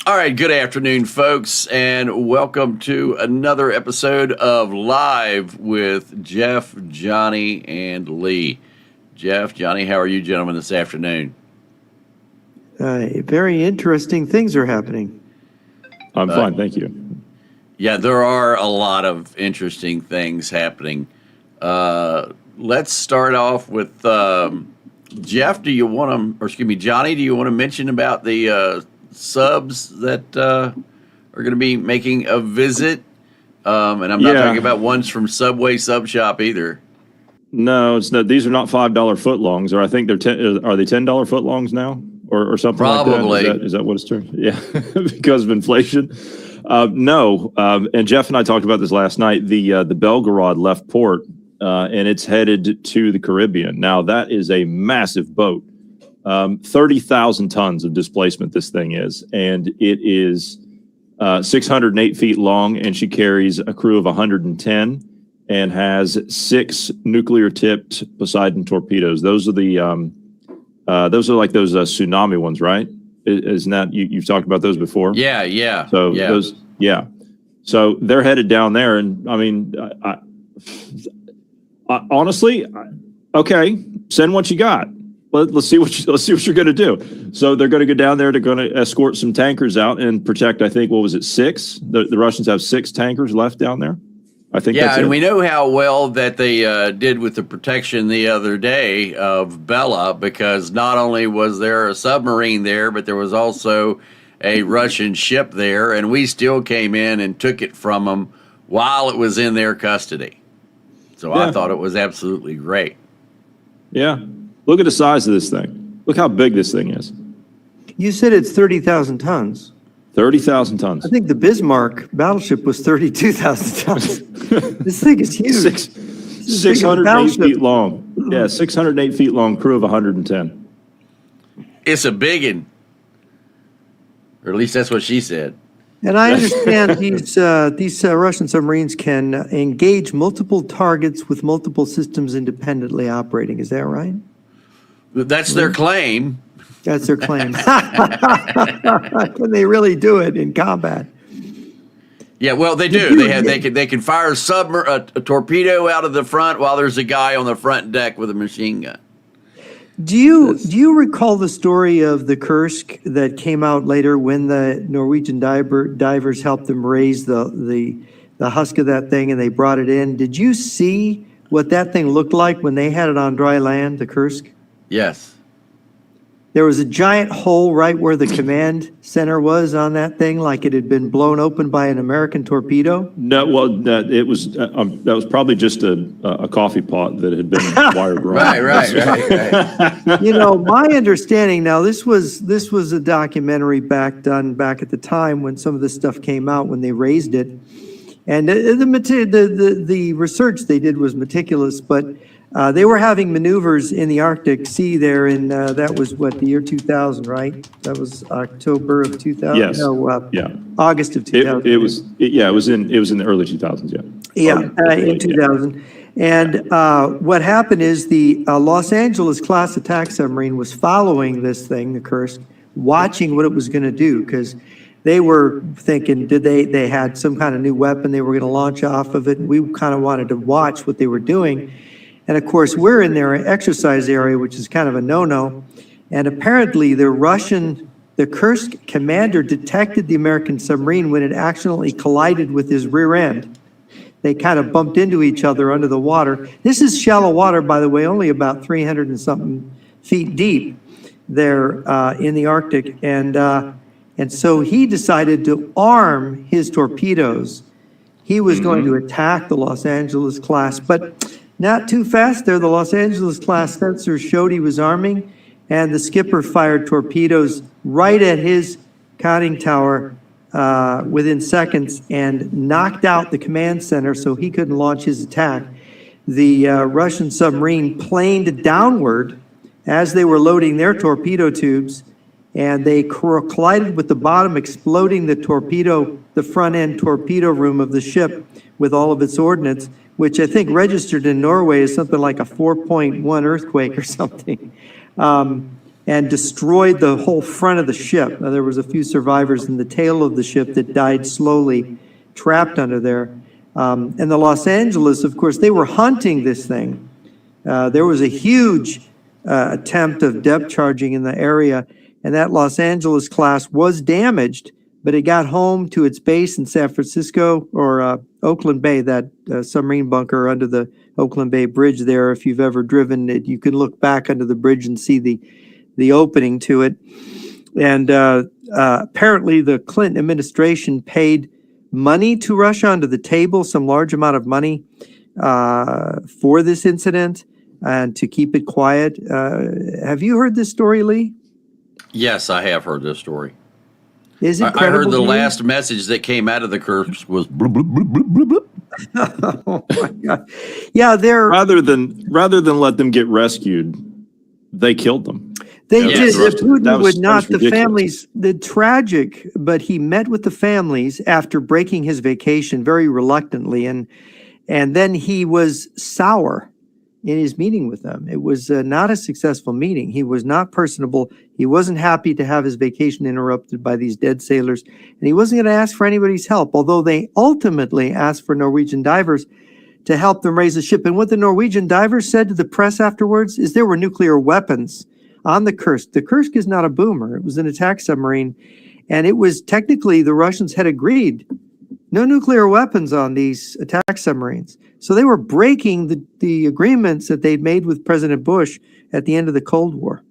All right, good afternoon, folks, and welcome to another episode of Live with Jeff, Johnny, and Lee. Jeff, Johnny, how are you gentlemen this afternoon? Very interesting things are happening. I'm fine, thank you. Yeah, there are a lot of interesting things happening. Let's start off with Jeff. Do you want to, or excuse me, Johnny? Do you want to mention about the subs that are going to be making a visit? And I'm not talking about ones from Subway Sub Shop either. No, it's not. These are not $5 footlongs, or I think they're are they $10 footlongs now, or something Probably. like that? Is that what it's turned? Yeah, because of inflation. No, and Jeff and I talked about this last night. The Belgorod left port, and it's headed to the Caribbean. Now that is a massive boat. 30,000 tons of displacement this thing is, and it is 608 feet long, and she carries a crew of 110 and has 6 nuclear-tipped Poseidon torpedoes. Those are the those are like those tsunami ones, right? Isn't that you've talked about those before? Yeah. So those, so they're headed down there, and I mean, I honestly, okay, send what you got. Let's see what you're going to do. So they're going to go down there. They're going to escort some tankers out and protect. I think, what was it, 6? The Russians have 6 tankers left down there. I think. Yeah, and we know how well that they did with the protection the other day of Bella, because not only was there a submarine there, but there was also a Russian ship there, and we still came in and took it from them while it was in their custody. So I thought it was absolutely great. Yeah. Look at the size of this thing. Look how big this thing is. You said it's 30,000 tons. 30,000 tons. I think the Bismarck battleship was 32,000 tons. This thing is huge. 608 feet long. Yeah, 608 feet long, crew of 110. It's a biggin'. Or at least that's what she said. And I understand these Russian submarines can engage multiple targets with multiple systems independently operating. Is that right? That's their claim. That's their claim. Can they really do it in combat? Yeah, well, they do. They can fire a torpedo out of the front while there's a guy on the front deck with a machine gun. Do you recall the story of the Kursk that came out later when the Norwegian divers helped them raise the husk of that thing and they brought it in? Did you see what that thing looked like when they had it on dry land, the Kursk? Yes. There was a giant hole right where the command center was on that thing, like it had been blown open by an American torpedo. No, well, that was probably just a coffee pot that had been wired wrong. Right. You know, my understanding now, this was a documentary done back at the time when some of this stuff came out, when they raised it, and the research they did was meticulous, but they were having maneuvers in the Arctic Sea there, and that was what, the year 2000, right? That was October of 2000. Yes. No, yeah. August of 2000. It was in the early 2000s. In 2000. And what happened is the Los Angeles class attack submarine was following this thing, the Kursk, watching what it was going to do, because they were thinking, they had some kind of new weapon they were going to launch off of it. And we kind of wanted to watch what they were doing. And of course, we're in their exercise area, which is kind of a no-no. And apparently the Kursk commander detected the American submarine when it accidentally collided with his rear end. They kind of bumped into each other under the water. This is shallow water, by the way, only about 300 and something feet deep there in the Arctic. And so he decided to arm his torpedoes. He was going to attack the Los Angeles class, but not too fast there. The Los Angeles class sensors showed he was arming, and the skipper fired torpedoes right at his conning tower within seconds and knocked out the command center so he couldn't launch his attack. The Russian submarine planed downward as they were loading their torpedo tubes, and they collided with the bottom, exploding the front end torpedo room of the ship with all of its ordnance, which I think registered in Norway as something like a 4.1 earthquake or something. and destroyed the whole front of the ship. Now, there was a few survivors in the tail of the ship that died slowly, trapped under there. And the Los Angeles, of course, they were hunting this thing. There was a huge attempt of depth charging in the area, and that Los Angeles class was damaged, but it got home to its base in San Francisco or Oakland Bay, that submarine bunker under the Oakland Bay Bridge there. If you've ever driven it, you can look back under the bridge and see the opening to it. And apparently the Clinton administration paid money to Russia under the table, some large amount of money for this incident and to keep it quiet. Have you heard this story, Lee? Yes, I have heard this story. Is it I credible heard the to you? last message that came out of the Kursk was blub, blub, blub, blub, blub, blub. Oh my God. Yeah, they're Rather than let them get rescued, they killed them. they Yeah, did. the rest of it, that Putin was- would that not. was The ridiculous. families, the tragic, but he met with the families after breaking his vacation very reluctantly, and then he was sour in his meeting with them. It was not a successful meeting. He was not personable. He wasn't happy to have his vacation interrupted by these dead sailors, and he wasn't going to ask for anybody's help, although they ultimately asked for Norwegian divers to help them raise the ship. And what the Norwegian divers said to the press afterwards is there were nuclear weapons on the Kursk. The Kursk is not a boomer. It was an attack submarine, and it was technically the Russians had agreed no nuclear weapons on these attack submarines. So they were breaking the agreements that they'd made with President Bush at the end of the Cold War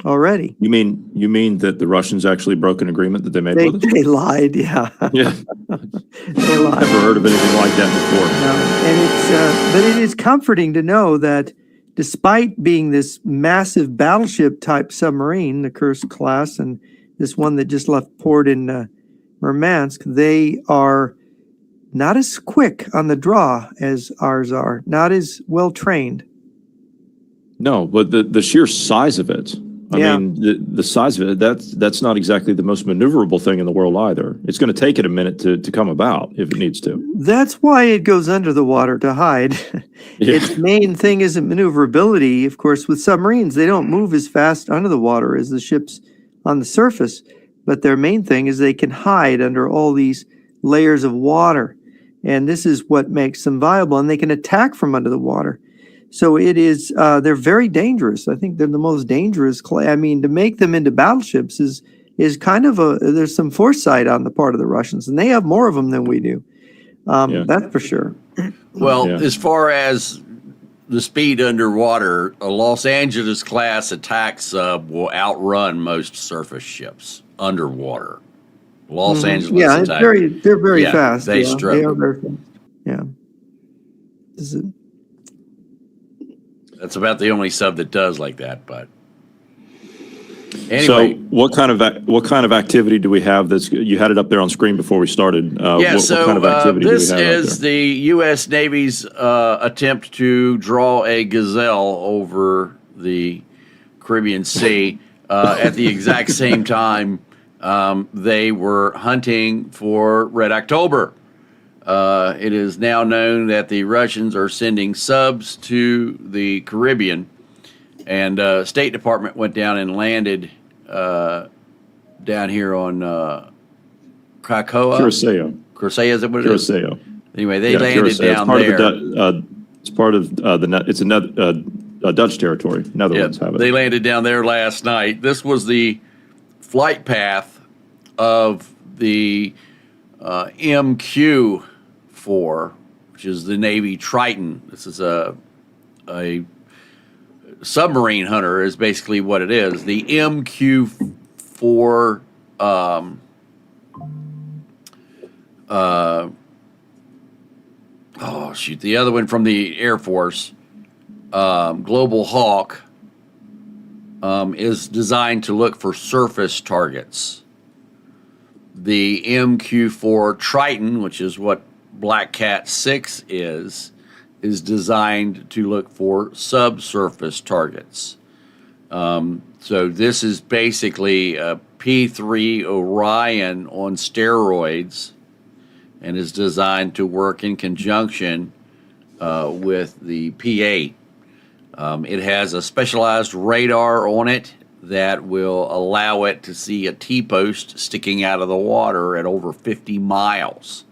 already. You mean that the Russians actually broke an agreement that they made They, with us? they lied, yeah. Yeah, They lied. never heard of anything like that before. No, and but it is comforting to know that despite being this massive battleship type submarine, the Kursk class, and this one that just left port in Murmansk, they are not as quick on the draw as ours are, not as well trained. No, but the sheer size of it. I Yeah. mean, the size of it, that's not exactly the most maneuverable thing in the world either. It's going to take it a minute to come about if it needs to. That's why it goes under the water to hide. Yeah. Its main thing isn't maneuverability. Of course, with submarines, they don't move as fast under the water as the ships on the surface. But their main thing is they can hide under all these layers of water. And this is what makes them viable. And they can attack from under the water. So it is, they're very dangerous. I think they're the most dangerous. I mean, to make them into battleships is kind of there's some foresight on the part of the Russians. And they have more of them than we do. Yeah. That's for sure. Well, Yeah. as far as the speed underwater, a Los Angeles class attack sub will outrun most surface ships underwater. Los Angeles Yeah, it's attack. they're very Yeah, fast. they They struggle. are very fast. Yeah. This is, That's about the only sub that does like that. But So, anyway, what kind of activity do we have? You had it up there on screen before we started. What kind of activity this do we have out is there? the U.S. Navy's attempt to draw a gazelle over the Caribbean Sea. At the exact same time, they were hunting for Red October. It is now known that the Russians are sending subs to the Caribbean, and State Department went down and landed down here on Krakoa. Curacao. Is that what it is? Curacao. Anyway, they Yeah, landed Curacao. down there. It's part of it's another Dutch territory. Netherlands have it. They landed down there last night. This was the flight path of the MQ-4, which is the Navy Triton. This is a submarine hunter is basically what it is. The MQ-4 the other one from the Air Force, Global Hawk, is designed to look for surface targets. The MQ-4 Triton, which is what Black Cat 6 is designed to look for subsurface targets. So this is basically a P3 Orion on steroids and is designed to work in conjunction with the P8. It has a specialized radar on it that will allow it to see a T-post sticking out of the water at over 50 miles.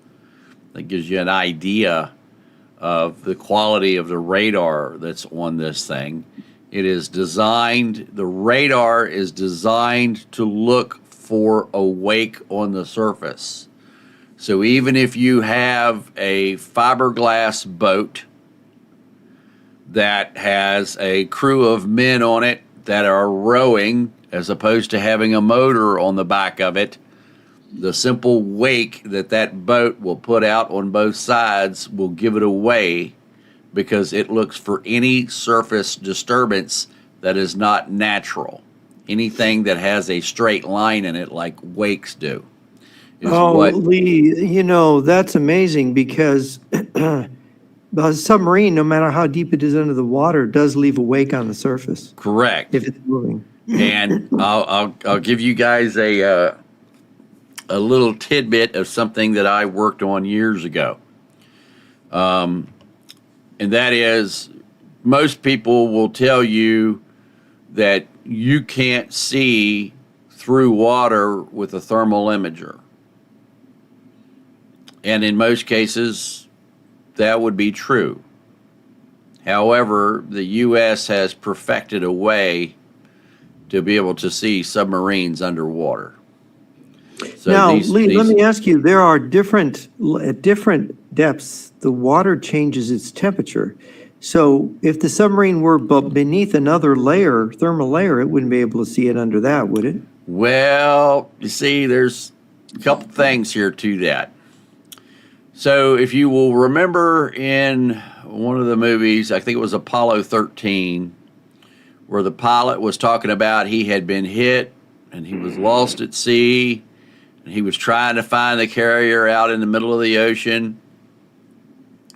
That gives you an idea of the quality of the radar that's on this thing. It is designed, the radar is designed to look for a wake on the surface. So even if you have a fiberglass boat that has a crew of men on it that are rowing, as opposed to having a motor on the back of it, the simple wake that that boat will put out on both sides will give it away, because it looks for any surface disturbance that is not natural. Anything that has a straight line in it, like wakes do. Lee, that's amazing, because the submarine, no matter how deep it is under the water, does leave a wake on the surface. Correct. If it's moving. And I'll give you guys a little tidbit of something that I worked on years ago. And that is, most people will tell you that you can't see through water with a thermal imager. And in most cases, that would be true. However, the U.S. has perfected a way to be able to see submarines underwater. So now, Lee, let me ask you, there are at different depths, the water changes its temperature. So if the submarine were beneath another layer, thermal layer, it wouldn't be able to see it under that, would it? Well, you see, there's a couple things here to that. So if you will remember in one of the movies, I think it was Apollo 13, where the pilot was talking about he had been hit and he was lost at sea, and he was trying to find the carrier out in the middle of the ocean.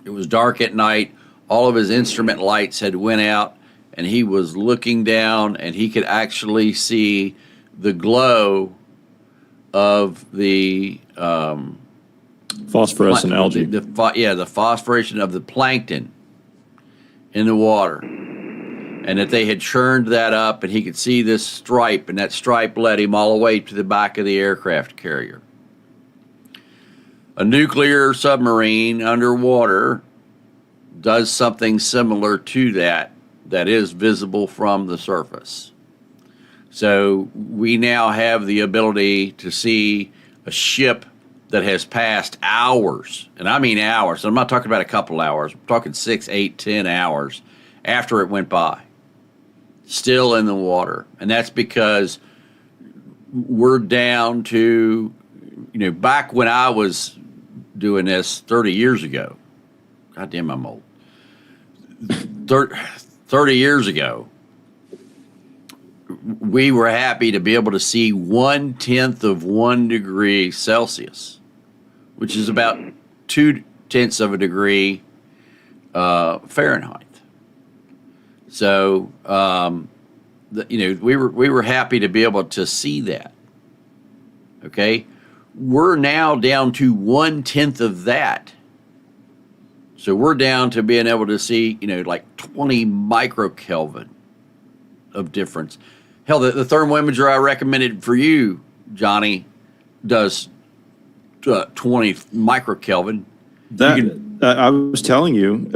It was dark at night. All of his instrument lights had went out, and he was looking down, and he could actually see the glow of the phosphorescent algae. The phosphoration of the plankton in the water. And that they had churned that up, and he could see this stripe, and that stripe led him all the way to the back of the aircraft carrier. A nuclear submarine underwater does something similar to that is visible from the surface. So we now have the ability to see a ship that has passed hours, and I mean hours. I'm not talking about a couple hours. I'm talking 6, 8, 10 hours after it went by, still in the water. And that's because we're down to, back when I was doing this 30 years ago. God damn, I'm old. 30 years ago, we were happy to be able to see 1/10 of 1 degree Celsius, which is about 2/10 of a degree Fahrenheit. So, we were happy to be able to see that. Okay, we're now down to 1/10 of that. So we're down to being able to see, like 20 microkelvin of difference. Hell, the thermal imager I recommended for you, Johnny, does 20 microkelvin. I was telling you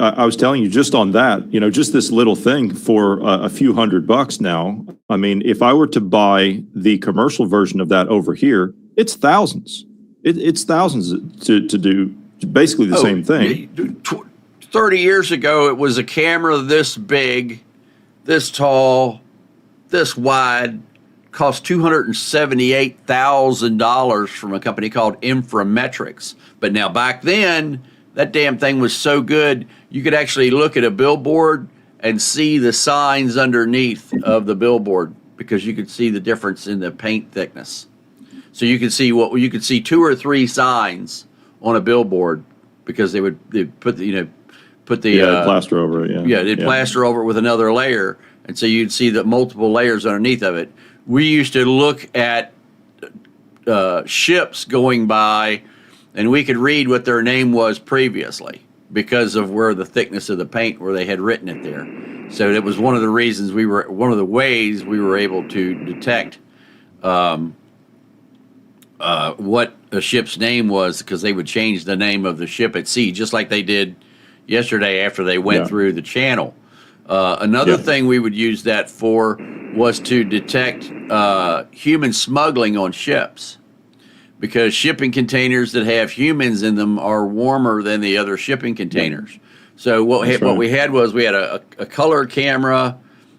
just on that, just this little thing for a few $100 now. I mean, if I were to buy the commercial version of that over here, it's thousands. It's thousands to do basically the same thing. 30 years ago, it was a camera this big, this tall, this wide, cost $278,000 from a company called Inframetrics. But now back then, that damn thing was so good, you could actually look at a billboard and see the signs underneath of the billboard, because you could see the difference in the paint thickness. So you could see 2 or 3 signs on a billboard, because they'd put the plaster over it. They'd plaster over it with another layer, and so you'd see the multiple layers underneath of it. We used to look at ships going by, and we could read what their name was previously because of where the thickness of the paint, where they had written it there. So that was one of the reasons one of the ways we were able to detect what a ship's name was, because they would change the name of the ship at sea, just like they did yesterday after they went through the channel. Another thing we would use that for was to detect human smuggling on ships, because shipping containers that have humans in them are warmer than the other shipping containers. So what we had was we had a color camera,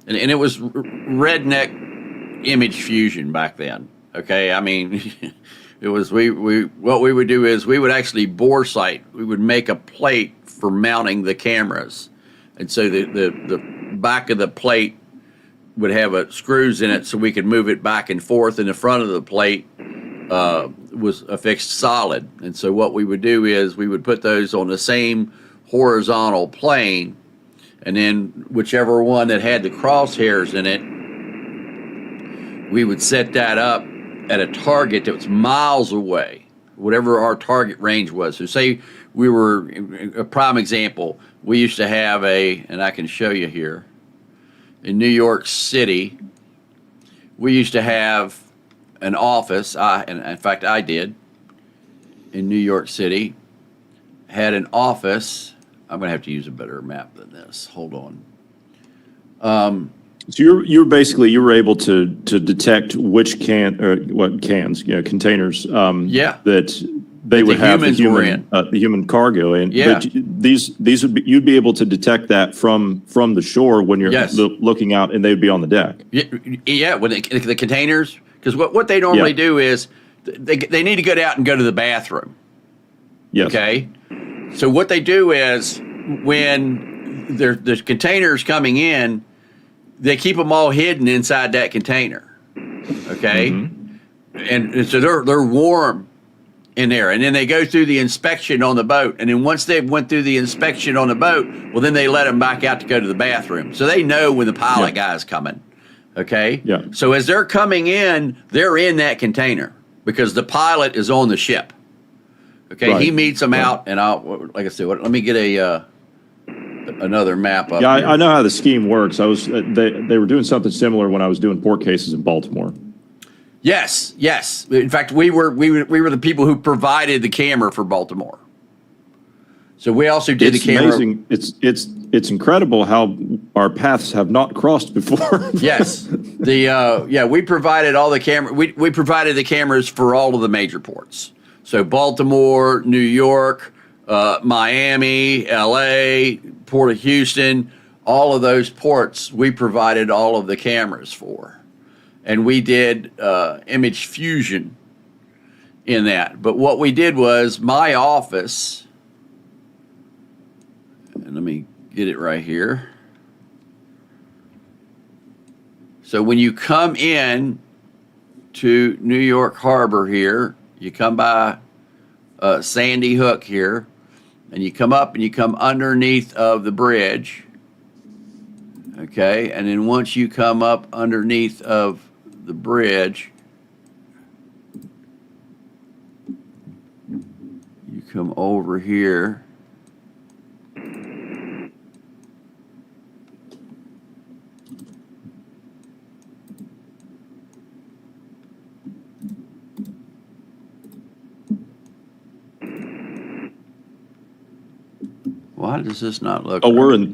and it was redneck image fusion back then. Okay, I mean, it was what we would do is we would actually bore sight. We would make a plate for mounting the cameras, and so the back of the plate would have screws in it, so we could move it back and forth, and the front of the plate was affixed solid. And so what we would do is we would put those on the same horizontal plane, and then whichever one that had the crosshairs in it, we would set that up at a target that was miles away, whatever our target range was. So say we were, a prime example, we used to have and I can show you here, in New York City, we used to have an office, and in fact I did, in New York City, had an office. I'm going to have to use a better map than this. Hold on. So you were able to detect which containers that they would have the human cargo in. Yeah. But these would be, you'd be able to detect that from the shore when you're looking out, and they'd be on the deck. Yeah, when the containers, because what they normally do is they need to get out and go to the bathroom. Yes. Okay. So what they do is when there's containers coming in, they keep them all hidden inside that container. Okay. Mm-hmm. And so they're warm in there, and then they go through the inspection on the boat, and then once they went through the inspection on the boat, well, then they let them back out to go to the bathroom. So they know when the pilot guy's coming. Okay. Yeah. So as they're coming in, they're in that container because the pilot is on the ship. Okay. Right. He meets them out, and like I said, let me get another map up. Yeah, I know how the scheme works. They were doing something similar when I was doing port cases in Baltimore. Yes. In fact, we were the people who provided the camera for Baltimore. So we also did the camera. It's amazing. It's incredible how our paths have not crossed before. Yes. We provided all the camera. We provided the cameras for all of the major ports. So Baltimore, New York, Miami, LA, Port of Houston, all of those ports we provided all of the cameras for. And we did image fusion in that. But what we did was my office, and let me get it right here. So when you come in to New York Harbor here, you come by Sandy Hook here, and you come up and you come underneath of the bridge. Okay, and then once you come up underneath of the bridge, you come over here. Why does this not look? Oh, right?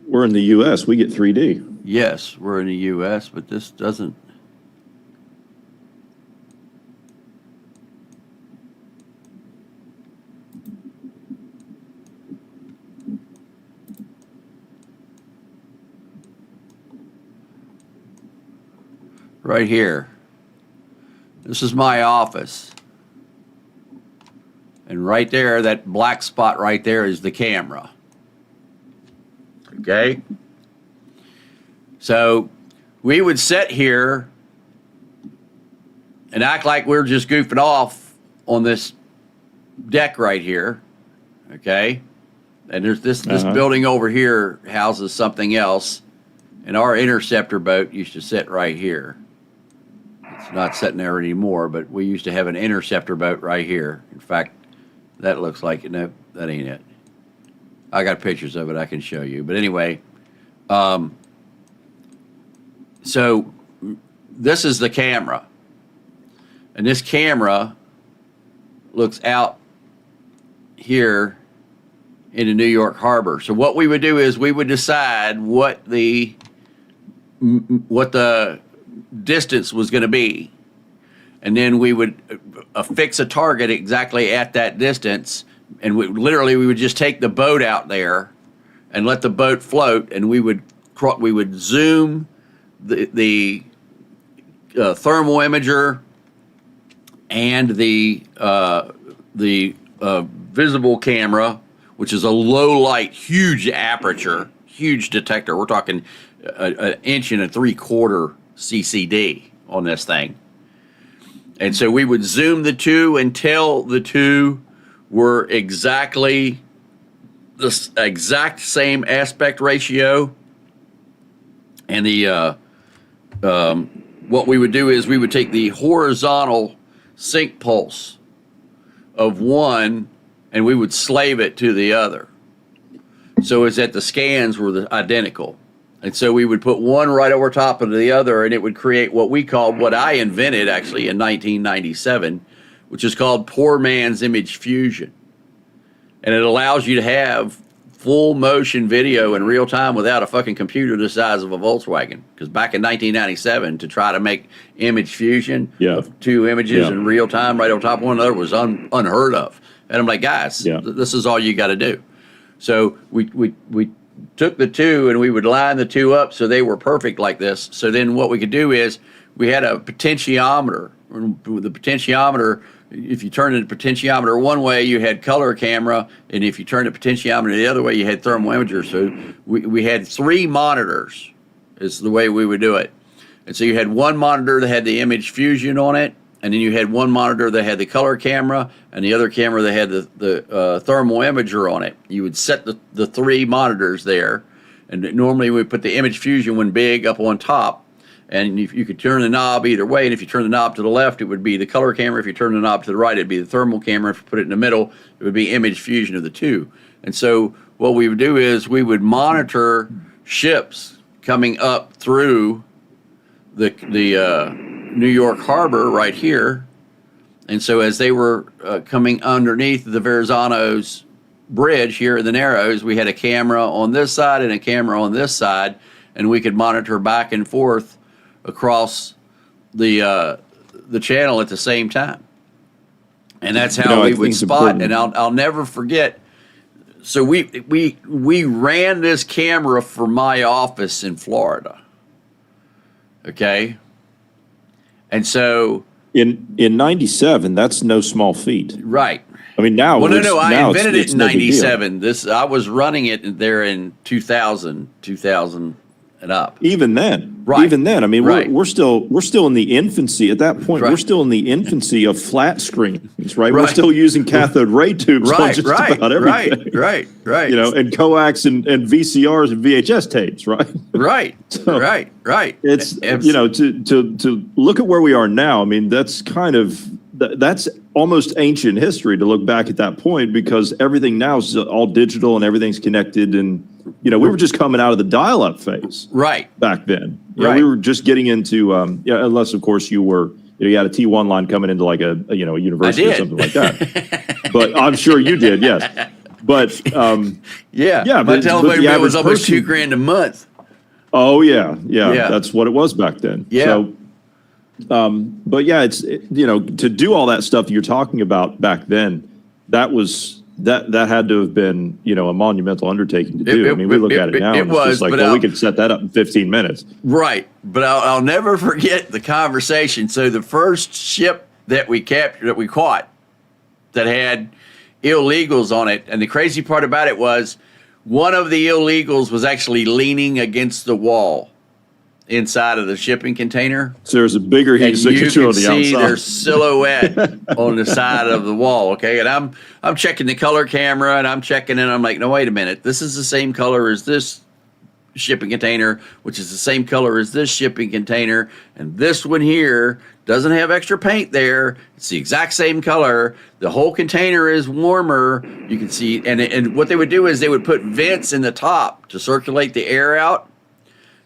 We're in the U.S. We get 3D. Yes, we're in the U.S., but this doesn't. Right here. This is my office. And right there, that black spot right there is the camera. Okay? So we would sit here and act like we're just goofing off on this deck right here. Okay? And there's this building over here houses something else. And our interceptor boat used to sit right here. It's not sitting there anymore, but we used to have an interceptor boat right here. In fact, that looks like it. No, that ain't it. I got pictures of it I can show you. But anyway, So this is the camera, and this camera looks out here into New York Harbor. So what we would do is we would decide what the distance was going to be, and then we would affix a target exactly at that distance, and we would just take the boat out there and let the boat float, and we would zoom the thermal imager and the visible camera, which is a low light, huge aperture, huge detector. We're talking an 1.75 CCD on this thing. And so we would zoom the two until the two were exactly the exact same aspect ratio. And what we would do is we would take the horizontal sync pulse of one and we would slave it to the other. So it's that the scans were identical. And so we would put one right over top of the other, and it would create what I invented actually in 1997, which is called poor man's image fusion. And it allows you to have full motion video in real time without a fucking computer the size of a Volkswagen. Because back in 1997, to try to make image fusion of two images in real time right on top of one another was unheard of. And I'm like, guys, this is all you got to do. So we took the two and we would line the two up so they were perfect like this. So then what we could do is we had a potentiometer. The potentiometer, if you turned the potentiometer one way, you had color camera, and if you turned the potentiometer the other way, you had thermal imager. So we had 3 monitors is the way we would do it. And so you had one monitor that had the image fusion on it, and then you had one monitor that had the color camera, and the other camera that had the thermal imager on it. You would set the 3 monitors there, and normally we put the image fusion one big up on top, and you could turn the knob either way, and if you turn the knob to the left, it would be the color camera. If you turn the knob to the right, it'd be the thermal camera. If you put it in the middle, it would be image fusion of the two. And so what we would do is we would monitor ships coming up through the New York Harbor right here. And so as they were coming underneath the Verrazano's bridge here in the Narrows, we had a camera on this side and a camera on this side, and we could monitor back and forth across the channel at the same time. And that's how we would spot. And I'll never forget. So we ran this camera for my office in Florida. Okay. And so in 97, that's no small feat. Right. I mean, now. Well, no, I invented it in 97. I was running it there in 2000 and up. Even then, right? Even then, I mean, we're still in the infancy at that point. We're still in the infancy of flat screens, right? We're still using cathode ray tubes on just about everything. Right. You know, and coax and VCRs and VHS tapes, right? Right. So right. It's you know, to look at where we are now. I mean, that's kind of that's almost ancient history to look back at that point, because everything now is all digital and everything's connected. And you know, we were just coming out of the dial-up phase, back then. You know, we were just getting into unless of course you had a T1 line coming into like a university or something like that. But I'm sure you did, yes. But my telephone bill was almost $2,000 a month. Oh yeah, that's what it was back then. Yeah. So, but yeah, to do all that stuff you're talking about back then, that had to have been, a monumental undertaking to do. I mean, we look at it now and it's just like, well, we could set that up in 15 minutes. Right. But I'll never forget the conversation. So the first ship that we caught that had illegals on it, and the crazy part about it was one of the illegals was actually leaning against the wall inside of the shipping container. So there's a bigger heat signature on the outside. You can see their silhouette on the side of the wall. Okay, and I'm checking the color camera, and I'm checking, and I'm like, no, wait a minute, this is the same color as this shipping container, which is the same color as this shipping container, and this one here doesn't have extra paint there. It's the exact same color. The whole container is warmer. You can see, and what they would do is they would put vents in the top to circulate the air out.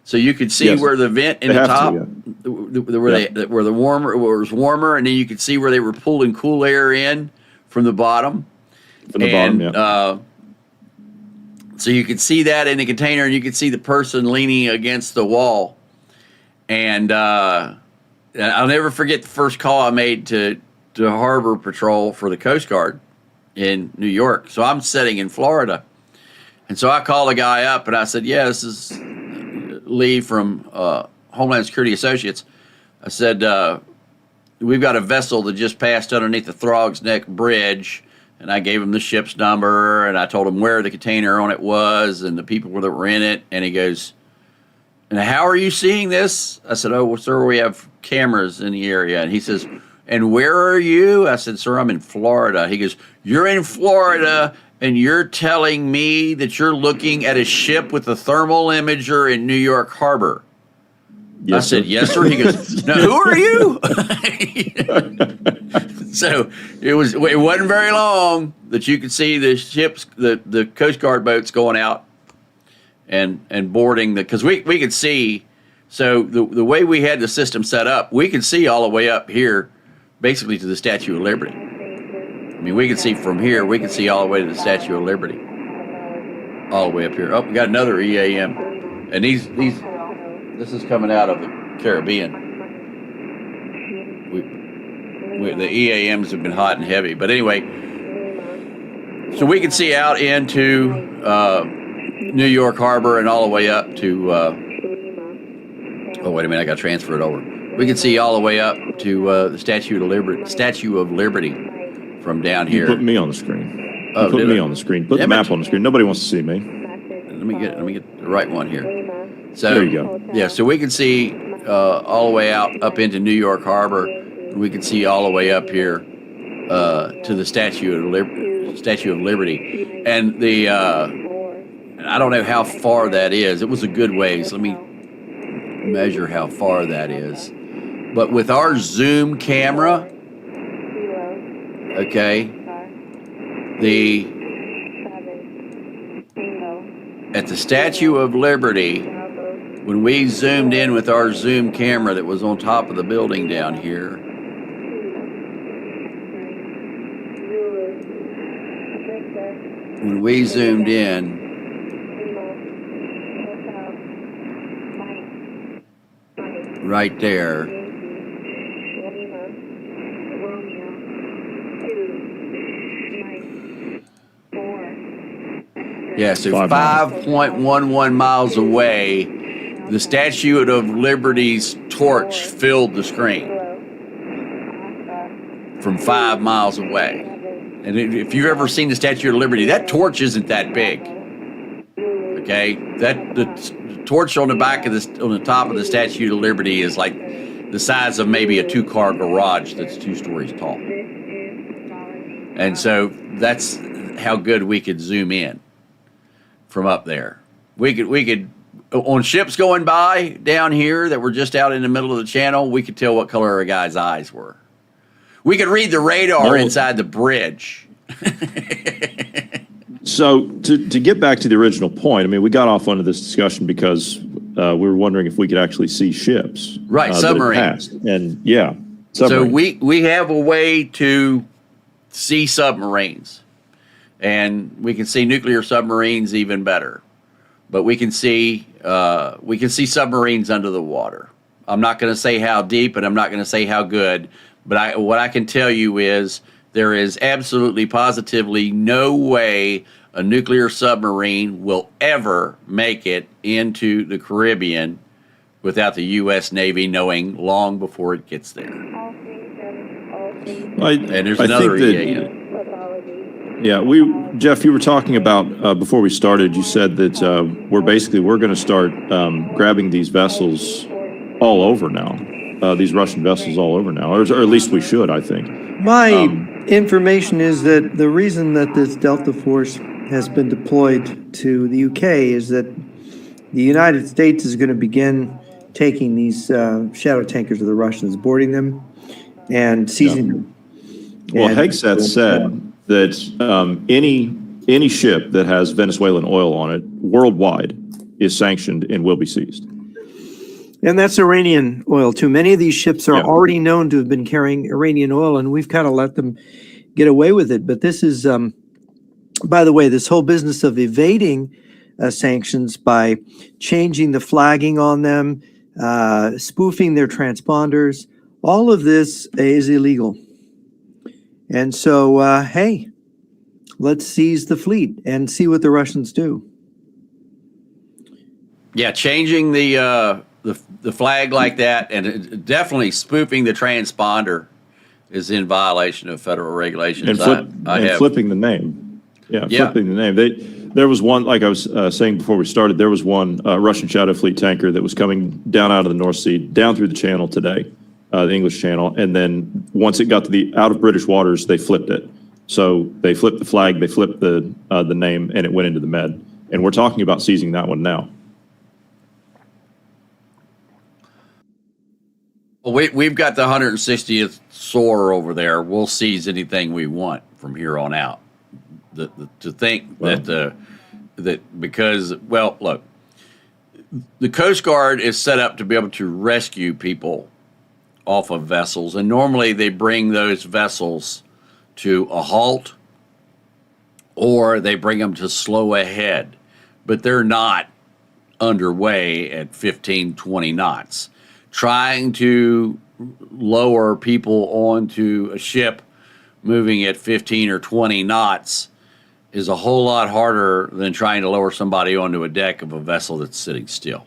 So you could see Yes. where the vent in They the have to, top, yeah. where the warmer, where it was warmer, and then you could see where they were pulling cool air in from the bottom. From the bottom, yeah. So you could see that in the container, and you could see the person leaning against the wall. And I'll never forget the first call I made to Harbor Patrol for the Coast Guard in New York. So I'm sitting in Florida. And so I called a guy up, and I said, yeah, this is Lee from Homeland Security Associates. I said, we've got a vessel that just passed underneath the Throgs Neck Bridge. And I gave him the ship's number, and I told him where the container on it was and the people that were in it. And he goes, and how are you seeing this? I said, oh, well, sir, we have cameras in the area. And he says, and where are you? I said, sir, I'm in Florida. He goes, you're in Florida, and you're telling me that you're looking at a ship with a thermal imager in New York Harbor. Yes, I said, sir. yes, sir. He goes, now, who are you? So it wasn't very long that you could see the ships, the Coast Guard boats going out and boarding because we could see. So the way we had the system set up, we could see all the way up here, basically to the Statue of Liberty. I mean, we could see from here, we could see all the way to the Statue of Liberty, all the way up here. Oh, we got another EAM, and this is coming out of the Caribbean. The EAMs have been hot and heavy, but anyway, so we can see out into New York Harbor and all the way up to. Oh wait a minute, I got to transfer it over. We can see all the way up to the Statue of Liberty from down here. You put me on the screen. Oh, put did me I? on the screen. Put Damn the it. map on the screen. Nobody wants to see me. Let me get the right one here. So There you go. Yeah, so we can see all the way out up into New York Harbor. We can see all the way up here to the Statue of Liberty, and the I don't know how far that is. It was a good ways. Let me measure how far that is. But with our zoom camera, okay, at the Statue of Liberty, when we zoomed in with our zoom camera that was on top of the building down here, when we zoomed in, right there, yeah, so 5.11 miles away, the Statue of Liberty's torch filled the screen from 5 miles away. And if you've ever seen the Statue of Liberty, that torch isn't that big. Okay, the torch on the back of on the top of the Statue of Liberty is like the size of maybe a 2-car garage that's 2 stories tall. And so that's how good we could zoom in from up there. We could on ships going by down here that were just out in the middle of the channel, we could tell what color a guy's eyes were. We could read the radar inside the bridge. So to get back to the original point, I mean, we got off onto this discussion because we were wondering if we could actually see ships. Right, submarines. And yeah, submarines. So we have a way to see submarines, and we can see nuclear submarines even better. But we can see submarines under the water. I'm not going to say how deep, and I'm not going to say how good. But what I can tell you is there is absolutely, positively no way a nuclear submarine will ever make it into the Caribbean without the U.S. Navy knowing long before it gets there. And there's another EAM. Yeah, Jeff, you were talking about before we started. You said that we're going to start grabbing these vessels all over now. These Russian vessels all over now, or at least we should, I think. My information is that the reason that this Delta Force has been deployed to the UK is that the United States is going to begin taking these shadow tankers of the Russians, boarding them, and seizing them. Well, And- Hegseth said that any ship that has Venezuelan oil on it worldwide is sanctioned and will be seized. And that's Iranian oil too. Many of these ships are already known to have been carrying Iranian oil, and we've kind of let them get away with it. But this is, by the way, this whole business of evading sanctions by changing the flagging on them, spoofing their transponders, all of this is illegal. And so, hey, let's seize the fleet and see what the Russians do. Yeah, changing the flag like that, and definitely spoofing the transponder is in violation of federal regulations. And flipping the name. Yeah, flipping the name. There was one, like I was saying before we started, there was one Russian Shadow Fleet tanker that was coming down out of the North Sea, down through the channel today, the English Channel, and then once it got to out of British waters, they flipped it. So they flipped the flag, they flipped the name, and it went into the Med. And we're talking about seizing that one now. Well, we've got the 160th SOAR over there. We'll seize anything we want from here on out. To think that because, well, look, the Coast Guard is set up to be able to rescue people off of vessels, and normally they bring those vessels to a halt or they bring them to slow ahead, but they're not underway at 15, 20 knots. Trying to lower people onto a ship moving at 15 or 20 knots is a whole lot harder than trying to lower somebody onto a deck of a vessel that's sitting still.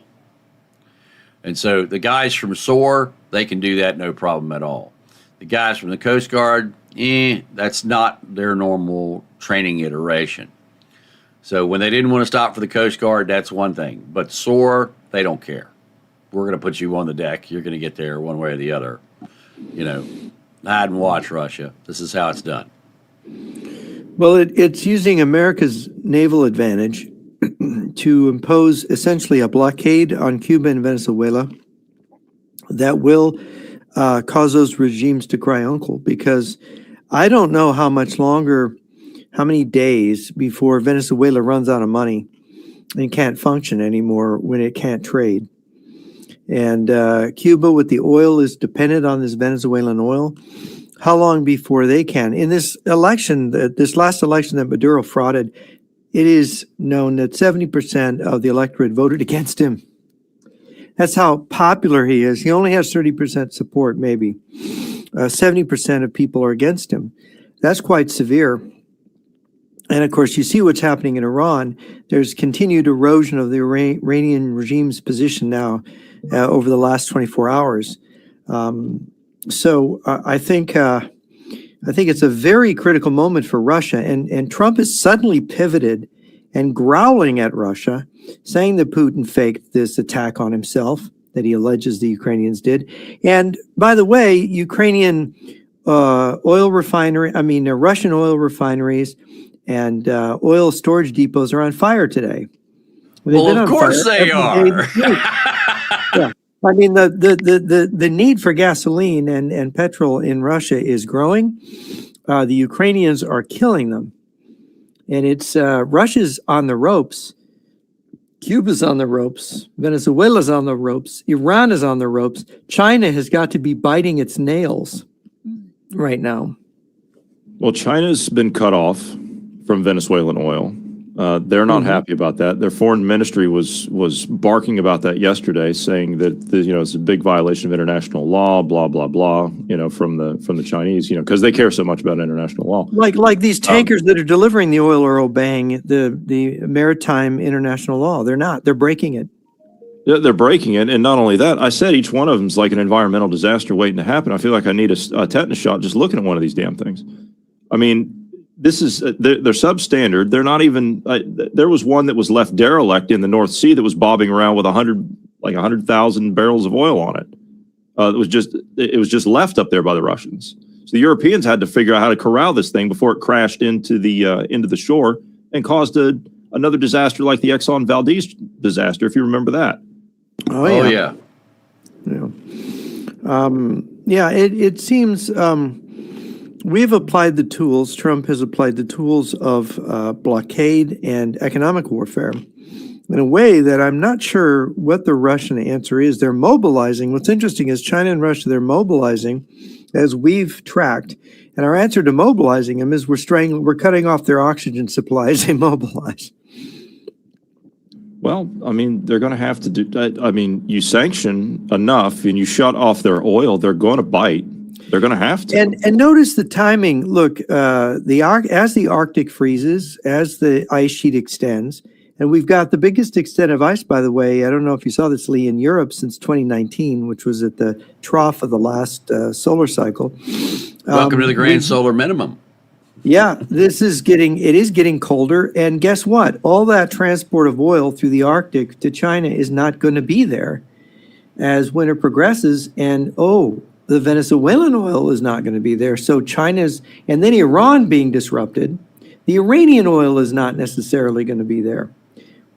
And so the guys from SOAR, they can do that no problem at all. The guys from the Coast Guard, that's not their normal training iteration. So when they didn't want to stop for the Coast Guard, that's one thing. But SOAR, they don't care. We're going to put you on the deck. You're going to get there one way or the other. You know, hide and watch, Russia. This is how it's done. Well, it's using America's naval advantage to impose essentially a blockade on Cuba and Venezuela that will cause those regimes to cry uncle, because I don't know how much longer, how many days before Venezuela runs out of money and can't function anymore when it can't trade. And Cuba with the oil is dependent on this Venezuelan oil. How long before they can? In this election, this last election that Maduro frauded, it is known that 70% of the electorate voted against him. That's how popular he is. He only has 30% support, maybe. 70% of people are against him. That's quite severe. And of course, you see what's happening in Iran. There's continued erosion of the Iranian regime's position now over the last 24 hours. So I think it's a very critical moment for Russia. And Trump has suddenly pivoted and growling at Russia, saying that Putin faked this attack on himself that he alleges the Ukrainians did. And by the way, Russian oil refineries and oil storage depots are on fire today. Well, of course they are. Yeah. I mean, the need for gasoline and petrol in Russia is growing. The Ukrainians are killing them. And it's Russia's on the ropes. Cuba's on the ropes. Venezuela's on the ropes. Iran is on the ropes. China has got to be biting its nails right now. Well, China's been cut off from Venezuelan oil. They're not happy about that. Their foreign ministry was barking about that yesterday, saying that it's a big violation of international law, blah blah blah. From the Chinese, because they care so much about international law. Like these tankers that are delivering the oil are obeying the maritime international law. They're not. They're breaking it. They're breaking it, and not only that, I said each one of them is like an environmental disaster waiting to happen. I feel like I need a tetanus shot just looking at one of these damn things. I mean. This is they're substandard. They're not even. There was one that was left derelict in the North Sea that was bobbing around with 100,000 barrels of oil on it. It was just left up there by the Russians. So the Europeans had to figure out how to corral this thing before it crashed into the shore and caused another disaster like the Exxon Valdez disaster, if you remember that. Oh yeah. It seems. We've applied the tools, Trump has applied the tools of blockade and economic warfare. in a way that I'm not sure what the Russian answer is. They're mobilizing. What's interesting is China and Russia, they're mobilizing as we've tracked. And our answer to mobilizing them is we're cutting off their oxygen supplies. They mobilize. Well, I mean, they're going to have to do that. I mean, you sanction enough and you shut off their oil, they're going to bite. They're going to have to. And notice the timing. Look, as the Arctic freezes, as the ice sheet extends, and we've got the biggest extent of ice, by the way, I don't know if you saw this, Lee, in Europe since 2019, which was at the trough of the last solar cycle. Welcome to the grand solar minimum. Yeah, it is getting colder. And guess what? All that transport of oil through the Arctic to China is not going to be there as winter progresses. And the Venezuelan oil is not going to be there. So and then Iran being disrupted, the Iranian oil is not necessarily going to be there.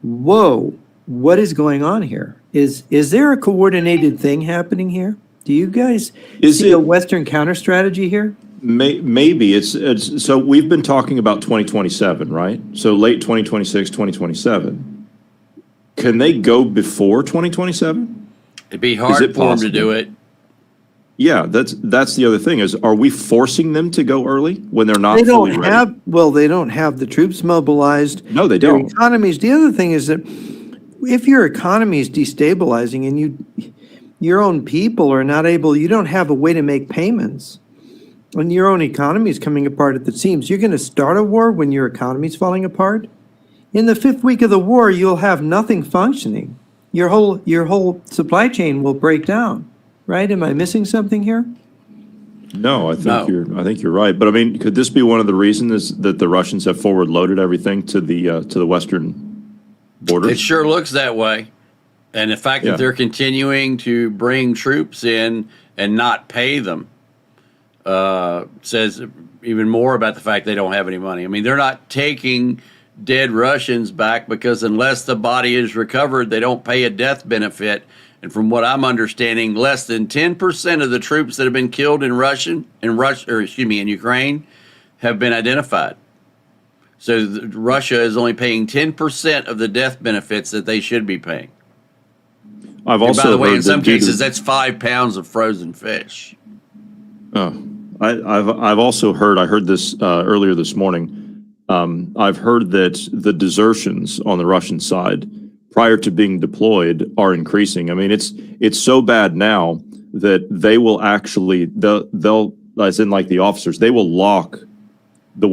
Whoa, what is going on here? Is there a coordinated thing happening here? Do you guys see a Western counter strategy here? Maybe it's so we've been talking about 2027, right? So late 2026, 2027. Can they go before 2027? It'd be hard for them to do it. Yeah, that's the other thing is, are we forcing them to go early when they're not fully ready? They don't have the troops mobilized. No, they don't. The other thing is that if your economy is destabilizing and your own people are not able, you don't have a way to make payments, and your own economy is coming apart at the seams, you're going to start a war when your economy is falling apart? In the 5th week of the war, you'll have nothing functioning. Your whole supply chain will break down. Right? Am I missing something here? No, I think you're right. But I mean, could this be one of the reasons that the Russians have forward loaded everything to the western border? It sure looks that way. And the fact that they're continuing to bring troops in and not pay them says even more about the fact they don't have any money. I mean, they're not taking dead Russians back because unless the body is recovered, they don't pay a death benefit. And from what I'm understanding, less than 10% of the troops that have been killed in Ukraine have been identified. So Russia is only paying 10% of the death benefits that they should be paying. I've also by the way, heard in some cases, that's 5 pounds of frozen fish. I've also heard. I heard this earlier this morning. I've heard that the desertions on the Russian side, prior to being deployed, are increasing. I mean, it's so bad now that they will actually they'll as in like the officers, they will lock the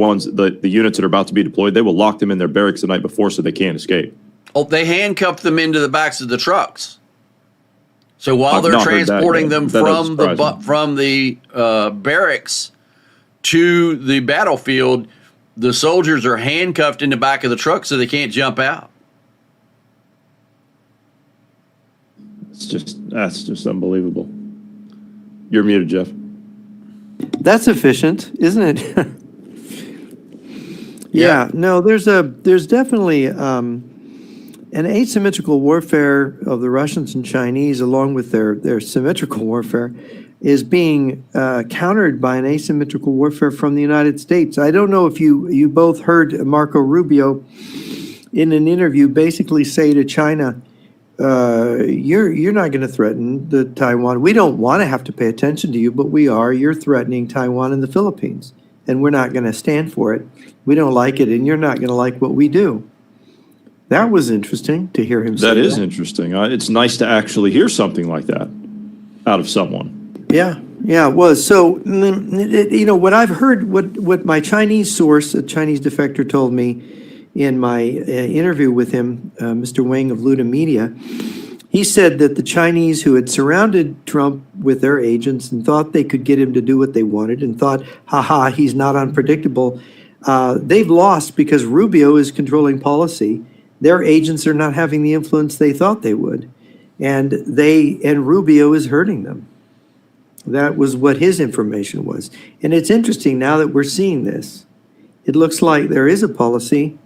units that are about to be deployed. They will lock them in their barracks the night before so they can't escape. Oh, they handcuff them into the backs of the trucks. So while they're transporting them from the barracks to the battlefield, the soldiers are handcuffed in the back of the truck so they can't jump out. That's just unbelievable. You're muted, Jeff. That's efficient, isn't it? Yeah. No, there's definitely an asymmetrical warfare of the Russians and Chinese, along with their symmetrical warfare, is being countered by an asymmetrical warfare from the United States. I don't know if you both heard Marco Rubio in an interview basically say to China, you're not going to threaten the Taiwan. We don't want to have to pay attention to you, but we are. You're threatening Taiwan and the Philippines, and we're not going to stand for it. We don't like it, and you're not going to like what we do. That was interesting to hear him say that. That is interesting. It's nice to actually hear something like that out of someone. Yeah, it was. So, what I've heard, what my Chinese source, a Chinese defector, told me in my interview with him, Mr. Wang of Luda Media, he said that the Chinese who had surrounded Trump with their agents and thought they could get him to do what they wanted and thought, he's not unpredictable, they've lost because Rubio is controlling policy. Their agents are not having the influence they thought they would, and Rubio is hurting them. That was what his information was. And it's interesting now that we're seeing this. It looks like there is a policy,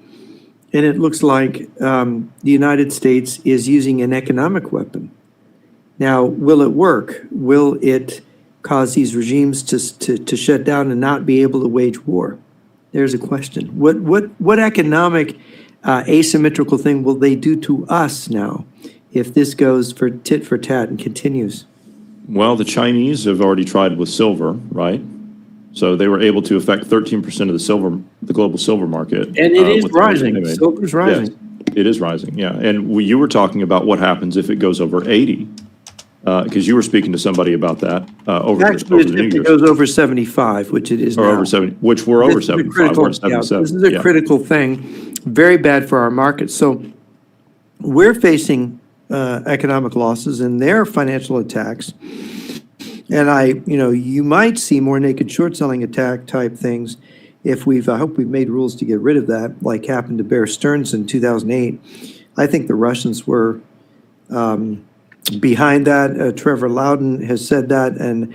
and it looks like the United States is using an economic weapon. Now, will it work? Will it cause these regimes to shut down and not be able to wage war? There's a question. What economic asymmetrical thing will they do to us now if this goes for tit for tat and continues? Well, the Chinese have already tried with silver, right? So they were able to affect 13% of the global silver market. And it is with the moves they rising. made. Silver's rising. Yes, it is rising, yeah. And you were talking about what happens if it goes over 80, because you were speaking to somebody about that over Actually, the New it Year's. goes over 75, which it is Or now. over 70, which we're over This is a 75, critical- we're at 77. This is a Yeah. critical thing, very bad for our market. So we're facing economic losses and their financial attacks. And you might see more naked short selling attack type things if I hope we've made rules to get rid of that, like happened to Bear Stearns in 2008. I think the Russians were behind that. Trevor Loudon has said that. And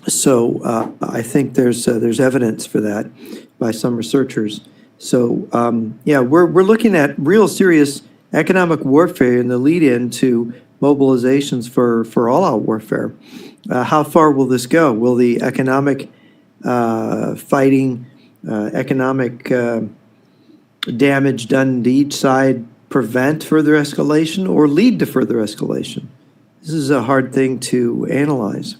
so I think there's evidence for that by some researchers. So we're looking at real serious economic warfare in the lead in to mobilizations for all-out warfare. How far will this go? Will the economic fighting, economic damage done to each side prevent further escalation or lead to further escalation? This is a hard thing to analyze.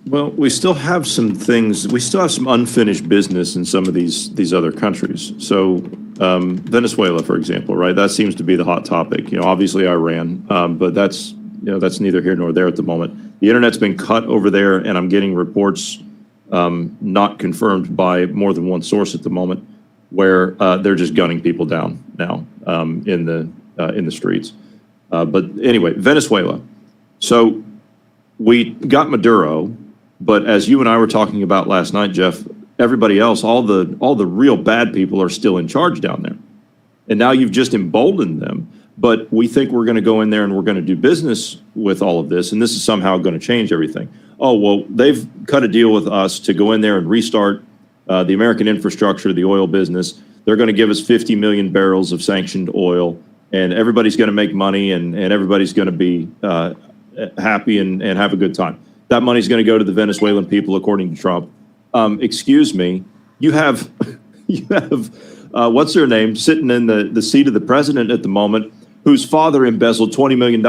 Well, we still have some things, we still have some unfinished business in some of these other countries. So Venezuela, for example, right? That seems to be the hot topic. Obviously Iran, but that's neither here nor there at the moment. The internet's been cut over there, and I'm getting reports not confirmed by more than one source at the moment, where they're just gunning people down now in the streets. But anyway, Venezuela. So we got Maduro, but as you and I were talking about last night, Jeff, everybody else, all the real bad people are still in charge down there. And now you've just emboldened them. But we think we're going to go in there and we're going to do business with all of this, and this is somehow going to change everything. Oh, well, they've cut a deal with us to go in there and restart the American infrastructure, the oil business. They're going to give us 50 million barrels of sanctioned oil, and everybody's going to make money, and everybody's going to be happy and have a good time. That money's going to go to the Venezuelan people, according to Trump. Excuse me, you have what's their name sitting in the seat of the president at the moment, whose father embezzled $20 million.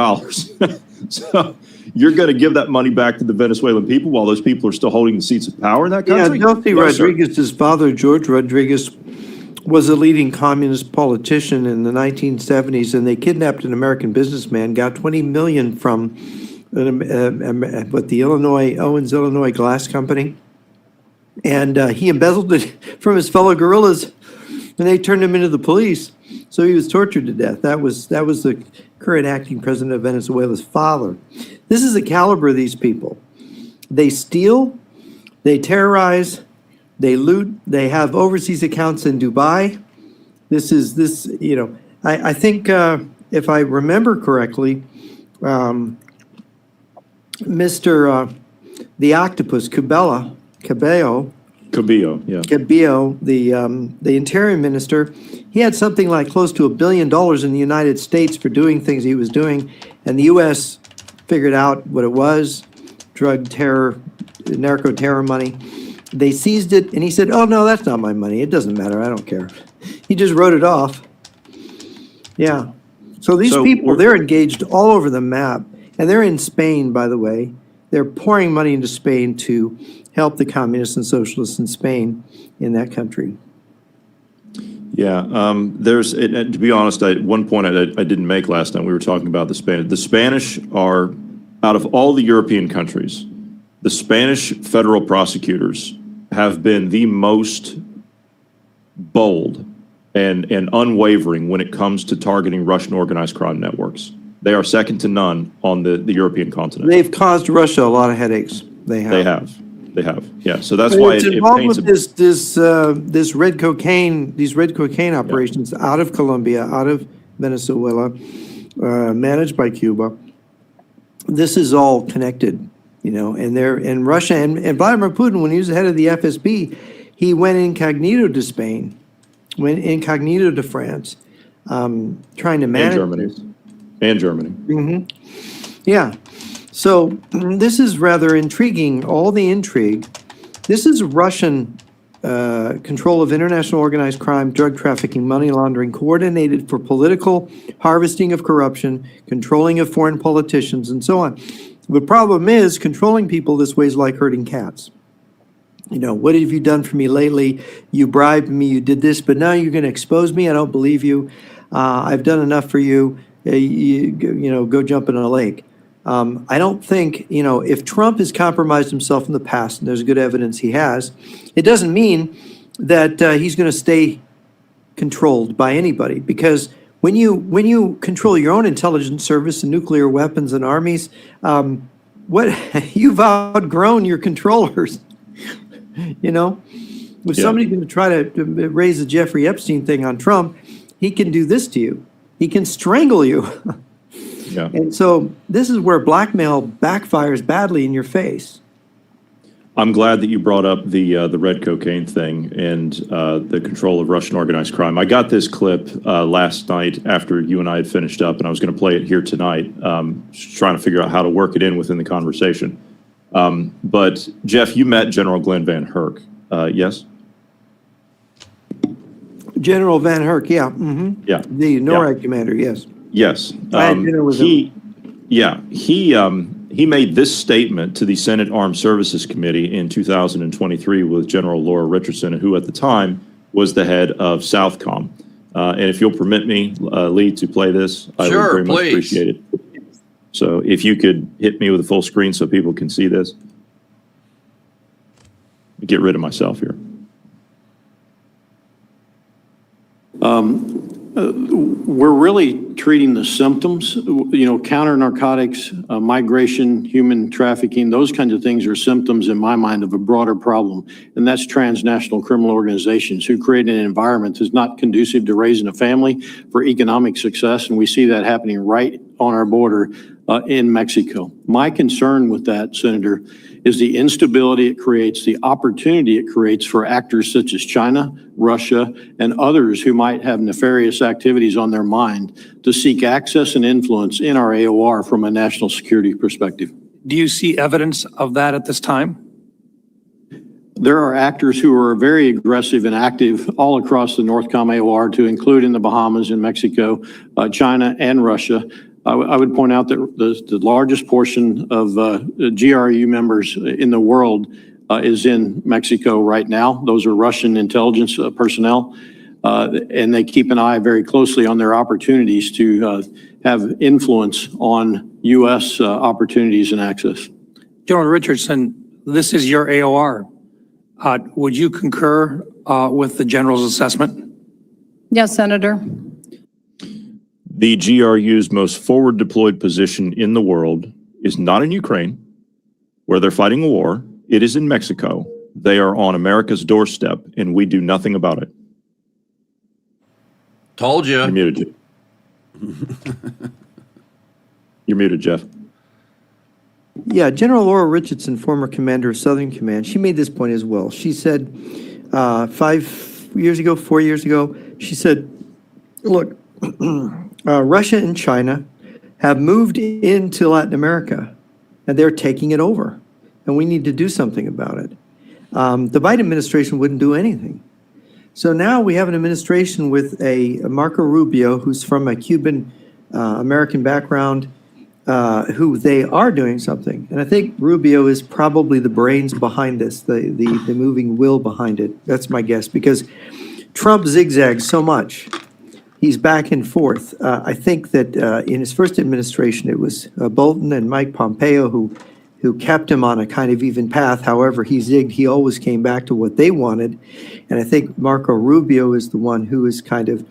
So you're going to give that money back to the Venezuelan people while those people are still holding the seats of power in that country? Yeah, Delcy No, sir. Rodriguez's father, George Rodriguez, was a leading communist politician in the 1970s, and they kidnapped an American businessman, got $20 million from the Owens, Illinois Glass Company, and he embezzled it from his fellow guerrillas, and they turned him into the police. So he was tortured to death. That was the current acting president of Venezuela's father. This is the caliber of these people. They steal, they terrorize, they loot, they have overseas accounts in Dubai. I think if I remember correctly, Mr. The Octopus, Cabello, Cabillo, the Interior Minister, he had something like close to $1 billion in the United States for doing things he was doing, and the U.S. figured out what it was, drug terror, narco terror money. They seized it, and he said, "Oh no, that's not my money. It doesn't matter. I don't care." He just wrote it off. Yeah. So these people, they're engaged all over the map, and they're in Spain, by the way. They're pouring money into Spain to help the communists and socialists in Spain in that country. Yeah, to be honest, one point I didn't make last time, we were talking about the Spanish. The Spanish are, out of all the European countries, the Spanish federal prosecutors have been the most bold and unwavering when it comes to targeting Russian organized crime networks. They are second to none on the European continent. They've caused Russia a lot of headaches. They have. Yeah. So that's why it's it involved paints with this red cocaine, these red cocaine operations out of Colombia, out of Venezuela, managed by Cuba. This is all connected, and Russia and Vladimir Putin, when he was the head of the FSB, he went incognito to Spain, went incognito to France, trying to manage. And Germany. Mm-hmm. Yeah. So this is rather intriguing, all the intrigue. This is Russian control of international organized crime, drug trafficking, money laundering, coordinated for political harvesting of corruption, controlling of foreign politicians, and so on. The problem is controlling people this way is like herding cats. You know, what have you done for me lately? You bribed me, you did this, but now you're going to expose me. I don't believe you. I've done enough for you. Go jump in a lake. I don't think, if Trump has compromised himself in the past, and there's good evidence he has, it doesn't mean that he's going to stay controlled by anybody. Because when you control your own intelligence service and nuclear weapons and armies, you've outgrown your controllers. If somebody's going to try to raise the Jeffrey Epstein thing on Trump, he can do this to you. He can strangle you. Yeah. And so this is where blackmail backfires badly in your face. I'm glad that you brought up the red cocaine thing and the control of Russian organized crime. I got this clip last night after you and I had finished up, and I was going to play it here tonight, just trying to figure out how to work it in within the conversation. But Jeff, you met General Glenn Van Herk, yes? General Van Herk, yeah. Mm-hmm. Yeah. The NORAD commander, yes. Yes. I had dinner with him. He made this statement to the Senate Armed Services Committee in 2023 with General Laura Richardson, who at the time was the head of Southcom. And if you'll permit me, Lee, to play this, I would very much appreciate it. So if you could hit me with a full screen so people can see this. Get rid of myself here. We're really treating the symptoms, counter narcotics, migration, human trafficking, those kinds of things are symptoms in my mind of a broader problem. And that's transnational criminal organizations who create an environment that's not conducive to raising a family for economic success. And we see that happening right on our border in Mexico. My concern with that, Senator, is the instability it creates, the opportunity it creates for actors such as China, Russia, and others who might have nefarious activities on their mind to seek access and influence in our AOR from a national security perspective. Do you see evidence of that at this time? There are actors who are very aggressive and active all across the NORTHCOM AOR, to include in the Bahamas and Mexico, China, and Russia. I would point out that the largest portion of GRU members in the world is in Mexico right now. Those are Russian intelligence personnel, and they keep an eye very closely on their opportunities to have influence on U.S. opportunities and access. General Richardson, this is your AOR. Would you concur with the general's assessment? Yes, Senator. The GRU's most forward deployed position in the world is not in Ukraine, where they're fighting a war. It is in Mexico. They are on America's doorstep, and we do nothing about it. Told you. You're muted. You're muted, Jeff. Yeah, General Laura Richardson, former commander of Southern Command, she made this point as well. She said 4 years ago, she said, look, Russia and China have moved into Latin America, and they're taking it over, and we need to do something about it. The Biden administration wouldn't do anything. So now we have an administration with a Marco Rubio, who's from a Cuban American background, who they are doing something. And I think Rubio is probably the brains behind this, the moving will behind it. That's my guess, because Trump zigzags so much. He's back and forth. I think that in his first administration, it was Bolton and Mike Pompeo who kept him on a kind of even path. However, he zigged. He always came back to what they wanted. And I think Marco Rubio is the one who is kind of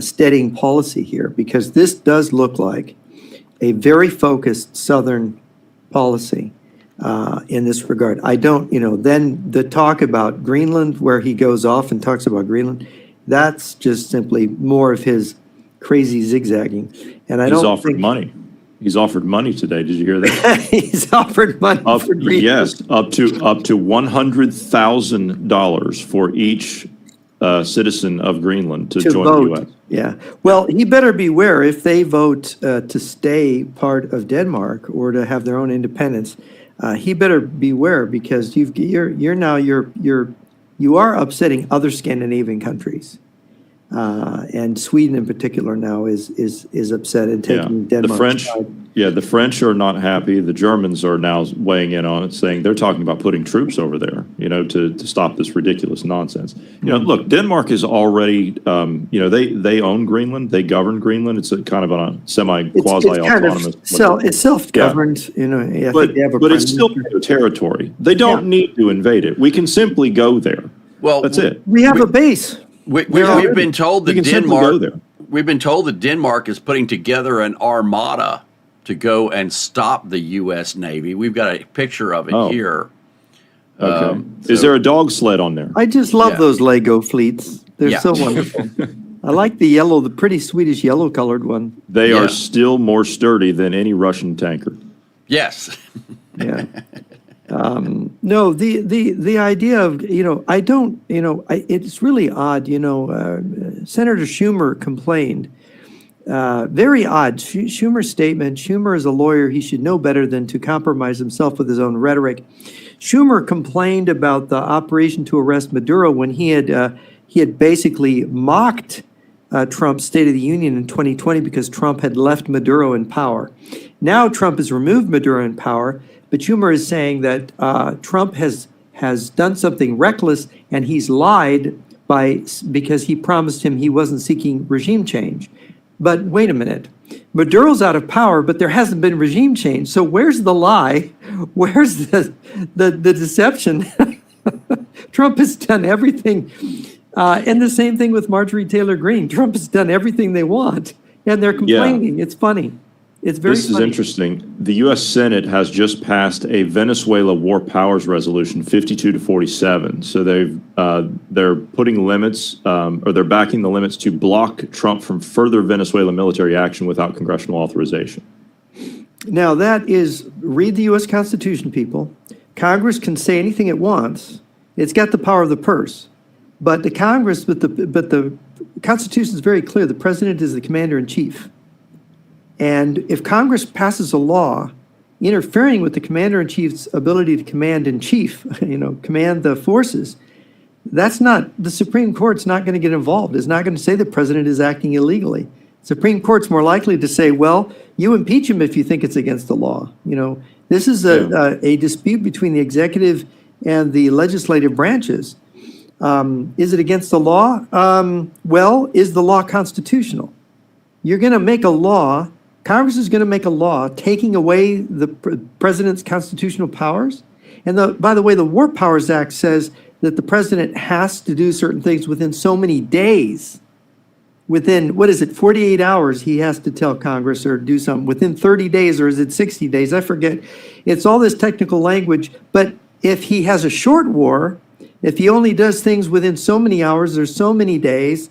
steadying policy here, because this does look like a very focused Southern policy in this regard. I don't, then the talk about Greenland, where he goes off and talks about Greenland, that's just simply more of his crazy zigzagging. And He's offered money. He's offered money today. Did you hear that? He's offered money for Greenland. Yes, up to $100,000 for each citizen of Greenland to join vote. the U.S. Yeah. Well, he better beware if they vote to stay part of Denmark or to have their own independence. He better beware, because you're you are upsetting other Scandinavian countries. And Sweden in particular now is upset and taking The Denmark's French, side. the French are not happy. The Germans are now weighing in on it, saying they're talking about putting troops over there, to stop this ridiculous nonsense. Look, Denmark is already, they own Greenland, they govern Greenland. It's a kind of a It's semi-quasi-autonomous. it's self-governed, I think But they have a it's prime still minister. their territory. They don't need to invade it. We can simply go there. Well, That's it. We have a base. We've been told We that can simply go Denmark. there. We've been told that Denmark is putting together an armada to go and stop the U.S. Navy. We've got a picture of it here. Okay. Is there a dog sled on there? I just love Yeah. those Lego fleets. They're Yeah. so wonderful. I like the yellow, the pretty Swedish yellow colored one. They Yeah. are still more sturdy than any Russian tanker. Yes. Yeah. No, the idea of, I don't, it's really odd, Senator Schumer complained. Very odd. Schumer's statement. Schumer is a lawyer. He should know better than to compromise himself with his own rhetoric. Schumer complained about the operation to arrest Maduro when he had basically mocked Trump's State of the Union in 2020 because Trump had left Maduro in power. Now Trump has removed Maduro in power, but Schumer is saying that Trump has done something reckless and he's lied because he promised him he wasn't seeking regime change. But wait a minute, Maduro's out of power, but there hasn't been regime change. So where's the lie? Where's the deception? Trump has done everything. And the same thing with Marjorie Taylor Greene. Trump has done everything they want, and they're complaining. It's funny. It's very This is funny. interesting. The U.S. Senate has just passed a Venezuela War Powers Resolution 52-47. So they're putting limits, or they're backing the limits to block Trump from further Venezuela military action without congressional authorization. Now, that is, read the U.S. Constitution, people. Congress can say anything it wants. It's got the power of the purse. But the Congress, but the Constitution is very clear. The president is the commander in chief. And if Congress passes a law interfering with the commander in chief's ability to command in chief, command the forces, that's not, the Supreme Court's not going to get involved. It's not going to say the president is acting illegally. Supreme Court's more likely to say, well, you impeach him if you think it's against the law. This is a dispute between the executive and the legislative branches. Is it against the law? Well, is the law constitutional? You're going to make a law, Congress is going to make a law taking away the president's constitutional powers. And by the way, the War Powers Act says that the president has to do certain things within so many days. Within, 48 hours, he has to tell Congress or do something. Within 30 days, or is it 60 days? I forget. It's all this technical language. But if he has a short war, if he only does things within so many hours or so many days,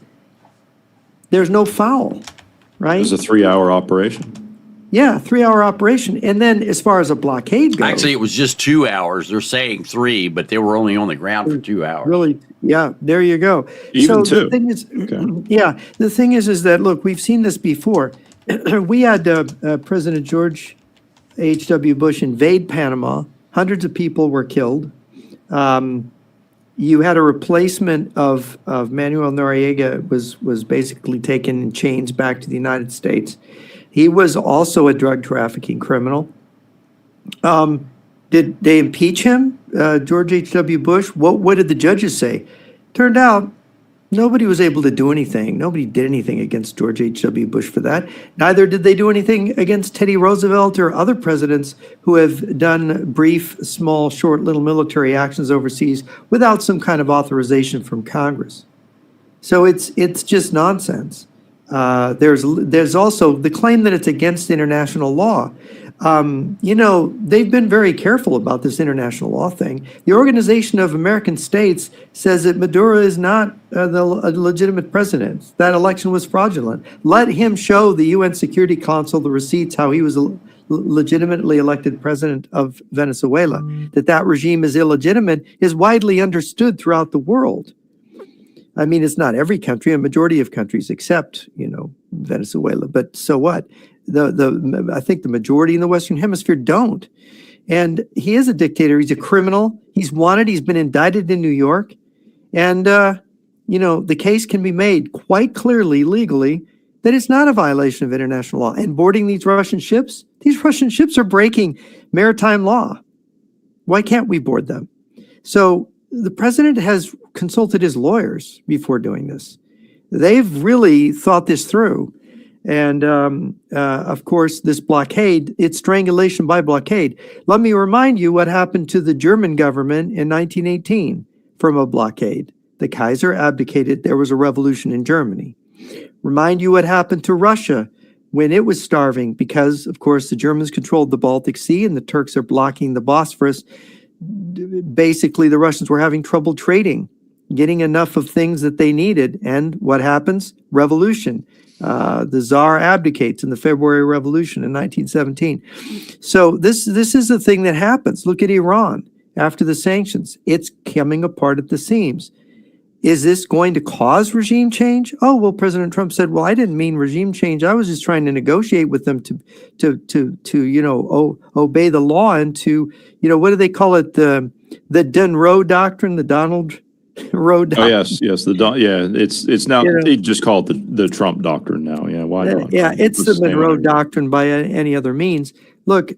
there's no foul, right? It was a 3-hour operation. Yeah, 3-hour operation. And then as far as a blockade goes. Actually, it was just 2 hours. They're saying 3, but they were only on the ground for 2 hours. Really, yeah, there you go. Even so two. The thing is, Okay. yeah, the thing is that, look, we've seen this before. We had President George H.W. Bush invade Panama. Hundreds of people were killed. You had a replacement of Manuel Noriega was basically taken in chains back to the United States. He was also a drug trafficking criminal. Did they impeach him, George H.W. Bush? What did the judges say? Turned out nobody was able to do anything. Nobody did anything against George H.W. Bush for that. Neither did they do anything against Teddy Roosevelt or other presidents who have done brief, small, short, little military actions overseas without some kind of authorization from Congress. So it's just nonsense. There's also the claim that it's against international law. They've been very careful about this international law thing. The Organization of American States says that Maduro is not a legitimate president. That election was fraudulent. Let him show the UN Security Council the receipts how he was a legitimately elected president of Venezuela. That regime is illegitimate is widely understood throughout the world. I mean, it's not every country, a majority of countries except, Venezuela. But so what? I think the majority in the Western Hemisphere don't. And he is a dictator. He's a criminal. He's wanted. He's been indicted in New York. And, the case can be made quite clearly, legally, that it's not a violation of international law. And boarding these Russian ships are breaking maritime law. Why can't we board them? So the president has consulted his lawyers before doing this. They've really thought this through. And of course, this blockade, it's strangulation by blockade. Let me remind you what happened to the German government in 1918 from a blockade. The Kaiser abdicated. There was a revolution in Germany. Remind you what happened to Russia when it was starving because, of course, the Germans controlled the Baltic Sea and the Turks are blocking the Bosphorus. Basically, the Russians were having trouble trading, getting enough of things that they needed. And what happens? Revolution. The Tsar abdicates in the February Revolution in 1917. So this is a thing that happens. Look at Iran after the sanctions. It's coming apart at the seams. Is this going to cause regime change? Oh, well, President Trump said, well, I didn't mean regime change. I was just trying to negotiate with them to obey the law and to, what do they call it? The Dunroe Doctrine, the Donald Roe Doctrine. Oh, yes. It's now, they just call it the Trump Doctrine now. Yeah, why not? Yeah, it's the Monroe Doctrine by any other means. Look,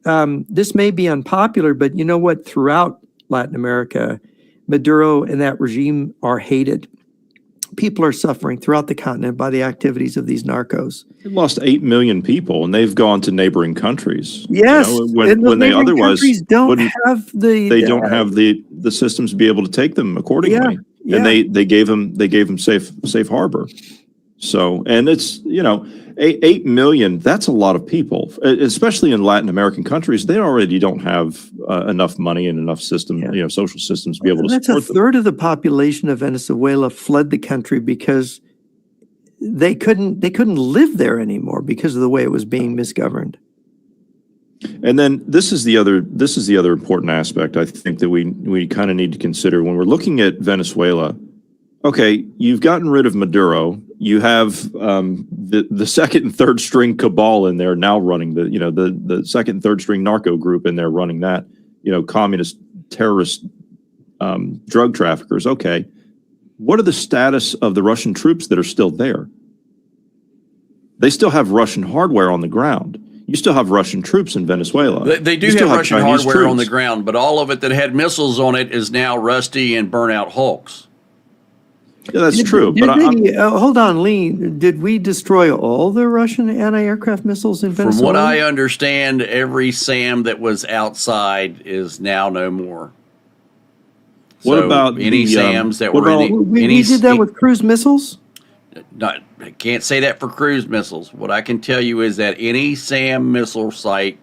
this may be unpopular, but you know what? Throughout Latin America, Maduro and that regime are hated. People are suffering throughout the continent by the activities of these narcos. They've lost 8 million people, and they've gone to neighboring countries. Yes, when they otherwise don't have they don't have the systems to be able to take them accordingly. Yeah. And they gave them safe harbor. So, and it's 8 million. That's a lot of people, especially in Latin American countries. They already don't have enough money and enough social systems to be able to support them. That's a third of the population of Venezuela fled the country because they couldn't live there anymore because of the way it was being misgoverned. And then this is the other important aspect I think that we kind of need to consider when we're looking at Venezuela. Okay, you've gotten rid of Maduro. You have the second and third string cabal in there now running the second and third string narco group in there running that, communist terrorist drug traffickers. Okay, what are the status of the Russian troops that are still there? They still have Russian hardware on the ground. You still have Russian troops in Venezuela. They do have Russian hardware on the ground, but all of it that had missiles on it is now rusty and burnout hulks. Yeah, that's true. Hold on, Lee. Did we destroy all the Russian anti-aircraft missiles in Venezuela? From what I understand, every SAM that was outside is now no more. What about any SAMs that were in we did that with cruise missiles? I can't say that for cruise missiles. What I can tell you is that any SAM missile site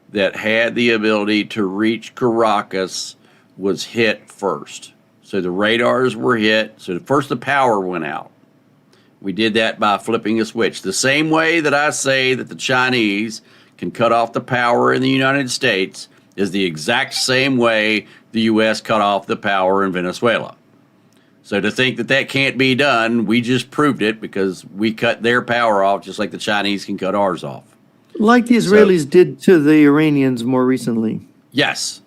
that had the ability to reach Caracas was hit first. So the radars were hit. So first the power went out. We did that by flipping a switch. The same way that I say that the Chinese can cut off the power in the United States is the exact same way the U.S. cut off the power in Venezuela. So to think that that can't be done, we just proved it because we cut their power off just like the Chinese can cut ours off. Like the Israelis did to the Iranians more recently. Yes,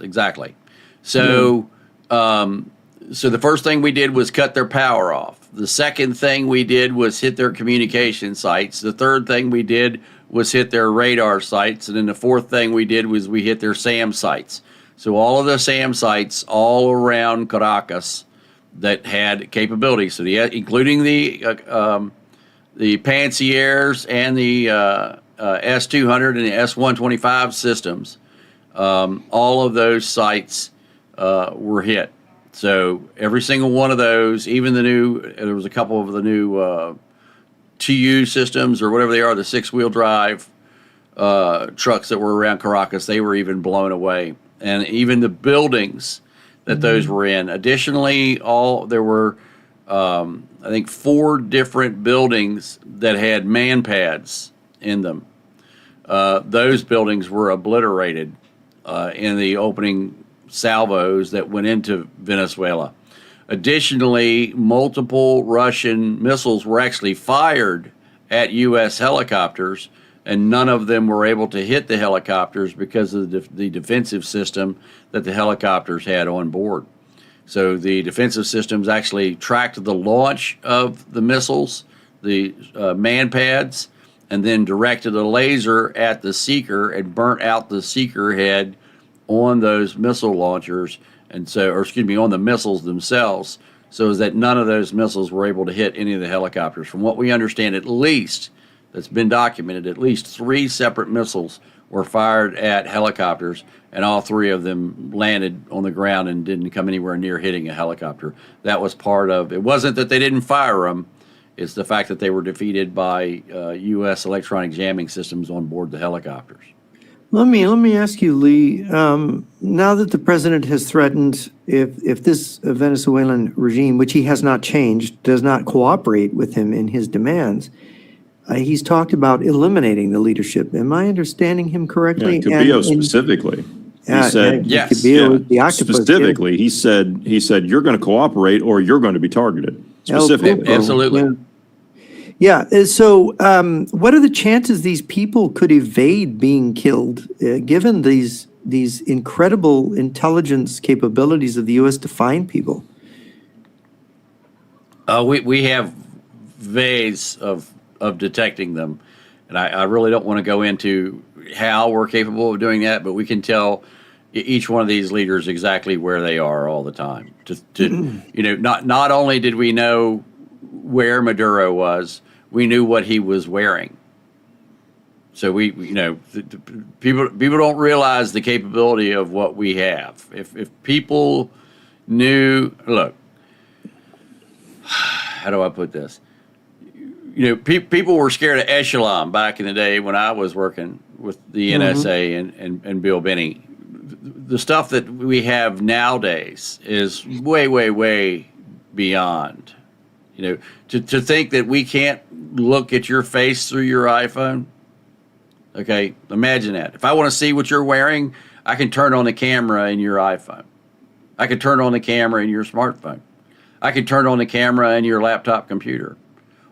exactly. So, so the first thing we did was cut their power off. The second thing we did was hit their communication sites. The third thing we did was hit their radar sites. And then the fourth thing we did was we hit their SAM sites. So all of the SAM sites all around Caracas that had capability. So including the Pansiers and the S-200 and the S-125 systems, all of those sites were hit. So every single one of those, even there was a couple of the new TU systems or whatever they are, the 6-wheel drive trucks that were around Caracas, they were even blown away. And even the buildings that those were in. Additionally, there were, I think, 4 different buildings that had man pads in them. Those buildings were obliterated in the opening salvos that went into Venezuela. Additionally, multiple Russian missiles were actually fired at U.S. helicopters, and none of them were able to hit the helicopters because of the defensive system that the helicopters had on board. So the defensive systems actually tracked the launch of the missiles, the man pads, and then directed a laser at the seeker and burnt out the seeker head on those missile launchers, and so, or excuse me, on the missiles themselves, so as that none of those missiles were able to hit any of the helicopters. From what we understand, at least, that's been documented, at least 3 separate missiles were fired at helicopters, and all 3 of them landed on the ground and didn't come anywhere near hitting a helicopter. That was part of, it wasn't that they didn't fire them, it's the fact that they were defeated by U.S. electronic jamming systems on board the helicopters. Let me ask you, Lee, now that the president has threatened if this Venezuelan regime, which he has not changed, does not cooperate with him in his demands, he's talked about eliminating the leadership. Am I understanding him correctly? Yeah, Cabillo specifically. He said, yes, Cabillo, the octopus. specifically, he said, you're going to cooperate or you're going to be targeted. Specifically. Absolutely. Yeah. So, what are the chances these people could evade being killed, given these incredible intelligence capabilities of the U.S. to find people? We have ways of detecting them, and I really don't want to go into how we're capable of doing that, but we can tell each one of these leaders exactly where they are all the time. Not only did we know where Maduro was, we knew what he was wearing. So people don't realize the capability of what we have. If people knew, look, how do I put this? People were scared of Echelon back in the day when I was working with the NSA and Bill Binney. The stuff that we have nowadays is way, way, way beyond. To think that we can't look at your face through your iPhone. Okay, imagine that. If I want to see what you're wearing, I can turn on the camera in your iPhone. I can turn on the camera in your smartphone. I can turn on the camera in your laptop computer.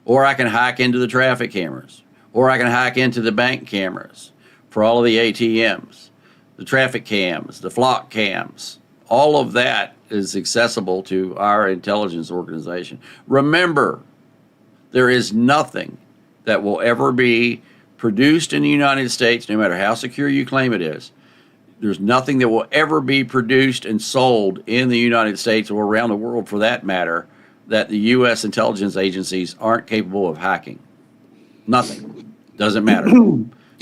Or I can hack into the traffic cameras. Or I can hack into the bank cameras for all of the ATMs, the traffic cams, the flock cams. All of that is accessible to our intelligence organization. Remember, there is nothing that will ever be produced in the United States, no matter how secure you claim it is. There's nothing that will ever be produced and sold in the United States or around the world, for that matter, that the U.S. intelligence agencies aren't capable of hacking. Nothing. Doesn't matter.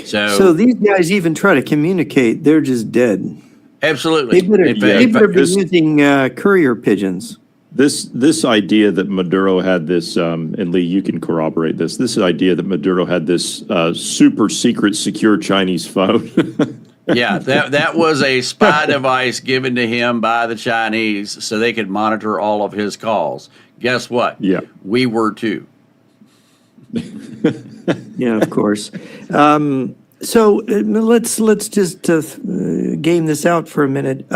So these guys even try to communicate, they're just dead. Absolutely. They better be using courier pigeons. This idea that Maduro had this, and Lee, you can corroborate this idea that Maduro had this super secret secure Chinese phone. Yeah, that was a spy device given to him by the Chinese so they could monitor all of his calls. Guess what? Yeah. We were too. Yeah, of course. So let's just game this out for a minute.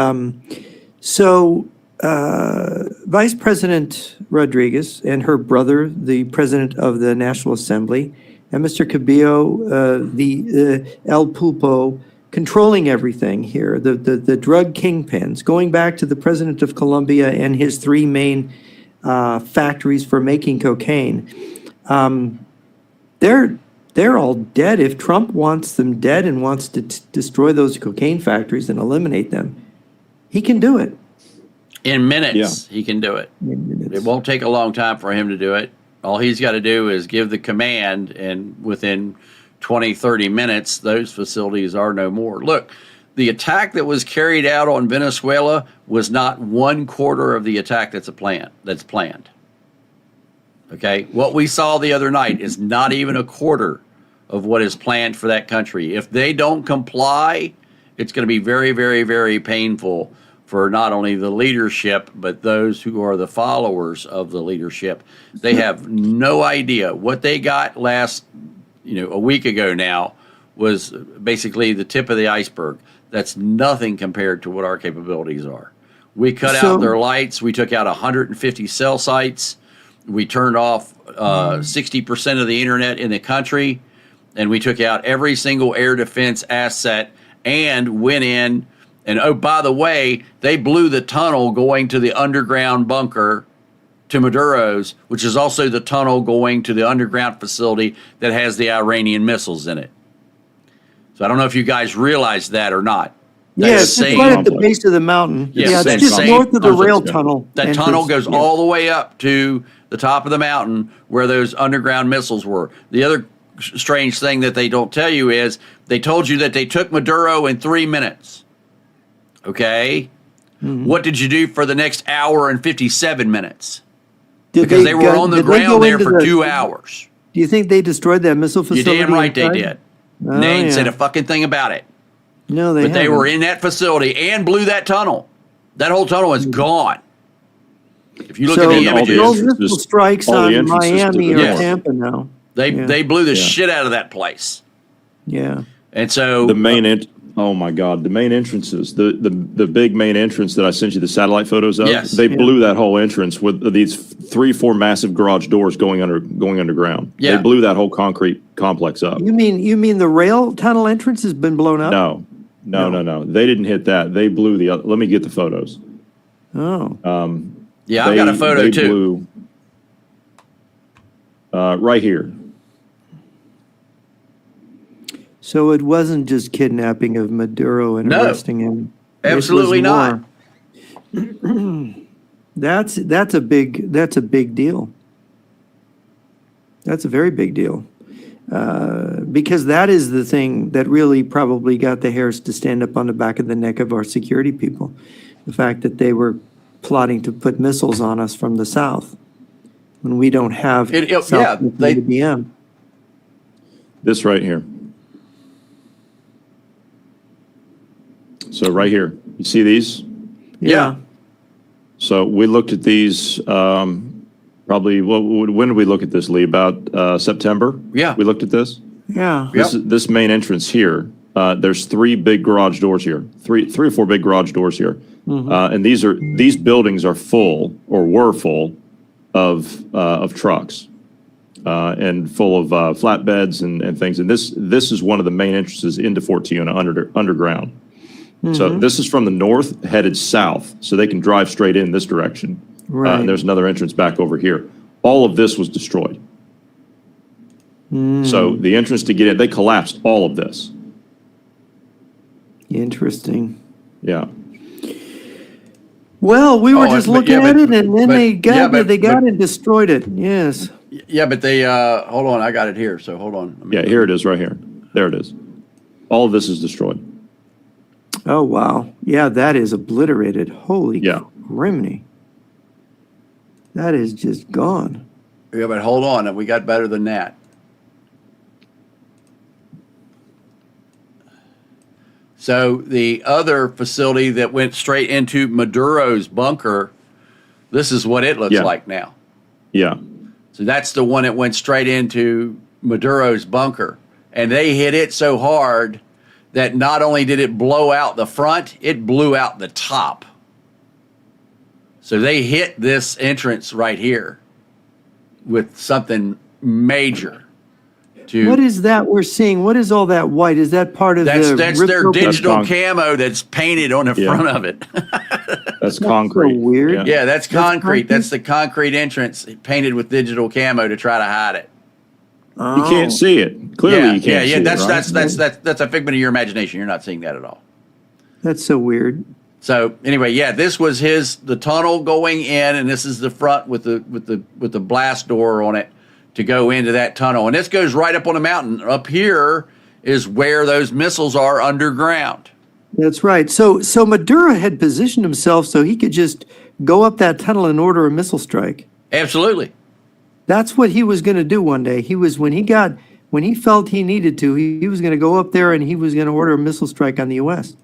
Vice President Rodriguez and her brother, the president of the National Assembly, and Mr. Cabillo, the El Pulpo, controlling everything here, the drug kingpins, going back to the president of Colombia and his 3 main factories for making cocaine. They're all dead. If Trump wants them dead and wants to destroy those cocaine factories and eliminate them, he can do it. In minutes, he can do it. It won't take a long time for him to do it. All he's got to do is give the command, and within 20, 30 minutes, those facilities are no more. Look, the attack that was carried out on Venezuela was not 1/4 of the attack that's planned. Okay? What we saw the other night is not even 1/4 of what is planned for that country. If they don't comply, it's going to be very, very, very painful for not only the leadership, but those who are the followers of the leadership. They have no idea. What they got a week ago now was basically the tip of the iceberg. That's nothing compared to what our capabilities are. We cut out their lights. We took out 150 cell sites. We turned off 60% of the internet in the country, and we took out every single air defense asset and went in And oh, by the way, they blew the tunnel going to the underground bunker to Maduro's, which is also the tunnel going to the underground facility that has the Iranian missiles in it. So I don't know if you guys realize that or not. Yeah, it's same right at the complex. base of the mountain. Yes, Yeah, same it's just complex. north of the rail Yeah. tunnel. That tunnel entrance. goes Yeah. all the way up to the top of the mountain where those underground missiles were. The other strange thing that they don't tell you is they told you that they took Maduro in 3 minutes. Okay? What did you do for the next hour and 57 minutes? Did Because they were go- on the did they go ground there into for the- 2 hours. Do you think they destroyed that missile You facility? damn right they inside? did. Oh, They ain't said yeah. a fucking thing about it. No, they But they were haven't. in that facility and blew that tunnel. That whole tunnel is gone. If you look So at the all the images, those entrances- missile strikes all the on entrances to Miami the or north. Tampa now. they Yeah. blew the Yeah. shit out of that place. Yeah. And so The main oh my God, the main entrances, the big main entrance that I sent you the satellite photos of, Yes. they Yeah. blew that whole entrance with these 3-4 massive garage doors going underground. Yeah. They blew that whole concrete complex up. You mean the rail tunnel entrance has been blown up? No. They didn't hit that. They blew the other. Let me get the photos. Oh. yeah, I've got a photo they too. Blew, right here. So it wasn't just kidnapping of Maduro and No. arresting him. It was Absolutely not. more. That's a big deal. That's a very big deal. Because that is the thing that really probably got the hairs to stand up on the back of the neck of our security people. The fact that they were plotting to put missiles on us from the south when we don't have Yeah, South they- BM. This right here. So right here, you see these? Yeah. So we looked at these probably, when did we look at this, Lee? About September? Yeah. We looked at this? Yeah. Yep. This main entrance here, there's 3 big garage doors here, three or four big garage doors here. And these buildings are full or were full of trucks and full of flatbeds and things. And this is one of the main entrances into Fort Tiuna underground. So this is from the north headed south, so they can drive straight in this direction. Right. And there's another entrance back over here. All of this was destroyed. So the entrance to get in, they collapsed all of this. Interesting. Yeah. Well, we were Oh, just but- looking yeah, at but- it, and then but- they got yeah, but- they got but- and destroyed it. Yes. Yeah, but they, hold on, I got it here, so hold on. Let me- Yeah, here it is right here. There it is. All of this is destroyed. Oh wow. Yeah, that is obliterated. Holy Yeah. criminy. That is just gone. Yeah, but hold on, we got better than that. So the other facility that went straight into Maduro's bunker, this is what it looks Yeah. like now. Yeah. So that's the one that went straight into Maduro's bunker. And they hit it so hard that not only did it blow out the front, it blew out the top. So they hit this entrance right here with something major. What is that we're seeing? What is all that white? Is that part of That's the their ripped open- digital That's camo that's painted on the Yeah. front of it. That's concrete. so weird. Yeah, that's concrete. concrete? That's the concrete entrance painted with digital camo to try to hide it. You can't see it. Clearly, yeah, you can't see that's, it. Right? that's a figment of your imagination. You're not seeing that at all. That's so weird. So anyway, yeah, this was the tunnel going in, and this is the front with the blast door on it to go into that tunnel. And this goes right up on the mountain. Up here is where those missiles are underground. That's right. So Maduro had positioned himself so he could just go up that tunnel and order a missile strike. Absolutely. That's what he was going to do one day. He was when he felt he needed to, he was going to go up there and he was going to order a missile strike on the U.S.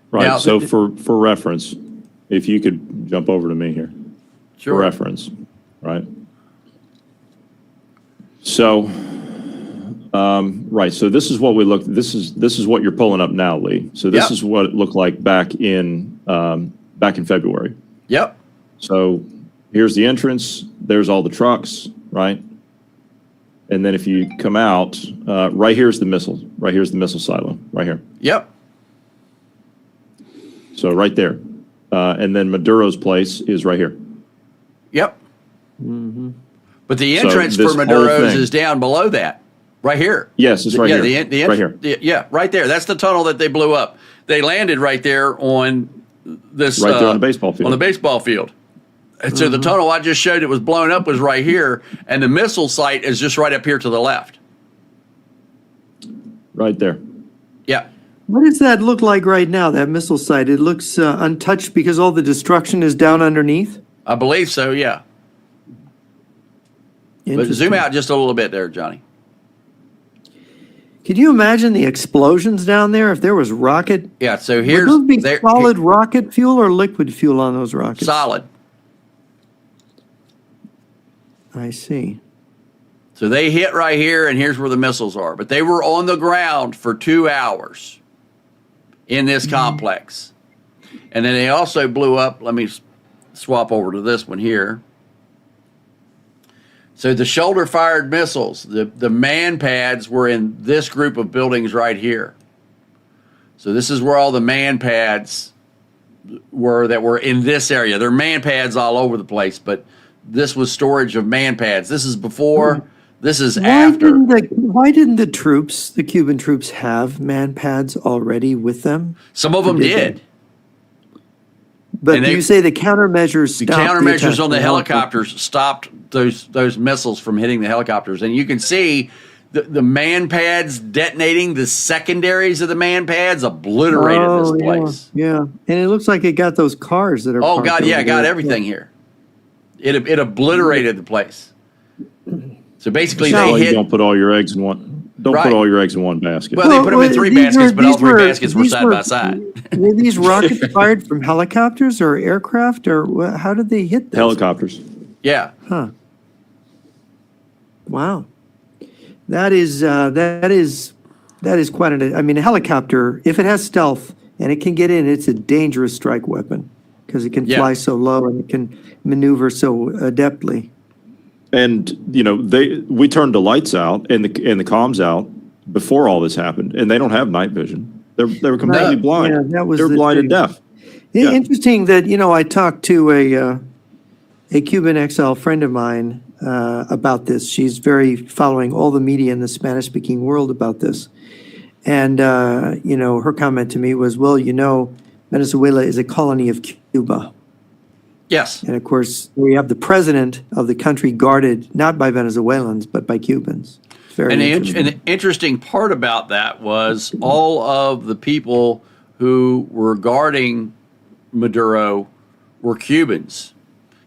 Right. Now, So for reference, if you could jump over to me here. Sure. For reference, right? So, right. So this is what we looked. This is what you're pulling up now, Lee. So this Yep. is what it looked like back in February. Yep. So here's the entrance. There's all the trucks, right? And then if you come out, right here's the missile. Right here's the missile silo. Right here. Yep. So right there. And then Maduro's place is right here. Yep. But the So entrance this for whole Maduro's thing- is down below that, right here. Yes, it's right yeah, here. Right here. Yeah, right there. That's the tunnel that they blew up. They landed right there on this. Right there on the baseball field. On the baseball field. And so the tunnel I just showed that was blown up was right here, and the missile site is just right up here to the left. Right there. Yeah. What does that look like right now, that missile site? It looks untouched because all the destruction is down underneath? I believe so, yeah. But zoom Interesting. out just a little bit there, Johnny. Could you imagine the explosions down there if there was rocket? Yeah, so Would here's those be there- solid rocket fuel or liquid fuel on those rockets? solid. I see. So they hit right here, and here's where the missiles are. But they were on the ground for 2 hours in this complex. And then they also blew up. Let me swap over to this one here. So the shoulder-fired missiles, the man pads were in this group of buildings right here. So this is where all the man pads were that were in this area. There are man pads all over the place, but this was storage of man pads. This is before, this is after. Why didn't the troops, the Cuban troops, have man pads already with them? Some of them Did they? did. But And you say the countermeasures The stopped countermeasures attack on the from helicopters stopped those missiles from hitting the helicopters. And you can see the man pads detonating, the secondaries of the man pads obliterated this place. Yeah, and it looks like it got those cars that are. Oh, parked God, yeah, over it got there. everything here. It obliterated the place. So basically, Now- That's why they you hit. don't put all your eggs in one. Don't Right. put all your eggs in one basket. Well, they put them in three these baskets, but all these three baskets were these side by side. Were these rockets fired from helicopters or aircraft, or how did they hit those? Helicopters. Yeah. Huh. Wow. That is quite an, I mean, a helicopter, if it has stealth and it can get in, it's a dangerous strike weapon because it can Yeah. fly so low and it can maneuver so adeptly. And we turned the lights out and the comms out before all this happened, and they don't have night vision. They were completely No. blind. Yeah, that was they were the blind thing. and deaf. Yeah. Interesting that, I talked to a Cuban exile friend of mine about this. She's very following all the media in the Spanish-speaking world about this. And, her comment to me was, well, Venezuela is a colony of Cuba. Yes. And of course, we have the president of the country guarded not by Venezuelans, but by Cubans. It's very And interesting. the interesting part about that was all of the people who were guarding Maduro were Cubans.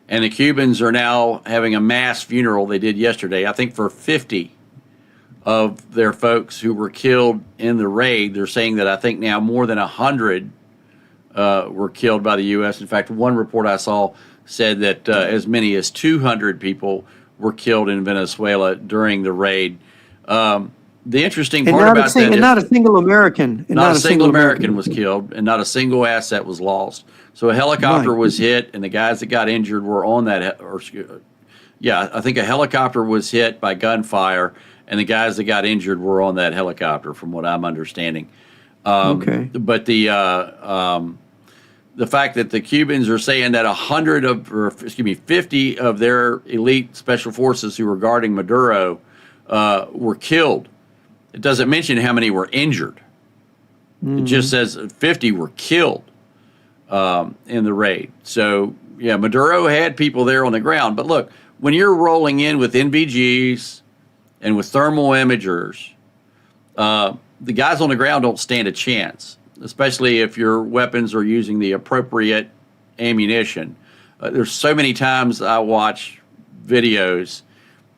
And the Cubans are now having a mass funeral they did yesterday, I think for 50 of their folks who were killed in the raid. They're saying that I think now more than 100 were killed by the U.S. In fact, one report I saw said that as many as 200 people were killed in Venezuela during the raid. The interesting part about that is not a single American. not a single American was killed, and not a single asset was lost. So a helicopter Right. was hit, and the guys that got injured were on that. I think a helicopter was hit by gunfire, and the guys that got injured were on that helicopter, from what I'm understanding. Okay. But the fact that the Cubans are saying that 50 of their elite special forces who were guarding Maduro were killed. It doesn't mention how many were injured. It just says 50 were killed in the raid. So, yeah, Maduro had people there on the ground. But look, when you're rolling in with NVGs and with thermal imagers, the guys on the ground don't stand a chance, especially if your weapons are using the appropriate ammunition. There's so many times I watch videos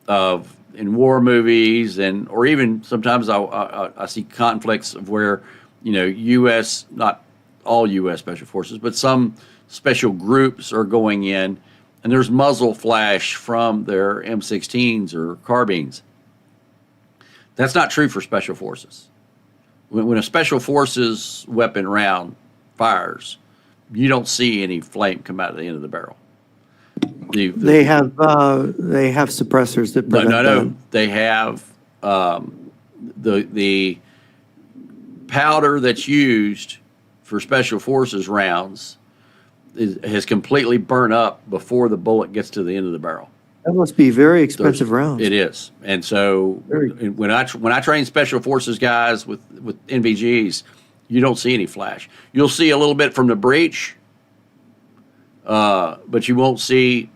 of in war movies or even sometimes I see conflicts of where, U.S., not all U.S. special forces, but some special groups are going in and there's muzzle flash from their M16s or carbines. That's not true for special forces. When a special forces weapon round fires, you don't see any flame come out of the end of the barrel. They have suppressors that prevent No. that. They have the powder that's used for Special Forces rounds has completely burnt up before the bullet gets to the end of the barrel. That must be very expensive rounds. It is. And so Very. when I train Special Forces guys with NVGs, you don't see any flash. You'll see a little bit from the breech, but you won't see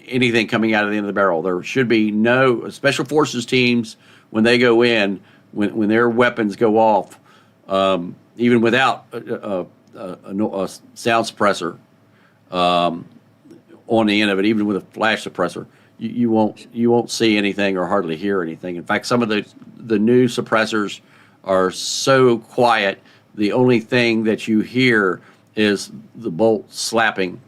anything coming out of the end of the barrel. There should be no Special Forces teams when they go in, when their weapons go off, even without a sound suppressor on the end of it, even with a flash suppressor, you won't see anything or hardly hear anything. In fact, some of the new suppressors are so quiet, the only thing that you hear is the bolt slapping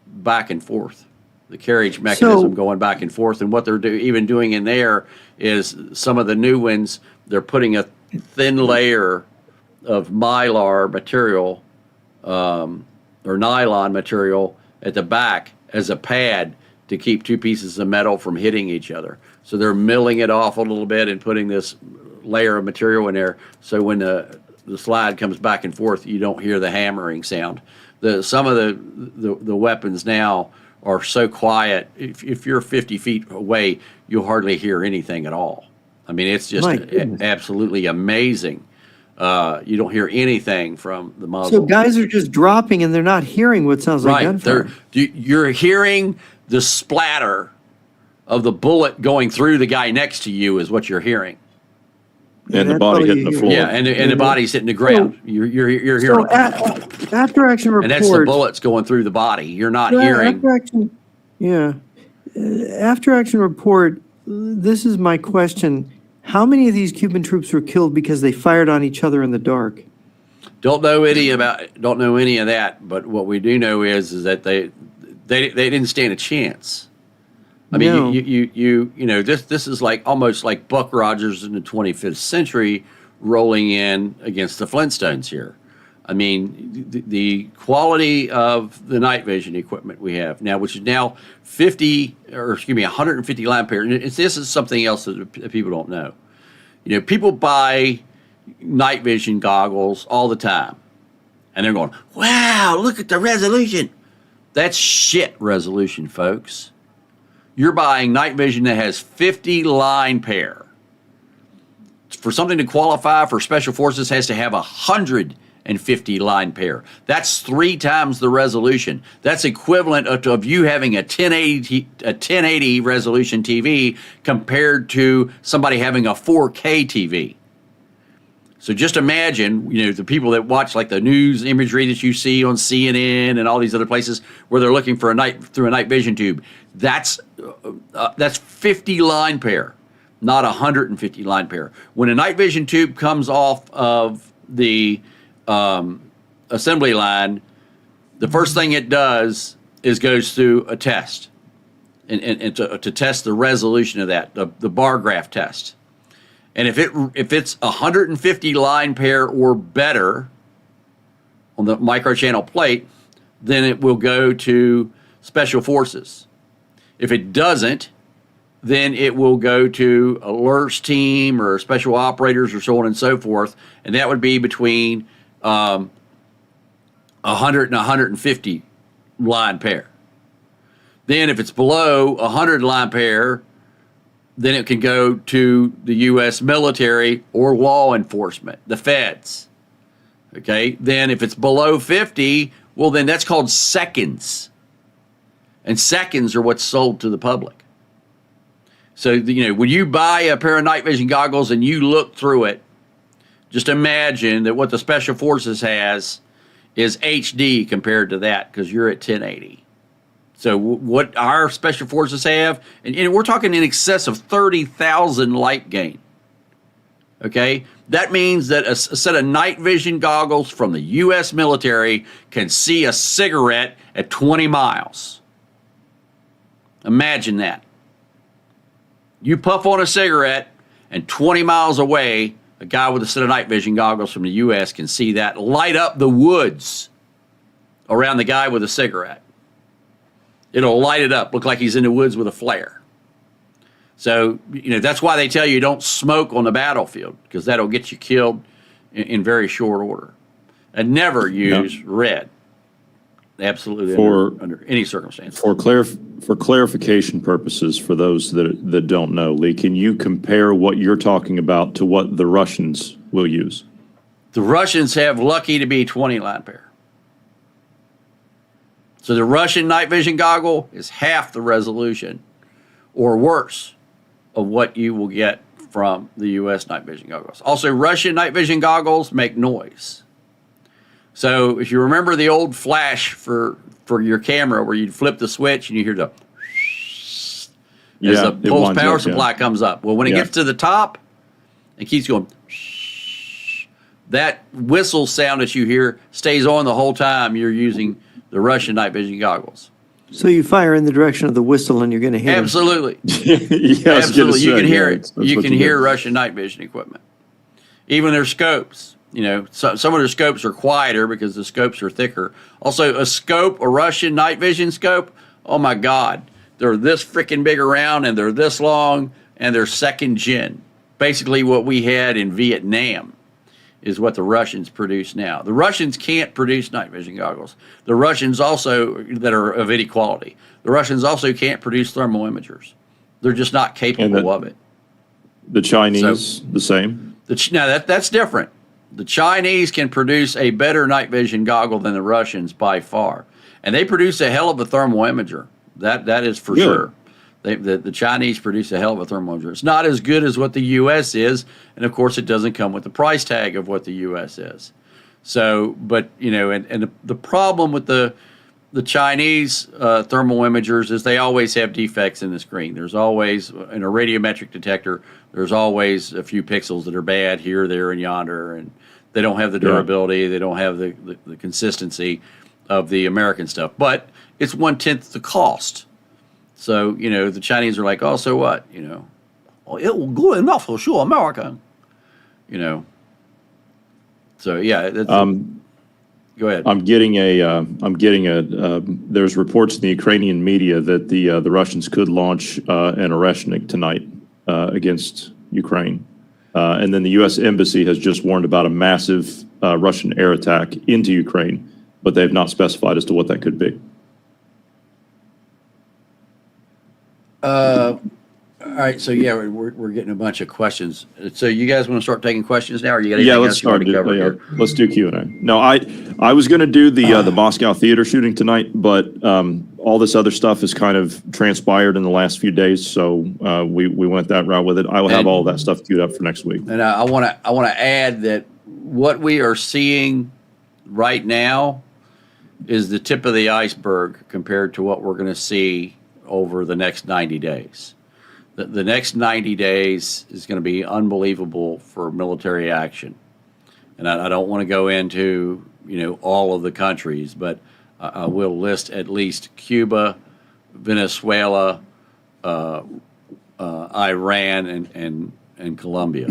back and forth, the carriage mechanism going back and forth. And what they're even doing in there is some of the new ones, they're putting a thin layer of mylar material or nylon material at the back as a pad to keep two pieces of metal from hitting each other. So they're milling it off a little bit and putting this layer of material in there, so when the slide comes back and forth, you don't hear the hammering sound. Some of the weapons now are so quiet, if you're 50 feet away, you'll hardly hear anything at all. I mean, it's just absolutely amazing. You don't hear anything from the muzzle. So guys are just dropping and they're not hearing what sounds like gunfire. You're hearing the splatter of the bullet going through the guy next to you is what you're hearing. And the body hitting the floor. Yeah, and the body's hitting the ground. You're hearing. So after action report. And that's the bullets going through the body. You're not hearing. After action report, this is my question. How many of these Cuban troops were killed because they fired on each other in the dark? Don't know any of that, but what we do know is that they didn't stand a chance. I mean, No. you know, this is like almost like Buck Rogers in the 25th century rolling in against the Flintstones here. I mean, the quality of the night vision equipment we have now, which is now 150 line pair. And this is something else that people don't know. You know, people buy night vision goggles all the time, and they're going, "Wow, look at the resolution." That's shit resolution, folks. You're buying night vision that has 50 line pair. For something to qualify for Special Forces, has to have 150 line pair. That's 3 times the resolution. That's equivalent of you having a 1080 resolution TV compared to somebody having a 4K TV. So just imagine, you know, the people that watch like the news imagery that you see on CNN and all these other places where they're looking for through a night vision tube. That's 50 line pair, not 150 line pair. When a night vision tube comes off of the assembly line, the first thing it does is goes through a test, and to test the resolution of that, the bar graph test. And if it's 150 line pair or better on the microchannel plate, then it will go to Special Forces. If it doesn't, then it will go to a LURS team or special operators or so on and so forth, and that would be between 100 and 150 line pair. Then if it's below 100 line pair, then it can go to the U.S. military or law enforcement, the feds. Okay, then if it's below 50, well, then that's called seconds. And seconds are what's sold to the public. So, you know, when you buy a pair of night vision goggles and you look through it, just imagine that what the Special Forces has is HD compared to that, because you're at 1080. So what our Special Forces have, and we're talking in excess of 30,000 light gain. Okay? That means that a set of night vision goggles from the U.S. military can see a cigarette at 20 miles. Imagine that. You puff on a cigarette, and 20 miles away, a guy with a set of night vision goggles from the U.S. can see that light up the woods around the guy with a cigarette. It'll light it up, look like he's in the woods with a flare. So, you know, that's why they tell you don't smoke on the battlefield, because that'll get you killed in very short order. and never use red. Absolutely, under any circumstance. For clarification purposes, for those that don't know, Lee, can you compare what you're talking about to what the Russians will use? The Russians have lucky to be 20 line pair. So the Russian night vision goggle is half the resolution or worse of what you will get from the U.S. night vision goggles. Also, Russian night vision goggles make noise. So if you remember the old flash for your camera where you'd flip the switch and you hear the as the pulse power supply comes up. Well, when it gets to the top, it keeps going. That whistle sound that you hear stays on the whole time you're using the Russian night vision goggles. So you fire in the direction of the whistle and you're going to hit 'em. Absolutely. Yeah, Absolutely. You can hear it. You can hear Russian night vision equipment. Even their scopes. You know, some of their scopes are quieter because the scopes are thicker. Also, a Russian night vision scope, oh my God. They're this freaking big around and they're this long and they're second gen. Basically what we had in Vietnam is what the Russians produce now. The Russians can't produce night vision goggles. The Russians also, that are of any quality, the Russians also can't produce thermal imagers. They're just not capable of it. The Chinese, the same? Now, that's different. The Chinese can produce a better night vision goggle than the Russians by far. And they produce a hell of a thermal imager. That is for sure. The Chinese produce a hell of a thermal imager. It's not as good as what the U.S. is, and of course it doesn't come with the price tag of what the U.S. is. So, but, you know, and the problem with the Chinese thermal imagers is they always have defects in the screen. There's always, in a radiometric detector, there's always a few pixels that are bad here, there, and yonder, and they don't have the durability, they don't have the consistency of the American stuff. But it's 1/10 the cost. So, you know, the Chinese are like, oh, so what? You know, well, it will go enough for sure, America. You know. So, yeah. That's, go ahead. There's reports in the Ukrainian media that the Russians could launch an Oreshnik tonight against Ukraine. And then the U.S. Embassy has just warned about a massive Russian air attack into Ukraine, but they've not specified as to what that could be. All right, so yeah, we're getting a bunch of questions. So you guys want to start taking questions now, or you got anything else you want to cover here? Let's do Q&A. No, I was going to do the Moscow theater shooting tonight, but all this other stuff has kind of transpired in the last few days, so we went that route with it. I will have all of that stuff queued up for next week. And I want to add that what we are seeing right now is the tip of the iceberg compared to what we're going to see over the next 90 days. The next 90 days is going to be unbelievable for military action. And I don't want to go into, you know, all of the countries, but I will list at least Cuba, Venezuela, Iran, and Colombia.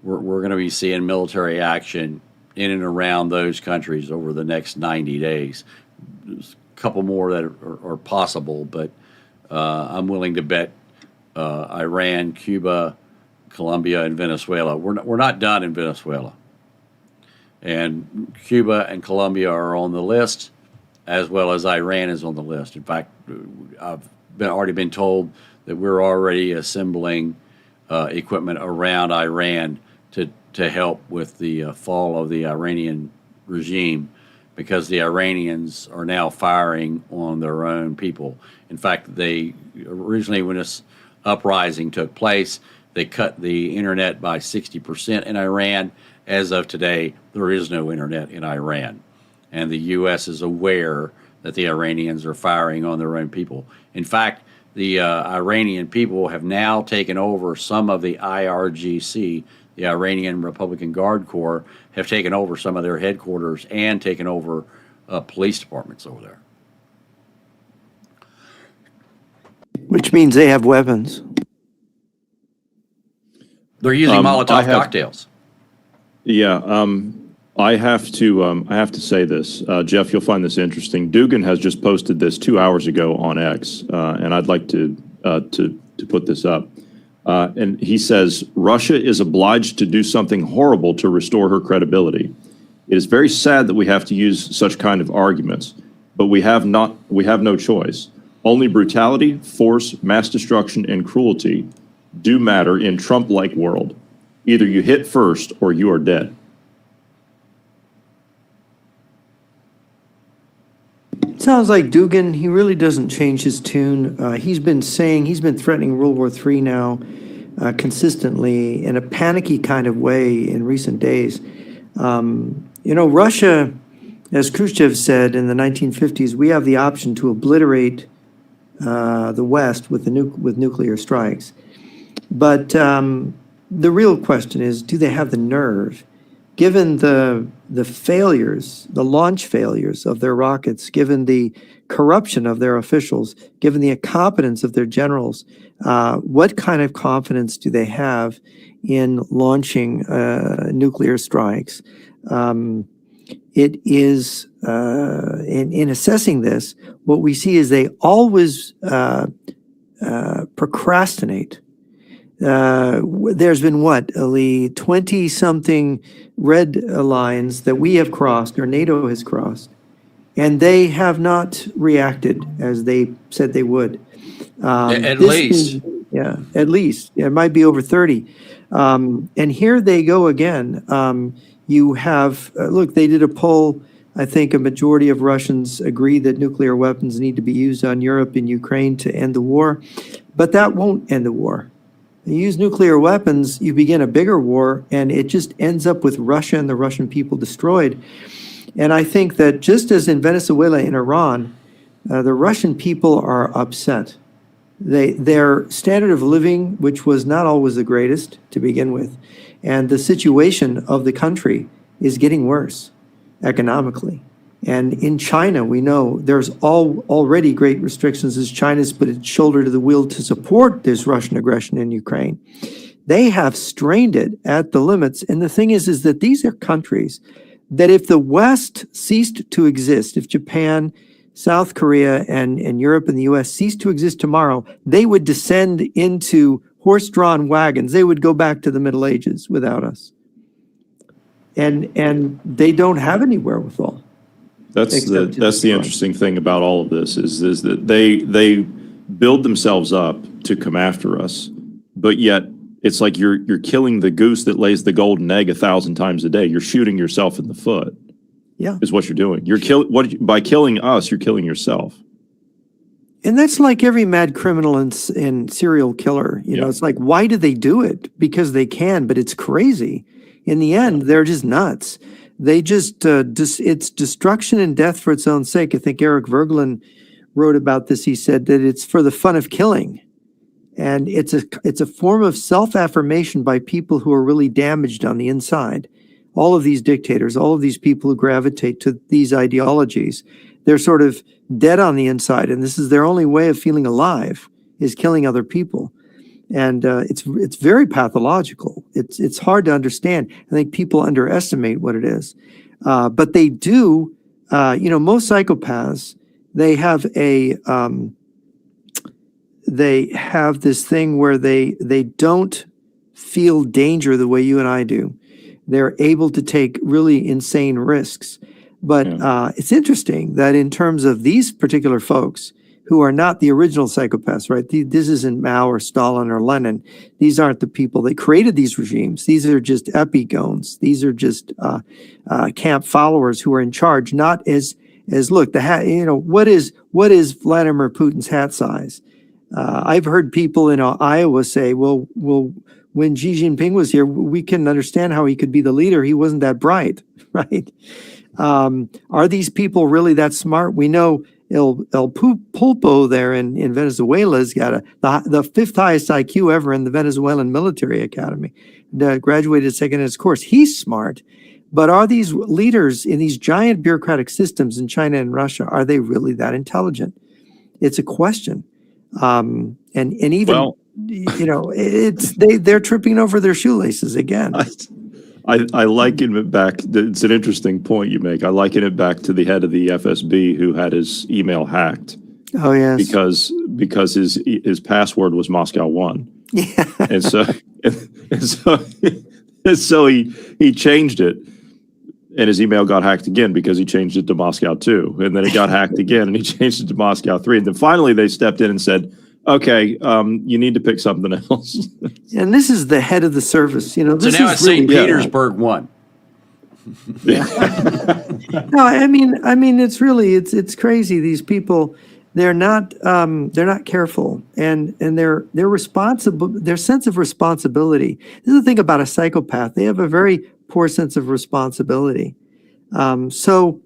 We're going to be seeing military action in and around those countries over the next 90 days. There's a couple more that are possible, but I'm willing to bet Iran, Cuba, Colombia, and Venezuela. We're not done in Venezuela. And Cuba and Colombia are on the list, as well as Iran is on the list. In fact, I've already been told that we're already assembling equipment around Iran to help with the fall of the Iranian regime, because the Iranians are now firing on their own people. In fact, they originally, when this uprising took place, they cut the internet by 60% in Iran. As of today, there is no internet in Iran. And the U.S. is aware that the Iranians are firing on their own people. In fact, the Iranian people have now taken over some of the IRGC, the Iranian Republican Guard Corps, have taken over some of their headquarters and taken over police departments over there. Which means they have weapons. They're using Molotov cocktails. Yeah, I have to say this, Jeff. You'll find this interesting. Dugan has just posted this 2 hours ago on X, and I'd like to put this up. And he says Russia is obliged to do something horrible to restore her credibility. It is very sad that we have to use such kind of arguments, but we have no choice. Only brutality, force, mass destruction, and cruelty do matter in Trump-like world. Either you hit first or you are dead. Sounds like Dugan, he really doesn't change his tune. He's been threatening World War III now consistently in a panicky kind of way in recent days. Russia, as Khrushchev said in the 1950s, we have the option to obliterate the West with nuclear strikes. But the real question is, do they have the nerve? Given the failures, the launch failures of their rockets, given the corruption of their officials, given the incompetence of their generals, what kind of confidence do they have in launching nuclear strikes? It is, in assessing this, what we see is they always procrastinate. There's been Lee, 20-something red lines that we have crossed or NATO has crossed, and they have not reacted as they said they would. At least. At least. It might be over 30. And here they go again. You have, look, they did a poll. I think a majority of Russians agree that nuclear weapons need to be used on Europe and Ukraine to end the war, but that won't end the war. You use nuclear weapons, you begin a bigger war, and it just ends up with Russia and the Russian people destroyed. And I think that just as in Venezuela and Iran, the Russian people are upset. Their standard of living, which was not always the greatest to begin with, and the situation of the country is getting worse economically. And in China, we know there's already great restrictions as China's put its shoulder to the wheel to support this Russian aggression in Ukraine. They have strained it at the limits. And the thing is that these are countries that if the West ceased to exist, if Japan, South Korea, and Europe and the US ceased to exist tomorrow, they would descend into horse-drawn wagons. They would go back to the Middle Ages without us. And they don't have any wherewithal. That's the interesting thing about all of this is that they build themselves up to come after us, but yet it's like you're killing the goose that lays the golden egg 1,000 times a day. You're shooting yourself in the foot. Yeah, is what you're doing. By killing us, you're killing yourself. And that's like every mad criminal and serial killer. You know, it's like, why do they do it? Because they can, but it's crazy. In the end, they're just nuts. They just, it's destruction and death for its own sake. I think Eric Vergelin wrote about this. He said that it's for the fun of killing. And it's a form of self-affirmation by people who are really damaged on the inside. All of these dictators, all of these people who gravitate to these ideologies, they're sort of dead on the inside. And this is their only way of feeling alive, is killing other people. And it's very pathological. It's hard to understand. I think people underestimate what it is. But they do, most psychopaths, they have this thing where they don't feel danger the way you and I do. They're able to take really insane risks. But it's interesting that in terms of these particular folks, who are not the original psychopaths, right? This isn't Mao or Stalin or Lenin. These aren't the people that created these regimes. These are just epigones. These are just camp followers who are in charge, not as look, the hat, what is Vladimir Putin's hat size? I've heard people in Iowa say, well, when Xi Jinping was here, we can understand how he could be the leader. He wasn't that bright, right? Are these people really that smart? We know El Pulpo there in Venezuela has got the fifth highest IQ ever in the Venezuelan military academy. Graduated second in his course. He's smart. But are these leaders in these giant bureaucratic systems in China and Russia, are they really that intelligent? It's a question. And even, they're tripping over their shoelaces again. I liken it back. It's an interesting point you make. I liken it back to the head of the FSB who had his email hacked. Oh yes, because his password was Moscow 1. Yeah, and so he changed it. And his email got hacked again because he changed it to Moscow 2. And then it got hacked again and he changed it to Moscow 3. And then finally they stepped in and said, okay, you need to pick something else. And this is the head of the service, So this now is it's St. really- Petersburg 1. No, I mean, it's crazy. These people, they're not careful, and they're responsible. Their sense of responsibility. This is the thing about a psychopath. They have a very poor sense of responsibility. So,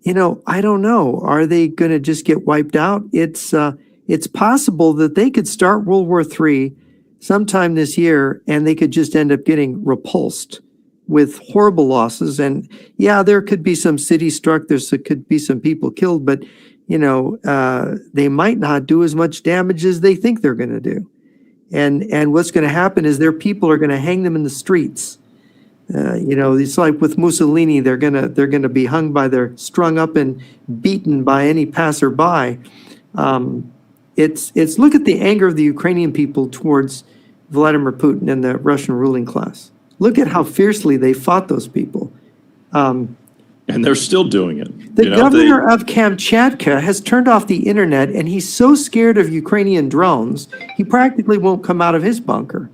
I don't know. Are they going to just get wiped out? It's possible that they could start World War III sometime this year, and they could just end up getting repulsed with horrible losses. And yeah, there could be some cities struck. There could be some people killed, but they might not do as much damage as they think they're going to do. And what's going to happen is their people are going to hang them in the streets. It's like with Mussolini, they're gonna be strung up and beaten by any passerby. It's look at the anger of the Ukrainian people towards Vladimir Putin and the Russian ruling class. Look at how fiercely they fought those people. And they're still doing it. The governor of Kamchatka has turned off the internet, and he's so scared of Ukrainian drones, he practically won't come out of his bunker.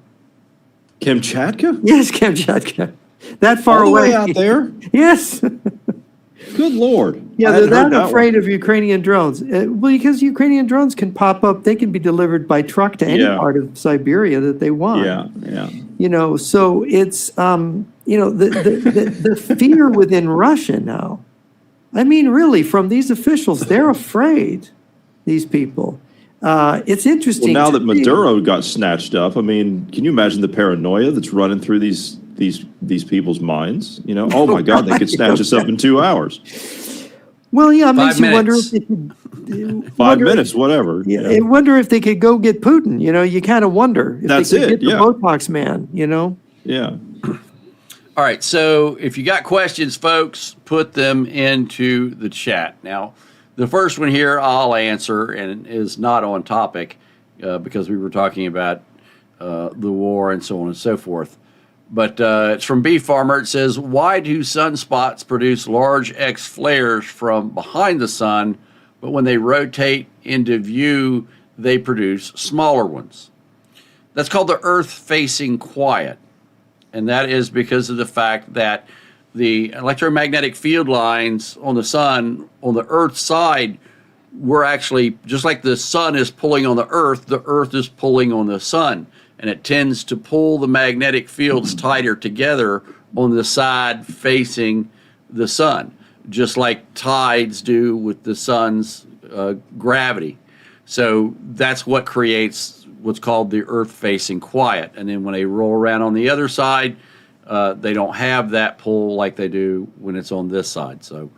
Kamchatka? Yes, Kamchatka. That far All the away. way out there? Yes. Good Lord. Yeah, I they're hadn't heard that that afraid of Ukrainian drones. Well, because Ukrainian drones can pop up, they can be delivered by truck to any Yeah. part of Siberia that they want. Yeah. So it's the fear within Russia now. I mean, really, from these officials, they're afraid. These people. It's interesting. Well, now to that see. Maduro got snatched up, I mean, can you imagine the paranoia that's running through these people's minds? Oh my God, they could snatch us up in 2 hours. Well, yeah, it 5 makes you wonder minutes. if they could. 5 minutes, whatever. Yeah, I wonder if they could go get Putin. You kind of wonder if That's they could it, get the yeah. Botox man. Yeah. All right, so if you got questions, folks, put them into the chat. Now, the first one here I'll answer and is not on topic because we were talking about the war and so on and so forth. But it's from Bee Farmer. It says, why do sunspots produce large X flares from behind the sun, but when they rotate into view, they produce smaller ones? That's called the Earth-facing quiet. And that is because of the fact that the electromagnetic field lines on the sun, on the Earth side, we're actually, just like the sun is pulling on the Earth is pulling on the sun. And it tends to pull the magnetic fields tighter together on the side facing the sun, just like tides do with the sun's gravity. So that's what creates what's called the Earth-facing quiet. And then when they roll around on the other side, they don't have that pull like they do when it's on this side. So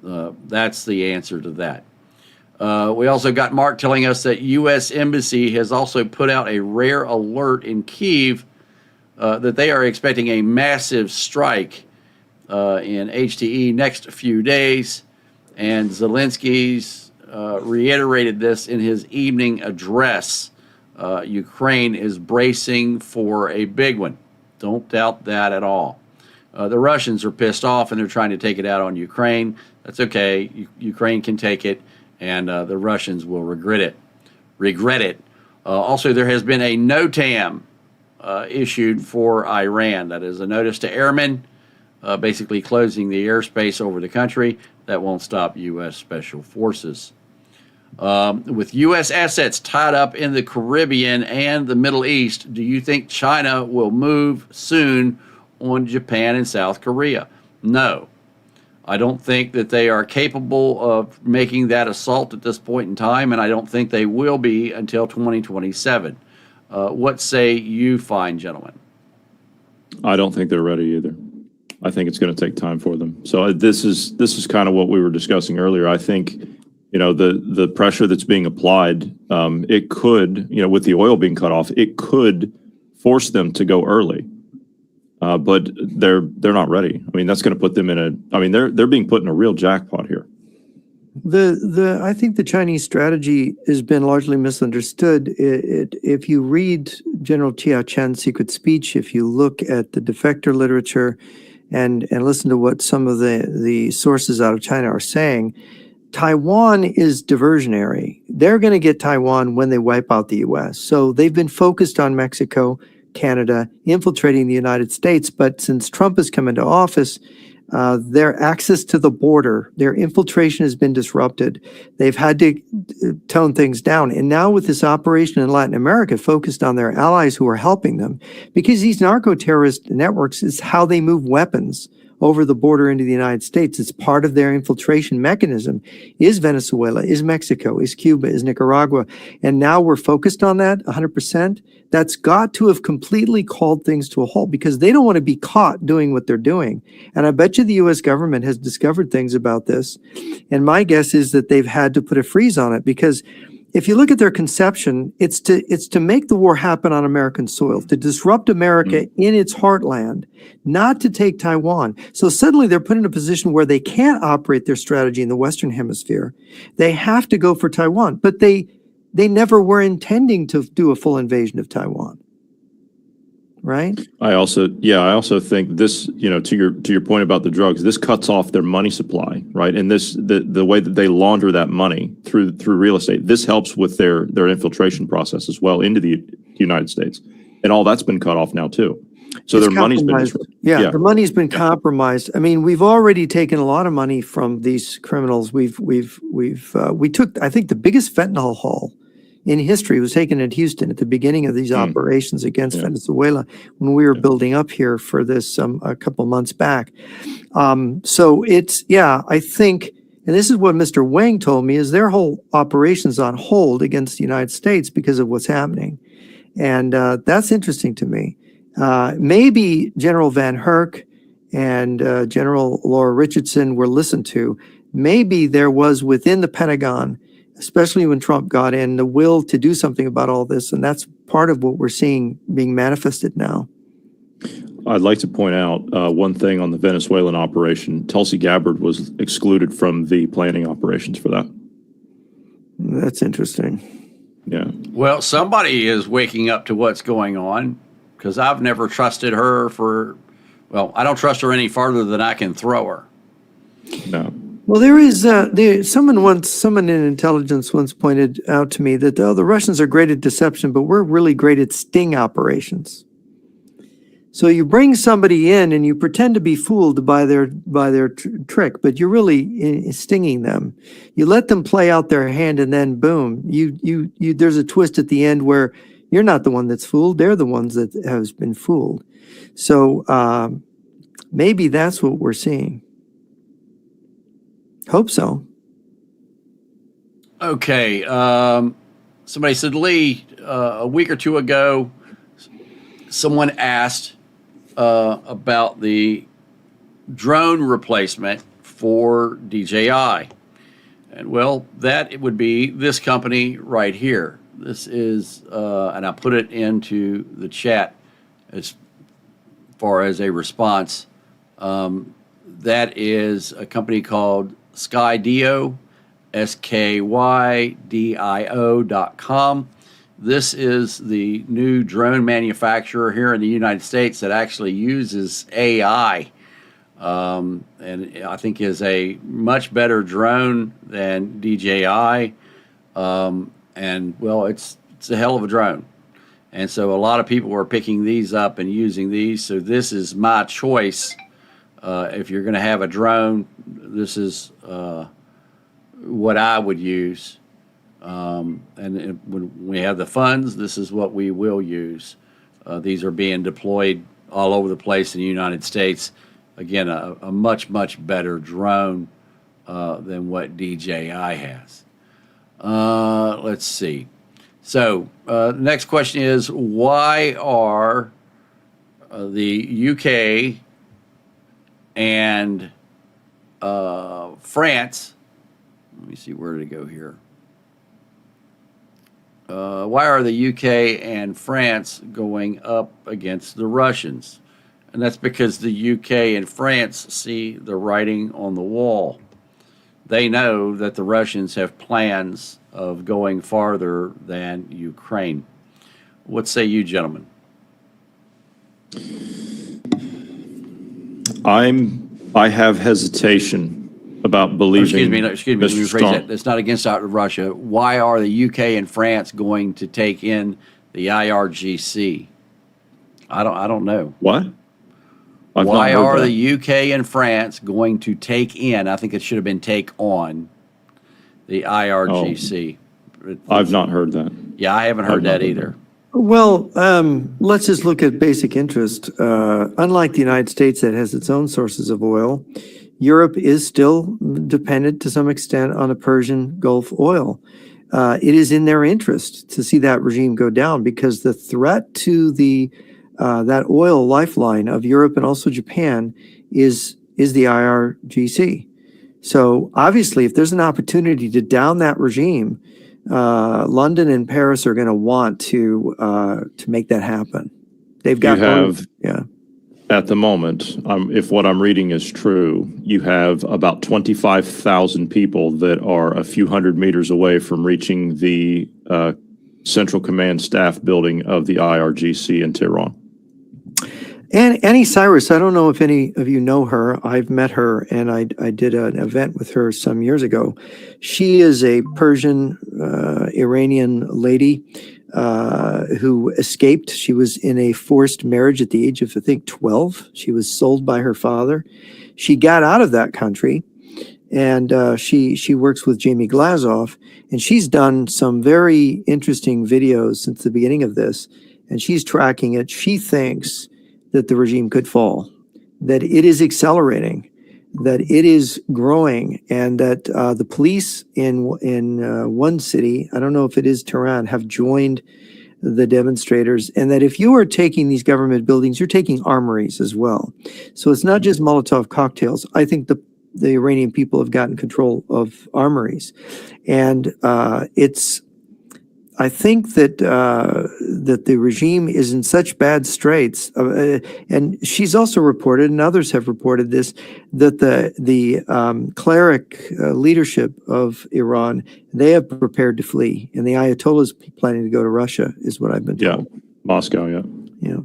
that's the answer to that. We also got Mark telling us that U.S. Embassy has also put out a rare alert in Kyiv that they are expecting a massive strike in HTE next few days. And Zelensky's reiterated this in his evening address. Ukraine is bracing for a big one. Don't doubt that at all. The Russians are pissed off and they're trying to take it out on Ukraine. That's okay. Ukraine can take it, and the Russians will regret it. Also, there has been a NOTAM issued for Iran. That is a notice to airmen, basically closing the airspace over the country. That won't stop U.S. Special Forces. With U.S. assets tied up in the Caribbean and the Middle East, do you think China will move soon on Japan and South Korea? No. I don't think that they are capable of making that assault at this point in time, and I don't think they will be until 2027. What say you fine gentlemen? I don't think they're ready either. I think it's going to take time for them. So this is kind of what we were discussing earlier. I think, the pressure that's being applied, it could, with the oil being cut off, it could force them to go early. But they're not ready. I mean, that's going to put them they're being put in a real jackpot here. I think the Chinese strategy has been largely misunderstood. If you read General Chia Chan's secret speech, if you look at the defector literature, and listen to what some of the sources out of China are saying, Taiwan is diversionary. They're going to get Taiwan when they wipe out the U.S. So they've been focused on Mexico, Canada, infiltrating the United States. But since Trump has come into office, their access to the border, their infiltration has been disrupted. They've had to tone things down. And now with this operation in Latin America focused on their allies who are helping them, because these narco-terrorist networks is how they move weapons over the border into the United States. It's part of their infiltration mechanism. Is Venezuela, is Mexico, is Cuba, is Nicaragua. And now we're focused on that 100%. That's got to have completely called things to a halt because they don't want to be caught doing what they're doing. And I bet you the U.S. government has discovered things about this. And my guess is that they've had to put a freeze on it because if you look at their conception, it's to make the war happen on American soil, to disrupt America in its heartland, not to take Taiwan. So suddenly they're put in a position where they can't operate their strategy in the Western Hemisphere. They have to go for Taiwan, but they never were intending to do a full invasion of Taiwan. Right? I also think this, to your point about the drugs, this cuts off their money supply, right? And the way that they launder that money through real estate, this helps with their infiltration process as well into the United States. And all that's been cut off now too. So their money's been disrupted. Yeah, the money's been compromised. I mean, we've already taken a lot of money from these criminals. We took, I think, the biggest fentanyl haul in history was taken at Houston at the beginning of these operations against Venezuela when we were building up here for this a couple months back. So I think, and this is what Mr. Wang told me, is their whole operations on hold against the United States because of what's happening. And that's interesting to me. Maybe General Van Herk and General Laura Richardson were listened to. Maybe there was within the Pentagon, especially when Trump got in, the will to do something about all this. And that's part of what we're seeing being manifested now. I'd like to point out one thing on the Venezuelan operation. Tulsi Gabbard was excluded from the planning operations for that. That's interesting. Yeah. Well, somebody is waking up to what's going on because I've never trusted her I don't trust her any farther than I can throw her. No. Well, someone in intelligence once pointed out to me that the Russians are great at deception, but we're really great at sting operations. So you bring somebody in and you pretend to be fooled by their trick, but you're really stinging them. You let them play out their hand, and then boom, there's a twist at the end where you're not the one that's fooled; they're the ones that has been fooled. So maybe that's what we're seeing. Hope so. Okay. Somebody said, Lee, a week or two ago, someone asked about the drone replacement for DJI. And well, it would be this company right here. This is, and I put it into the chat as far as a response. That is a company called Skydio, SKYDIO.com. This is the new drone manufacturer here in the United States that actually uses AI, and I think is a much better drone than DJI. And well, it's a hell of a drone. And so a lot of people are picking these up and using these. So this is my choice. If you're going to have a drone, this is what I would use. And when we have the funds, this is what we will use. These are being deployed all over the place in the United States. Again, a much, much better drone than what DJI has. Let's see. So the next question is, why are the UK and France, let me see, where did it go here? Why are the UK and France going up against the Russians? And that's because the UK and France see the writing on the wall. They know that the Russians have plans of going farther than Ukraine. What say you, gentlemen? I have hesitation about believing. Excuse me, let me Mr. rephrase Strong. that. It's not against Russia. Why are the UK and France going to take in the IRGC? I don't know. What? I've not Why heard are that. the UK and France going to take in, I think it should have been take on, the IRGC? I've not heard that. Yeah, I haven't heard that either. Well, let's just look at basic interest. Unlike the United States that has its own sources of oil, Europe is still dependent to some extent on the Persian Gulf oil. It is in their interest to see that regime go down because the threat to that oil lifeline of Europe and also Japan is the IRGC. So obviously, if there's an opportunity to down that regime, London and Paris are going to want to make that happen. They've got At the moment, if what I'm reading is true, you have about 25,000 people that are a few hundred meters away from reaching the Central Command Staff building of the IRGC in Tehran. And Annie Cyrus, I don't know if any of you know her. I've met her, and I did an event with her some years ago. She is a Persian Iranian lady who escaped. She was in a forced marriage at the age of, I think, 12. She was sold by her father. She got out of that country, and she works with Jamie Glazoff, and she's done some very interesting videos since the beginning of this, and she's tracking it. She thinks that the regime could fall, that it is accelerating, that it is growing, and that the police in one city, I don't know if it is Tehran, have joined the demonstrators, and that if you are taking these government buildings, you're taking armories as well. So it's not just Molotov cocktails. I think the Iranian people have gotten control of armories, and I think that that the regime is in such bad straits, and she's also reported, and others have reported this, that the cleric leadership of Iran, they have prepared to flee, and the Ayatollah is planning to go to Russia, is what I've been told. Yeah, Moscow, yeah. Yeah.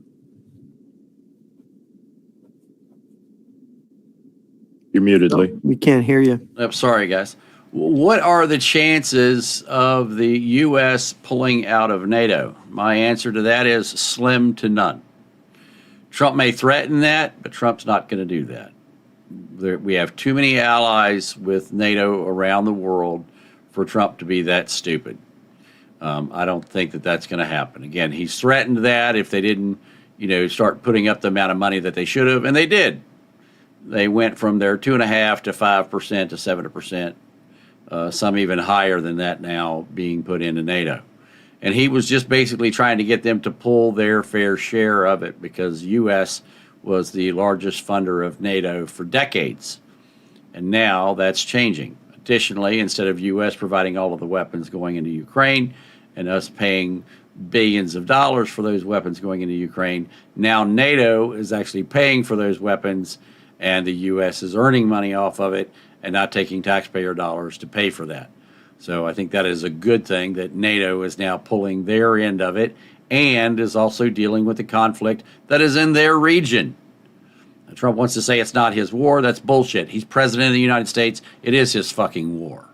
You're muted, Lee. We can't hear you. I'm sorry, guys. What are the chances of the U.S. pulling out of NATO? My answer to that is slim to none. Trump may threaten that, but Trump's not going to do that. We have too many allies with NATO around the world for Trump to be that stupid. I don't think that that's going to happen. Again, he's threatened that if they didn't, start putting up the amount of money that they should have, and they did. They went from their 2.5% to 5% to 7%. Some even higher than that now being put into NATO. And he was just basically trying to get them to pull their fair share of it because U.S. was the largest funder of NATO for decades. And now that's changing. Additionally, instead of U.S. providing all of the weapons going into Ukraine and us paying billions of dollars for those weapons going into Ukraine, now NATO is actually paying for those weapons and the U.S. is earning money off of it and not taking taxpayer dollars to pay for that. So I think that is a good thing that NATO is now pulling their end of it and is also dealing with the conflict that is in their region. Trump wants to say it's not his war. That's bullshit. He's president of the United States. It is his fucking war.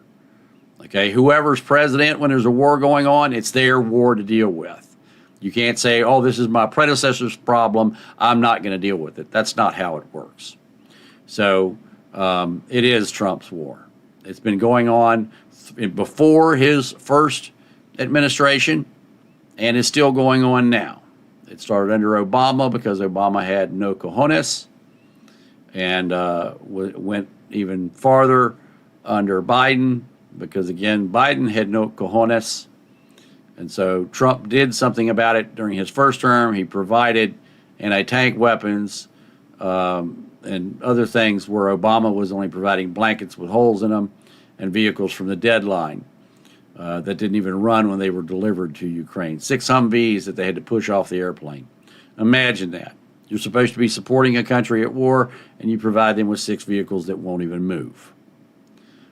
Okay, whoever's president when there's a war going on, it's their war to deal with. You can't say, oh, this is my predecessor's problem, I'm not going to deal with it. That's not how it works. So it is Trump's war. It's been going on before his first administration and is still going on now. It started under Obama because Obama had no cojones and went even farther under Biden because, again, Biden had no cojones. And so Trump did something about it during his first term. He provided anti-tank weapons and other things where Obama was only providing blankets with holes in them and vehicles from the deadline that didn't even run when they were delivered to Ukraine. 6 Humvees that they had to push off the airplane. Imagine that. You're supposed to be supporting a country at war, and you provide them with 6 vehicles that won't even move.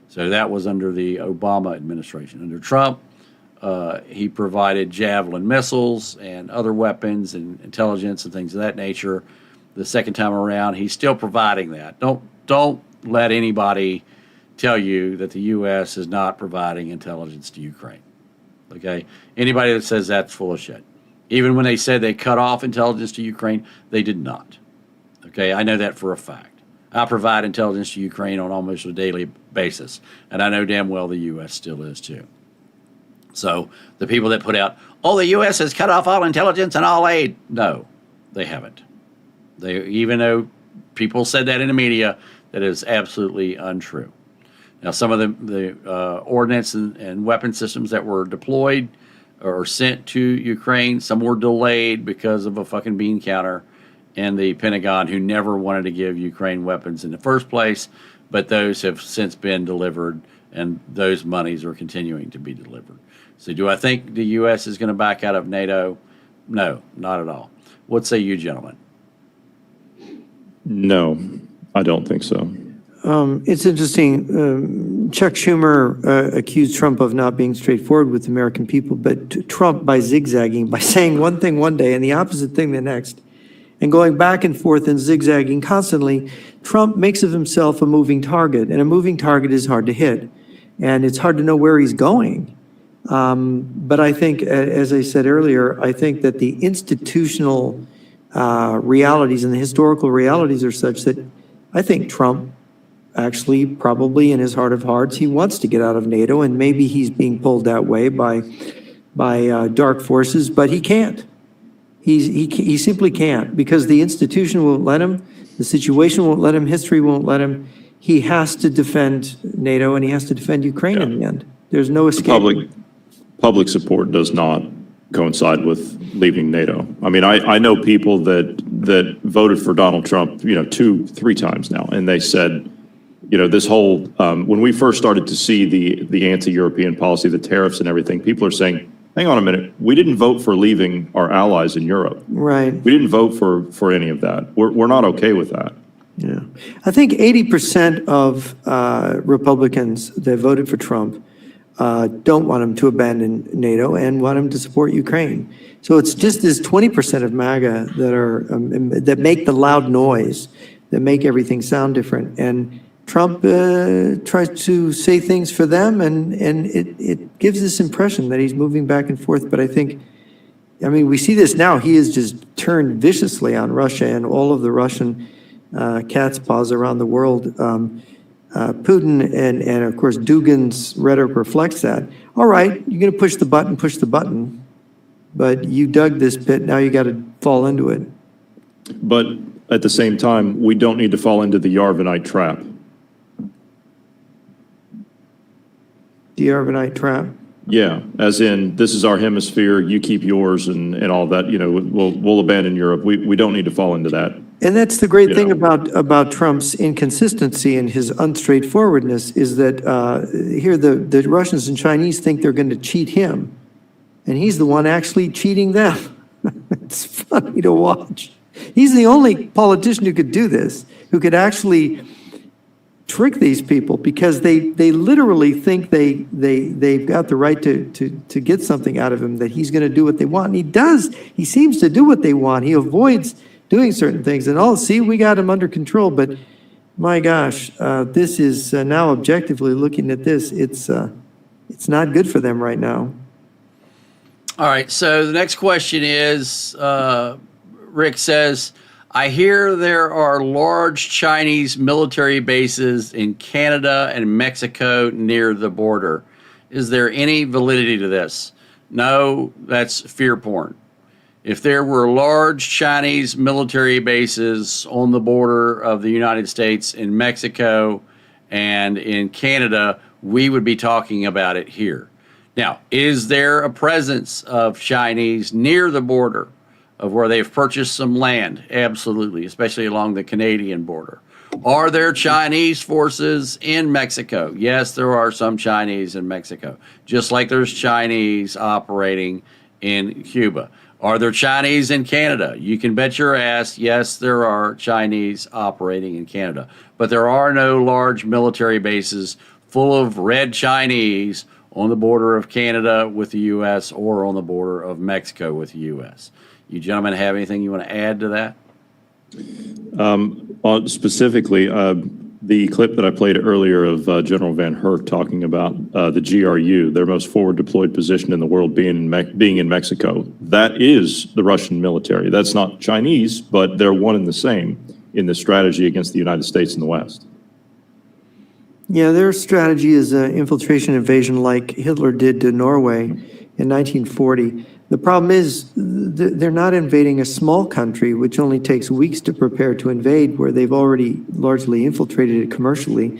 So that was under the Obama administration. Under Trump, he provided Javelin missiles and other weapons and intelligence and things of that nature. the second time around. He's still providing that. Don't let anybody tell you that the U.S. is not providing intelligence to Ukraine. Okay? Anybody that says that's full of shit. Even when they said they cut off intelligence to Ukraine, they did not. Okay? I know that for a fact. I provide intelligence to Ukraine on almost a daily basis, and I know damn well the U.S. still is too. So the people that put out, oh, the U.S. has cut off all intelligence and all aid. No, they haven't. Even though people said that in the media, that is absolutely untrue. Now, some of the ordnance and weapon systems that were deployed or sent to Ukraine, some were delayed because of a fucking bean counter in the Pentagon who never wanted to give Ukraine weapons in the first place, but those have since been delivered, and those monies are continuing to be delivered. So do I think the U.S. is going to back out of NATO? No, not at all. What say you, gentlemen? No, I don't think so. It's interesting. Chuck Schumer accused Trump of not being straightforward with the American people, but Trump, by zigzagging, by saying one thing one day and the opposite thing the next, and going back and forth and zigzagging constantly, Trump makes of himself a moving target, and a moving target is hard to hit, and it's hard to know where he's going. But I think, as I said earlier, I think that the institutional realities and the historical realities are such that I think Trump actually, probably in his heart of hearts, he wants to get out of NATO, and maybe he's being pulled that way by dark forces, but he can't. He simply can't, because the institution won't let him, the situation won't let him, history won't let him. He has to defend NATO, and he has to defend Ukraine in the end. There's no escape. Public support does not coincide with leaving NATO. I mean, I know people that voted for Donald Trump, 2-3 times now, and they said, this whole, when we first started to see the anti-European policy, the tariffs and everything, people are saying, hang on a minute, we didn't vote for leaving our allies in Europe. Right. We didn't vote for any of that. We're not okay with that. Yeah. I think 80% of Republicans that voted for Trump don't want him to abandon NATO and want him to support Ukraine. So it's just this 20% of MAGA that make the loud noise, that make everything sound different. And Trump tries to say things for them, and it gives this impression that he's moving back and forth. But I mean, we see this now. He has just turned viciously on Russia and all of the Russian cat's paws around the world. Putin and of course, Dugin's rhetoric reflects that. All right, you're going to push the button, but you dug this pit, now you got to fall into it. But at the same time, we don't need to fall into the Yarvanite trap. The Arvanite trap. Yeah, as in, this is our hemisphere, you keep yours and all that, we'll abandon Europe. We don't need to fall into that. And that's the great thing about Trump's inconsistency and his unstraightforwardness is that here the Russians and Chinese think they're going to cheat him, and he's the one actually cheating them. It's funny to watch. He's the only politician who could do this, who could actually trick these people, because they literally think they've got the right to get something out of him, that he's going to do what they want. And he does. He seems to do what they want. He avoids doing certain things. And see, we got him under control. But my gosh, this is now objectively looking at this. It's not good for them right now. All right. So the next question is, Rick says, I hear there are large Chinese military bases in Canada and Mexico near the border. Is there any validity to this? No, that's fear porn. If there were large Chinese military bases on the border of the United States in Mexico and in Canada, we would be talking about it here. Now, is there a presence of Chinese near the border of where they've purchased some land? Absolutely, especially along the Canadian border. Are there Chinese forces in Mexico? Yes, there are some Chinese in Mexico, just like there's Chinese operating in Cuba. Are there Chinese in Canada? You can bet your ass, yes, there are Chinese operating in Canada. But there are no large military bases full of red Chinese on the border of Canada with the U.S. or on the border of Mexico with the U.S. You gentlemen have anything you want to add to that? Specifically, the clip that I played earlier of General Van Herk talking about the GRU, their most forward deployed position in the world being in Mexico. That is the Russian military. That's not Chinese, but they're one and the same in the strategy against the United States and the West. Yeah, their strategy is infiltration invasion like Hitler did to Norway in 1940. The problem is they're not invading a small country, which only takes weeks to prepare to invade, where they've already largely infiltrated it commercially.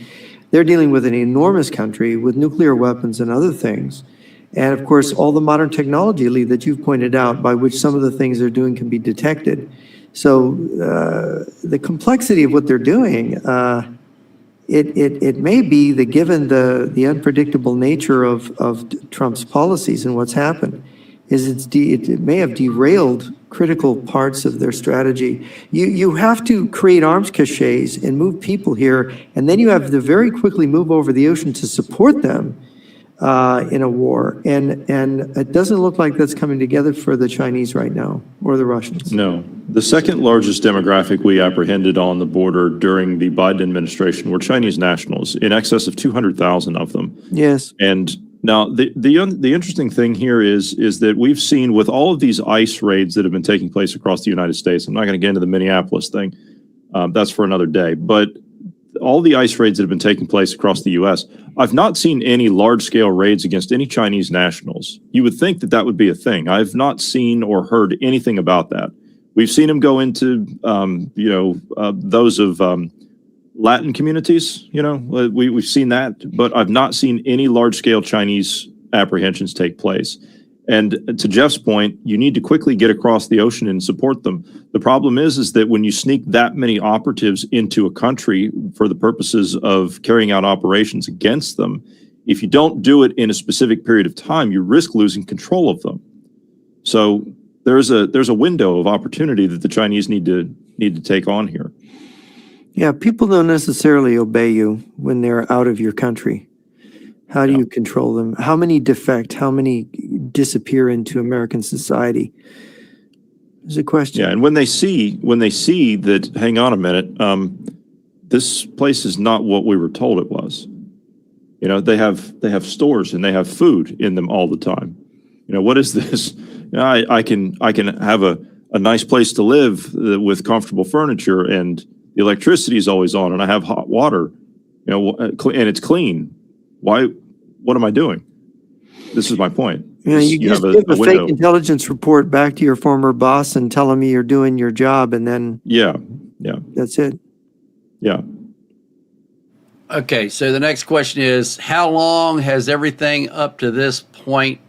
They're dealing with an enormous country with nuclear weapons and other things. And of course, all the modern technology, Lee, that you've pointed out, by which some of the things they're doing can be detected. So the complexity of what they're doing, it may be that given the unpredictable nature of Trump's policies and what's happened, it may have derailed critical parts of their strategy. You have to create arms caches and move people here, and then you have to very quickly move over the ocean to support them in a war. And it doesn't look like that's coming together for the Chinese right now, or the Russians. No. The second largest demographic we apprehended on the border during the Biden administration were Chinese nationals, in excess of 200,000 of them. Yes. And now the interesting thing here is that we've seen with all of these ICE raids that have been taking place across the United States. I'm not going to get into the Minneapolis thing. That's for another day. But all the ICE raids that have been taking place across the U.S., I've not seen any large-scale raids against any Chinese nationals. You would think that that would be a thing. I've not seen or heard anything about that. We've seen them go into, those of Latin communities. We've seen that, but I've not seen any large-scale Chinese apprehensions take place. And to Jeff's point, you need to quickly get across the ocean and support them. The problem is that when you sneak that many operatives into a country for the purposes of carrying out operations against them, if you don't do it in a specific period of time, you risk losing control of them. So there's a window of opportunity that the Chinese need to take on here. Yeah, people don't necessarily obey you when they're out of your country. How do you control them? How many defect? How many disappear into American society? Is a question. Yeah, and when they see that, hang on a minute, this place is not what we were told it was. They have stores and they have food in them all the time. What is this? I can have a nice place to live with comfortable furniture, and the electricity is always on, and I have hot water, and it's clean. Why? What am I doing? This is my point. You just give a fake intelligence report back to your former boss and tell him you're doing your job, and then that's it. Yeah. Okay, so the next question is, how long has everything up to this point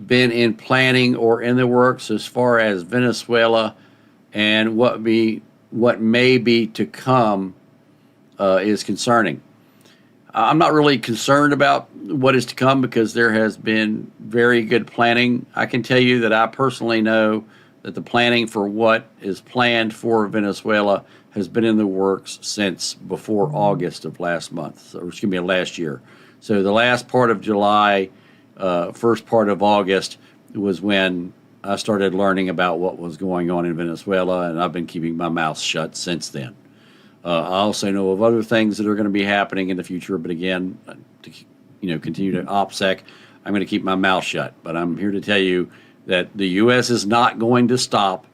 been in planning or in the works as far as Venezuela and what may be to come is concerning? I'm not really concerned about what is to come because there has been very good planning. I can tell you that I personally know that the planning for what is planned for Venezuela has been in the works since before August of last year. So the last part of July, first part of August was when I started learning about what was going on in Venezuela, and I've been keeping my mouth shut since then. I also know of other things that are going to be happening in the future, but again, to continue to OPSEC, I'm going to keep my mouth shut. But I'm here to tell you that the U.S. is not going to stop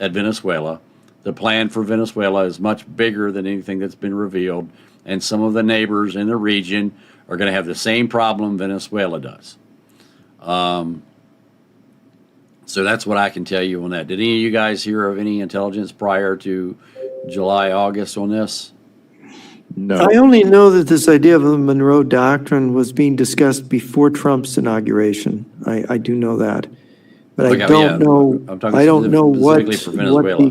at Venezuela. The plan for Venezuela is much bigger than anything that's been revealed, and some of the neighbors in the region are going to have the same problem Venezuela does. So that's what I can tell you on that. Did any of you guys hear of any intelligence prior to July, August on this? No. I only know that this idea of the Monroe Doctrine was being discussed before Trump's inauguration. I do know that, but I don't know. I don't know what. Specifically for Venezuela.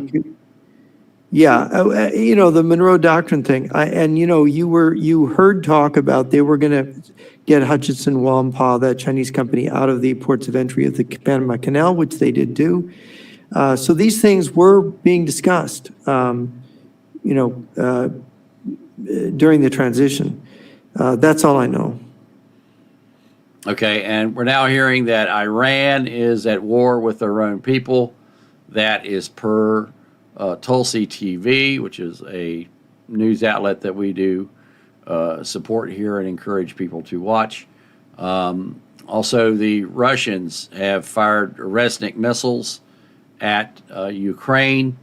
The Monroe Doctrine thing. You heard talk about they were going to get Hutchison Whampoa, that Chinese company, out of the ports of entry of the Panama Canal, which they did do. So these things were being discussed, during the transition. That's all I know. Okay, and we're now hearing that Iran is at war with their own people. That is per Tulsi TV, which is a news outlet that we do support here and encourage people to watch. Also, the Russians have fired Resnik missiles at Ukraine,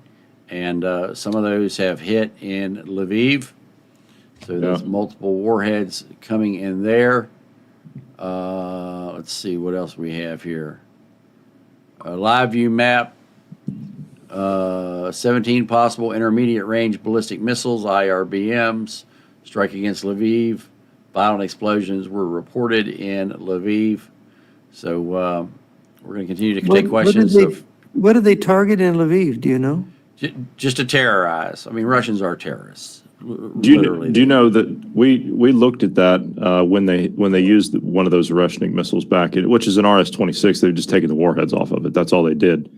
and some of those have hit in Lviv. So there's multiple warheads coming in there. Let's see what else we have here. A live view map. 17 possible intermediate range ballistic missiles, IRBMs, strike against Lviv. Violent explosions were reported in Lviv. So we're going to continue to take questions. What did they target in Lviv? Do you know? Just to terrorize. I mean, Russians are terrorists. Do you know that we looked at that when they used one of those Russian missiles back, which is an RS-26. They've just taken the warheads off of it. That's all they did.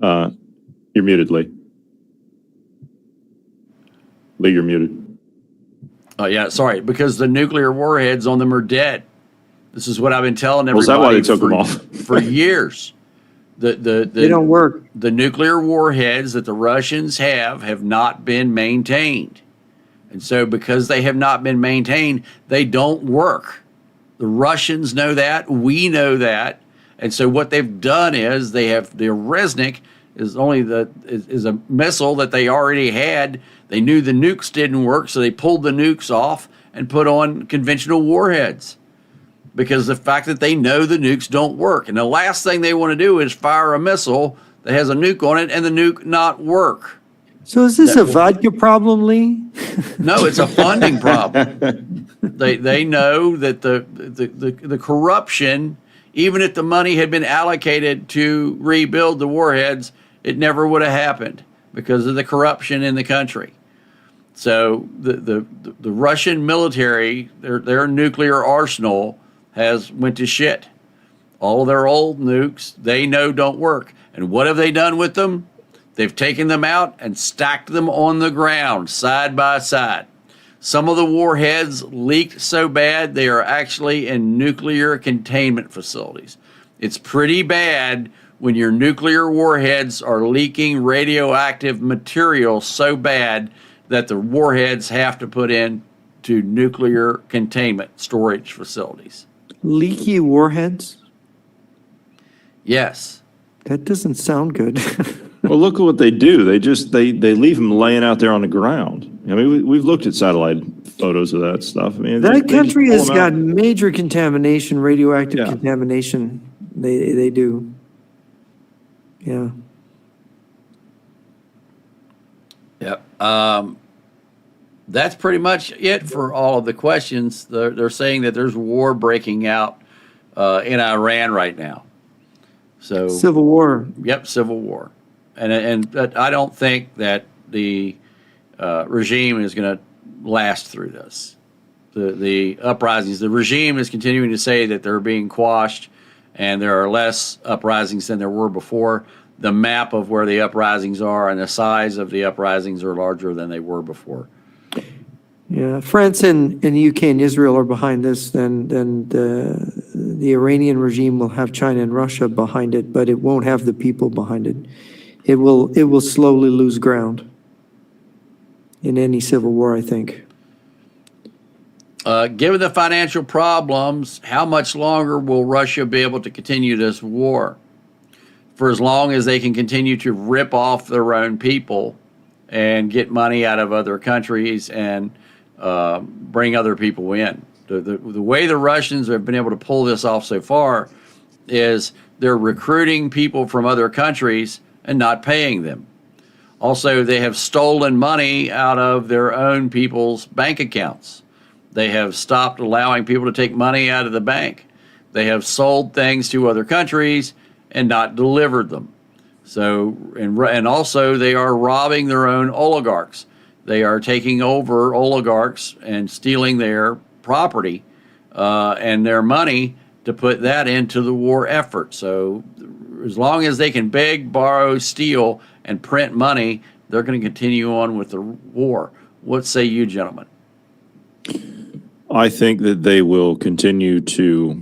You're muted, Lee. Lee, you're muted. Oh yeah, sorry, because the nuclear warheads on them are dead. This is what I've been telling everybody. Was that why they took them off? For years? They don't work. The nuclear warheads that the Russians have not been maintained. And so because they have not been maintained, they don't work. The Russians know that. We know that. And so what they've done is they have the Resnik is a missile that they already had. They knew the nukes didn't work, so they pulled the nukes off and put on conventional warheads. Because the fact that they know the nukes don't work. And the last thing they want to do is fire a missile that has a nuke on it and the nuke not work. So is this a vodka problem, Lee? No, it's a funding problem. They know that the corruption, even if the money had been allocated to rebuild the warheads, it never would have happened because of the corruption in the country. So the Russian military, their nuclear arsenal has went to shit. All of their old nukes, they know don't work. And what have they done with them? They've taken them out and stacked them on the ground side by side. Some of the warheads leaked so bad they are actually in nuclear containment facilities. It's pretty bad when your nuclear warheads are leaking radioactive material so bad that the warheads have to put into nuclear containment storage facilities. Leaky warheads? Yes. That doesn't sound good. Well, look at what they do. They leave them laying out there on the ground. I mean, we've looked at satellite photos of that stuff. I mean, that country has got out. major contamination, radioactive contamination. They do. Yeah. Yep. That's pretty much it for all of the questions. They're saying that there's war breaking out in Iran right now. So Civil war. Yep, civil war. And I don't think that the regime is going to last through this. The uprisings, the regime is continuing to say that they're being quashed and there are less uprisings than there were before. The map of where the uprisings are and the size of the uprisings are larger than they were before. Yeah, France and the UK and Israel are behind this, then the Iranian regime will have China and Russia behind it, but it won't have the people behind it. It will slowly lose ground in any civil war, I think. Given the financial problems, how much longer will Russia be able to continue this war? For as long as they can continue to rip off their own people and get money out of other countries and bring other people in. The way the Russians have been able to pull this off so far is they're recruiting people from other countries and not paying them. Also, they have stolen money out of their own people's bank accounts. They have stopped allowing people to take money out of the bank. They have sold things to other countries and not delivered them. So, and also they are robbing their own oligarchs. They are taking over oligarchs and stealing their property and their money to put that into the war effort. So as long as they can beg, borrow, steal, and print money, they're going to continue on with the war. What say you, gentlemen? I think that they will continue to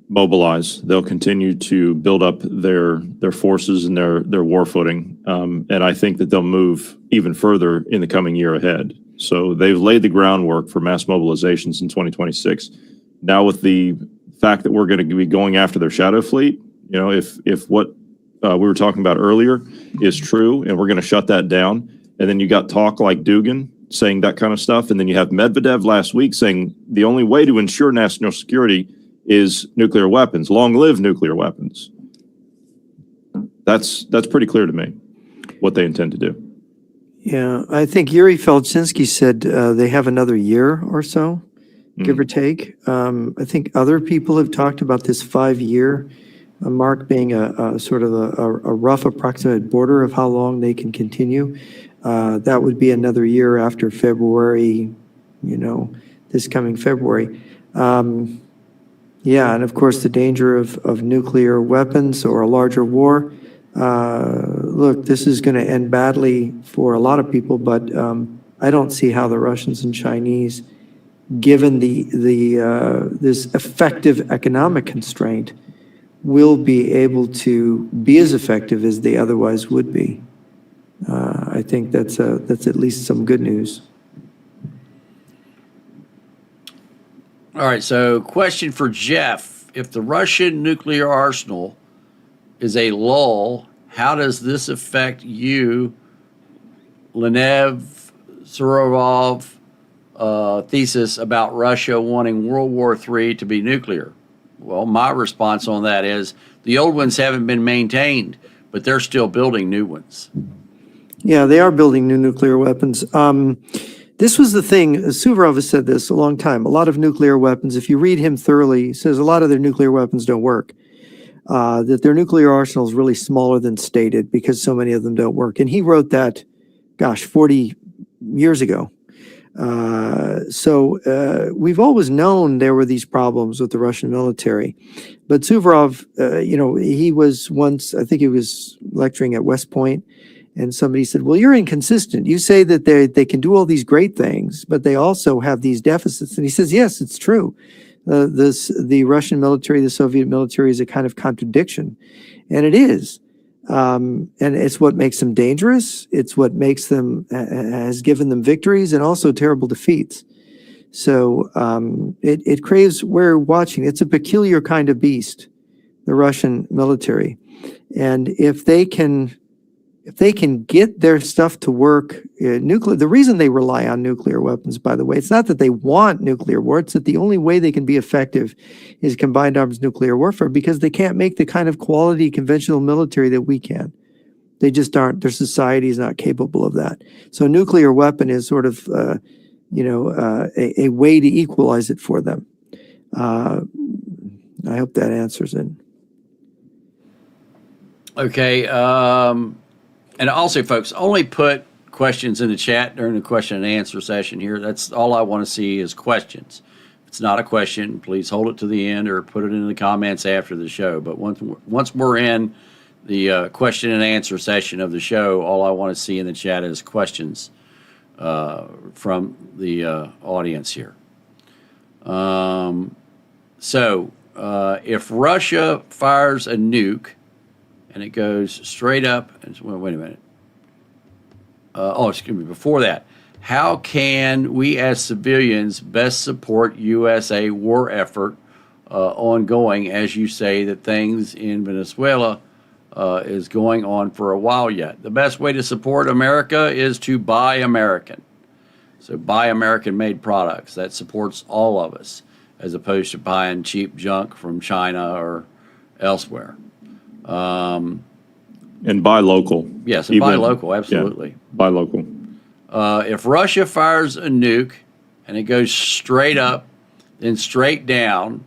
mobilize. They'll continue to build up their forces and their war footing. And I think that they'll move even further in the coming year ahead. So they've laid the groundwork for mass mobilizations in 2026. Now with the fact that we're going to be going after their shadow fleet, if what we were talking about earlier is true, and we're going to shut that down, and then you got talk like Dugin saying that kind of stuff, and then you have Medvedev last week saying the only way to ensure national security is nuclear weapons. Long live nuclear weapons. That's pretty clear to me what they intend to do. Yeah, I think Yuri Felczynski said they have another year or so, give or take. I think other people have talked about this 5-year mark being a sort of a rough approximate border of how long they can continue. That would be another year after February, this coming February. Yeah, and of course, the danger of nuclear weapons or a larger war. Look, this is going to end badly for a lot of people, but I don't see how the Russians and Chinese, given this effective economic constraint, will be able to be as effective as they otherwise would be. I think that's at least some good news. All right, so question for Jeff. If the Russian nuclear arsenal is a lull, how does this affect you, Lenev, Surovov, thesis about Russia wanting World War III to be nuclear? Well, my response on that is the old ones haven't been maintained, but they're still building new ones. Yeah, they are building new nuclear weapons. This was the thing, Suvorov has said this a long time, a lot of nuclear weapons, if you read him thoroughly, he says a lot of their nuclear weapons don't work. That their nuclear arsenal is really smaller than stated because so many of them don't work. And he wrote that, 40 years ago. So we've always known there were these problems with the Russian military. But Suvorov, he was once, I think he was lecturing at West Point, and somebody said, well, you're inconsistent. You say that they can do all these great things, but they also have these deficits. And he says, yes, it's true. The Russian military, the Soviet military is a kind of contradiction. And it is. And it's what makes them dangerous. It's what makes them, has given them victories and also terrible defeats. So it craves, we're watching, it's a peculiar kind of beast, the Russian military. And if they can get their stuff to work, the reason they rely on nuclear weapons, by the way, it's not that they want nuclear war, it's that the only way they can be effective is combined arms nuclear warfare because they can't make the kind of quality conventional military that we can. They just aren't, their society is not capable of that. So a nuclear weapon is sort of, a way to equalize it for them. I hope that answers it. Okay, and also, folks, only put questions in the chat during the question and answer session here. That's all I want to see is questions. If it's not a question, please hold it to the end or put it in the comments after the show. But once we're in the question and answer session of the show, all I want to see in the chat is questions from the audience here. If Russia fires a nuke, and it goes straight up. Wait a minute. Excuse me. Before that, how can we as civilians best support USA war effort ongoing, as you say that things in Venezuela is going on for a while yet? The best way to support America is to buy American. So buy American-made products. That supports all of us, as opposed to buying cheap junk from China or elsewhere. And buy local. Yes, and buy local, absolutely. Yeah, buy local. If Russia fires a nuke and it goes straight up and straight down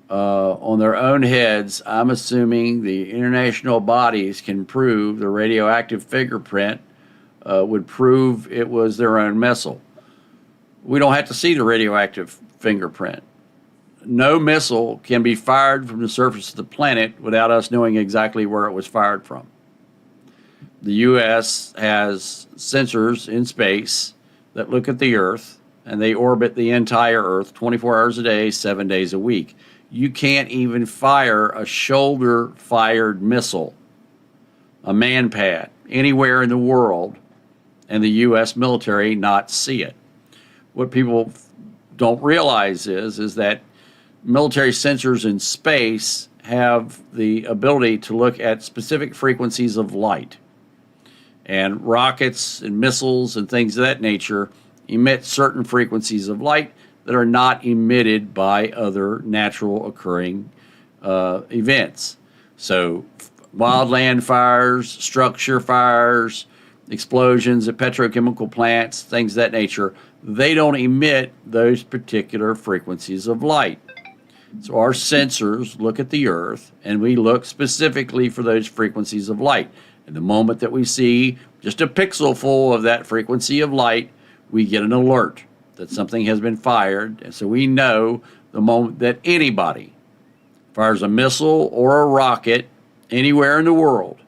on their own heads, I'm assuming the international bodies can prove the radioactive fingerprint would prove it was their own missile. We don't have to see the radioactive fingerprint. No missile can be fired from the surface of the planet without us knowing exactly where it was fired from. The U.S. has sensors in space that look at the Earth, and they orbit the entire Earth 24 hours a day, 7 days a week. you can't even fire a shoulder-fired missile, a man-pad, anywhere in the world, and the U.S. military not see it. What people don't realize is that military sensors in space have the ability to look at specific frequencies of light. And rockets and missiles and things of that nature emit certain frequencies of light that are not emitted by other natural occurring events. So wildland fires, structure fires, explosions at petrochemical plants, things of that nature, they don't emit those particular frequencies of light. So our sensors look at the Earth, and we look specifically for those frequencies of light. And the moment that we see just a pixel full of that frequency of light, we get an alert that something has been fired. And so we know the moment that anybody fires a missile or a rocket anywhere in the world,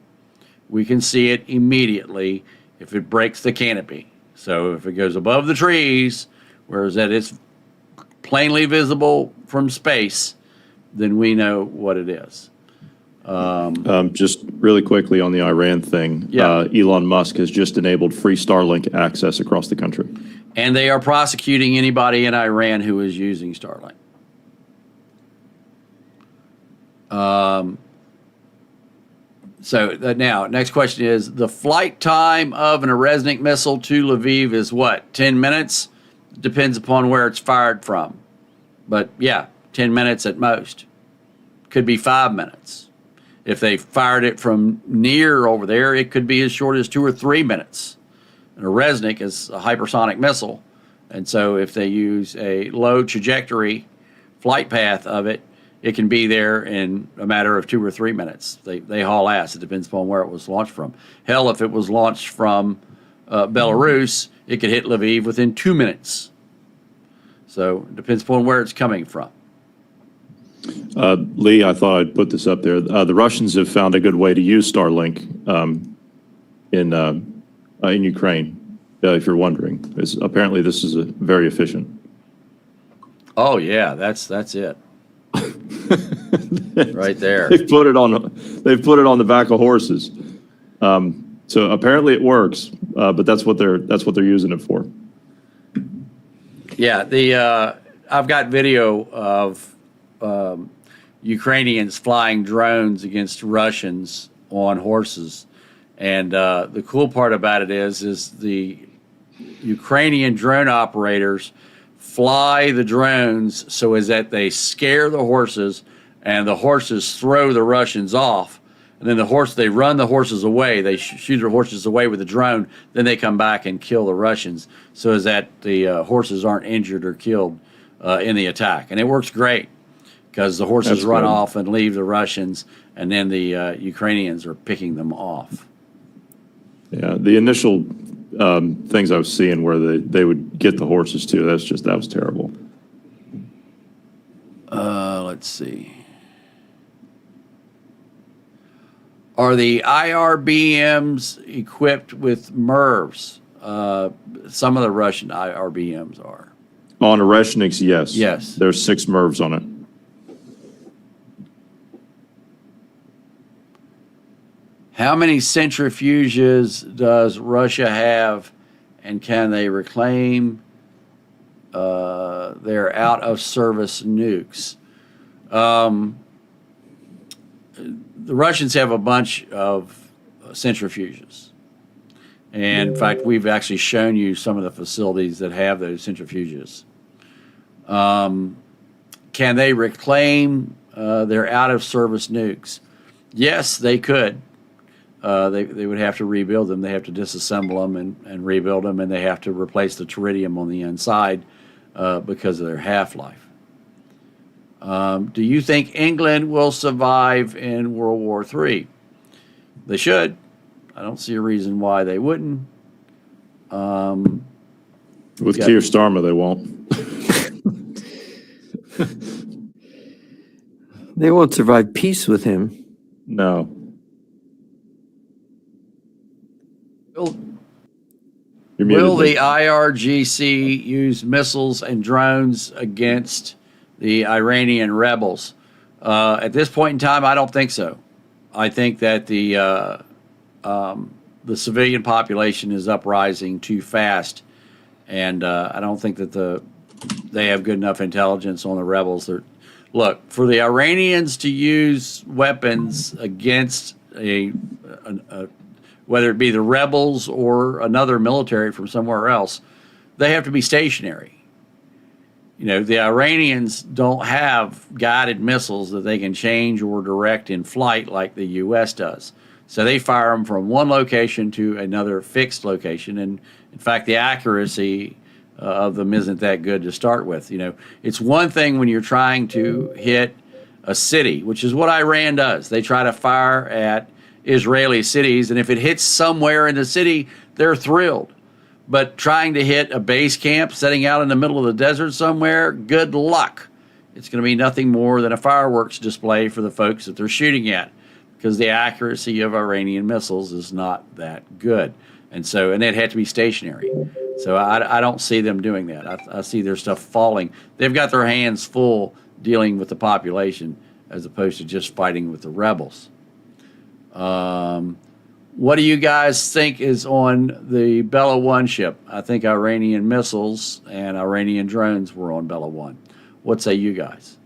we can see it immediately if it breaks the canopy. So if it goes above the trees, whereas that it's plainly visible from space, then we know what it is. Just really quickly on the Iran thing, Yeah. Elon Musk has just enabled free Starlink access across the country. And they are prosecuting anybody in Iran who is using Starlink. Now, next question is, the flight time of an Resnik missile to Lviv is what, 10 minutes? Depends upon where it's fired from. But yeah, 10 minutes at most. Could be 5 minutes. If they fired it from near over there, it could be as short as 2 or 3 minutes. And a Resnik is a hypersonic missile. And so if they use a low trajectory flight path of it, it can be there in a matter of 2 or 3 minutes. They haul ass. It depends upon where it was launched from. Hell, if it was launched from Belarus, it could hit Lviv within 2 minutes. So it depends upon where it's coming from. Lee, I thought I'd put this up there. The Russians have found a good way to use Starlink in Ukraine, if you're wondering. Apparently, this is very efficient. Oh yeah, that's it. Right there. They've put it on the back of horses. So apparently it works, but that's what they're using it for. Yeah, I've got video of Ukrainians flying drones against Russians on horses, and the cool part about it is the Ukrainian drone operators fly the drones so as that they scare the horses, and the horses throw the Russians off, and then they run the horses away. They shoot the horses away with the drone. Then they come back and kill the Russians, so as that the horses aren't injured or killed in the attack. And it works great because the horses That's run good. off and leave the Russians, and then the Ukrainians are picking them off. Yeah, the initial things I was seeing where they would get the horses too. That was terrible. Let's see. Are the IRBMs equipped with MIRVs? Some of the Russian IRBMs are. On Oreshniks, yes. Yes. There's 6 MIRVs on it. How many centrifuges does Russia have, and can they reclaim their out-of-service nukes? The Russians have a bunch of centrifuges. And in fact, we've actually shown you some of the facilities that have those centrifuges. Can they reclaim their out-of-service nukes? Yes, they could. They would have to rebuild them. They have to disassemble them and rebuild them, and they have to replace the tritium on the inside because of their half-life. Do you think England will survive in World War III? They should. I don't see a reason why they wouldn't. With Keir Starmer, they won't. They won't survive peace with him. No. You're muted, Will Lee. the IRGC use missiles and drones against the Iranian rebels. At this point in time, I don't think so. I think that the civilian population is uprising too fast, and I don't think that they have good enough intelligence on the rebels. Look, for the Iranians to use weapons against whether it be the rebels or another military from somewhere else, they have to be stationary. You know, the Iranians don't have guided missiles that they can change or direct in flight like the U.S. does. So they fire them from one location to another fixed location. And in fact, the accuracy of them isn't that good to start with. You know, it's one thing when you're trying to hit a city, which is what Iran does. They try to fire at Israeli cities, and if it hits somewhere in the city, they're thrilled. But trying to hit a base camp setting out in the middle of the desert somewhere, good luck. It's going to be nothing more than a fireworks display for the folks that they're shooting at, because the accuracy of Iranian missiles is not that good. And it had to be stationary. So I don't see them doing that. I see their stuff falling. They've got their hands full dealing with the population as opposed to just fighting with the rebels. What do you guys think is on the Bella 1 ship? I think Iranian missiles and Iranian drones were on Bella 1. What say you guys?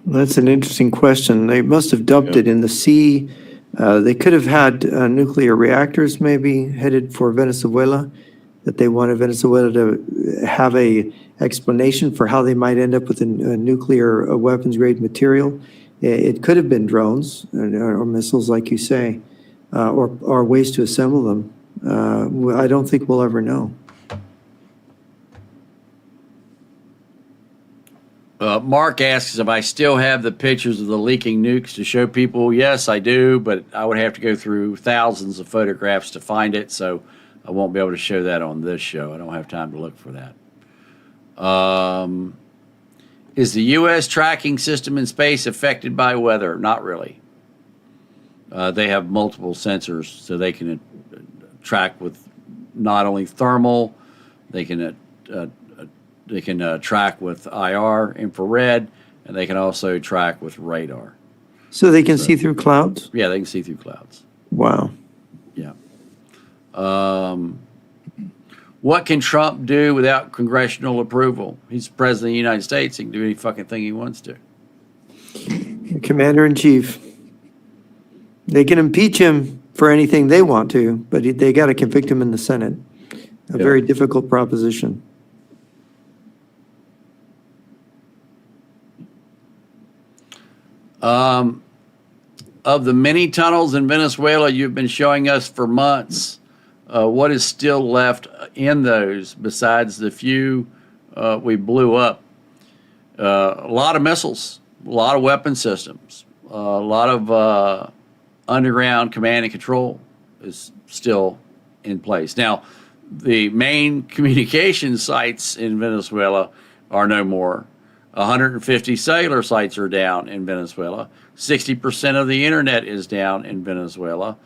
That's an interesting question. They must have dumped it in the sea. They could have had nuclear reactors maybe headed for Venezuela, that they wanted Venezuela to have a explanation for how they might end up with a nuclear weapons grade material. It could have been drones or missiles, like you say, or ways to assemble them. I don't think we'll ever know. Mark asks if I still have the pictures of the leaking nukes to show people. Yes, I do, but I would have to go through thousands of photographs to find it, so I won't be able to show that on this show. I don't have time to look for that. Is the U.S. tracking system in space affected by weather? Not really. They have multiple sensors, so they can track with not only thermal, they can track with IR, infrared, and they can also track with radar. So they can see through clouds? Yeah, they can see through clouds. Wow. Yeah. What can Trump do without congressional approval? He's president of the United States. He can do any fucking thing he wants to. Commander-in-chief. They can impeach him for anything they want to, but they got to convict him in the Senate. A very difficult proposition. Of the many tunnels in Venezuela you've been showing us for months, what is still left in those besides the few we blew up? A lot of missiles, a lot of weapon systems, a lot of underground command and control is still in place. Now, the main communication sites in Venezuela are no more. 150 cellular sites are down in Venezuela. 60% of the internet is down in Venezuela.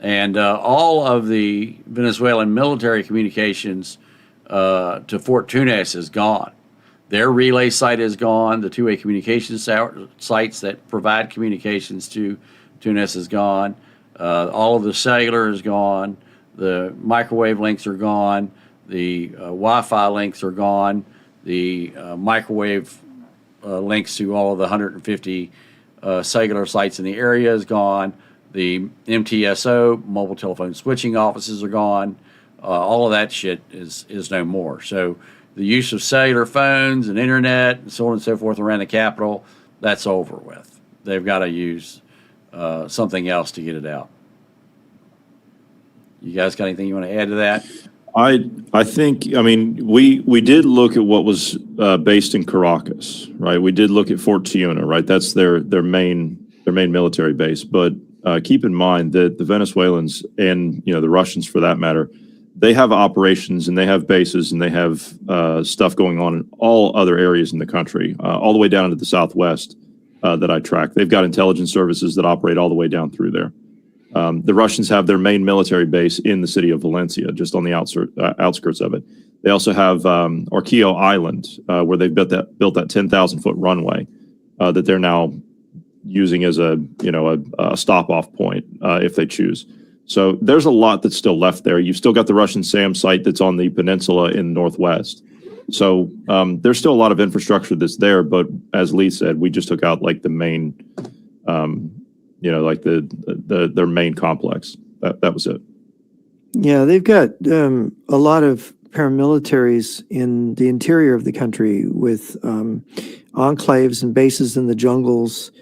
And all of the Venezuelan military communications to Fort Tunis is gone. Their relay site is gone. The two-way communication sites that provide communications to Tunis is gone. All of the cellular is gone. The microwave links are gone. The Wi-Fi links are gone. The microwave links to all of the 150 cellular sites in the area is gone. The MTSO, mobile telephone switching offices, are gone. All of that shit is no more. So the use of cellular phones and internet and so on and so forth around the Capitol, that's over with. They've got to use something else to get it out. You guys got anything you want to add to that? I think, I mean, we did look at what was based in Caracas, right? We did look at Fort Tiuna, right? That's their main military base. But keep in mind that the Venezuelans and, you know, the Russians for that matter, they have operations and they have bases and they have stuff going on in all other areas in the country, all the way down into the Southwest that I track. They've got intelligence services that operate all the way down through there. The Russians have their main military base in the city of Valencia, just on the outskirts of it. They also have Orquillo Island, where they've built that 10,000-foot runway that they're now using as a stop-off point if they choose. So there's a lot that's still left there. You've still got the Russian SAM site that's on the peninsula in the northwest. So there's still a lot of infrastructure that's there, but as Lee said, we just took out like the main, like their main complex. That was it. Yeah, they've got a lot of paramilitaries in the interior of the country with enclaves and bases in the jungles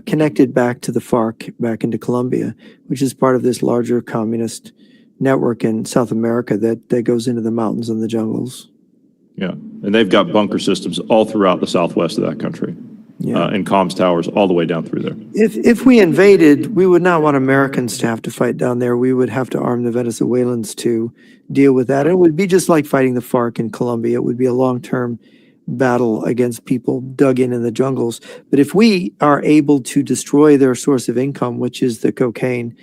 connected back to the FARC, back into Colombia, which is part of this larger communist network in South America that goes into the mountains and the jungles. Yeah, and they've got bunker systems all throughout the southwest of that country, and comms towers all the way down through there. If we invaded, we would not want Americans to have to fight down there. We would have to arm the Venezuelans to deal with that. It would be just like fighting the FARC in Colombia. It would be a long-term battle against people dug in the jungles. But if we are able to destroy their source of income, which is the cocaine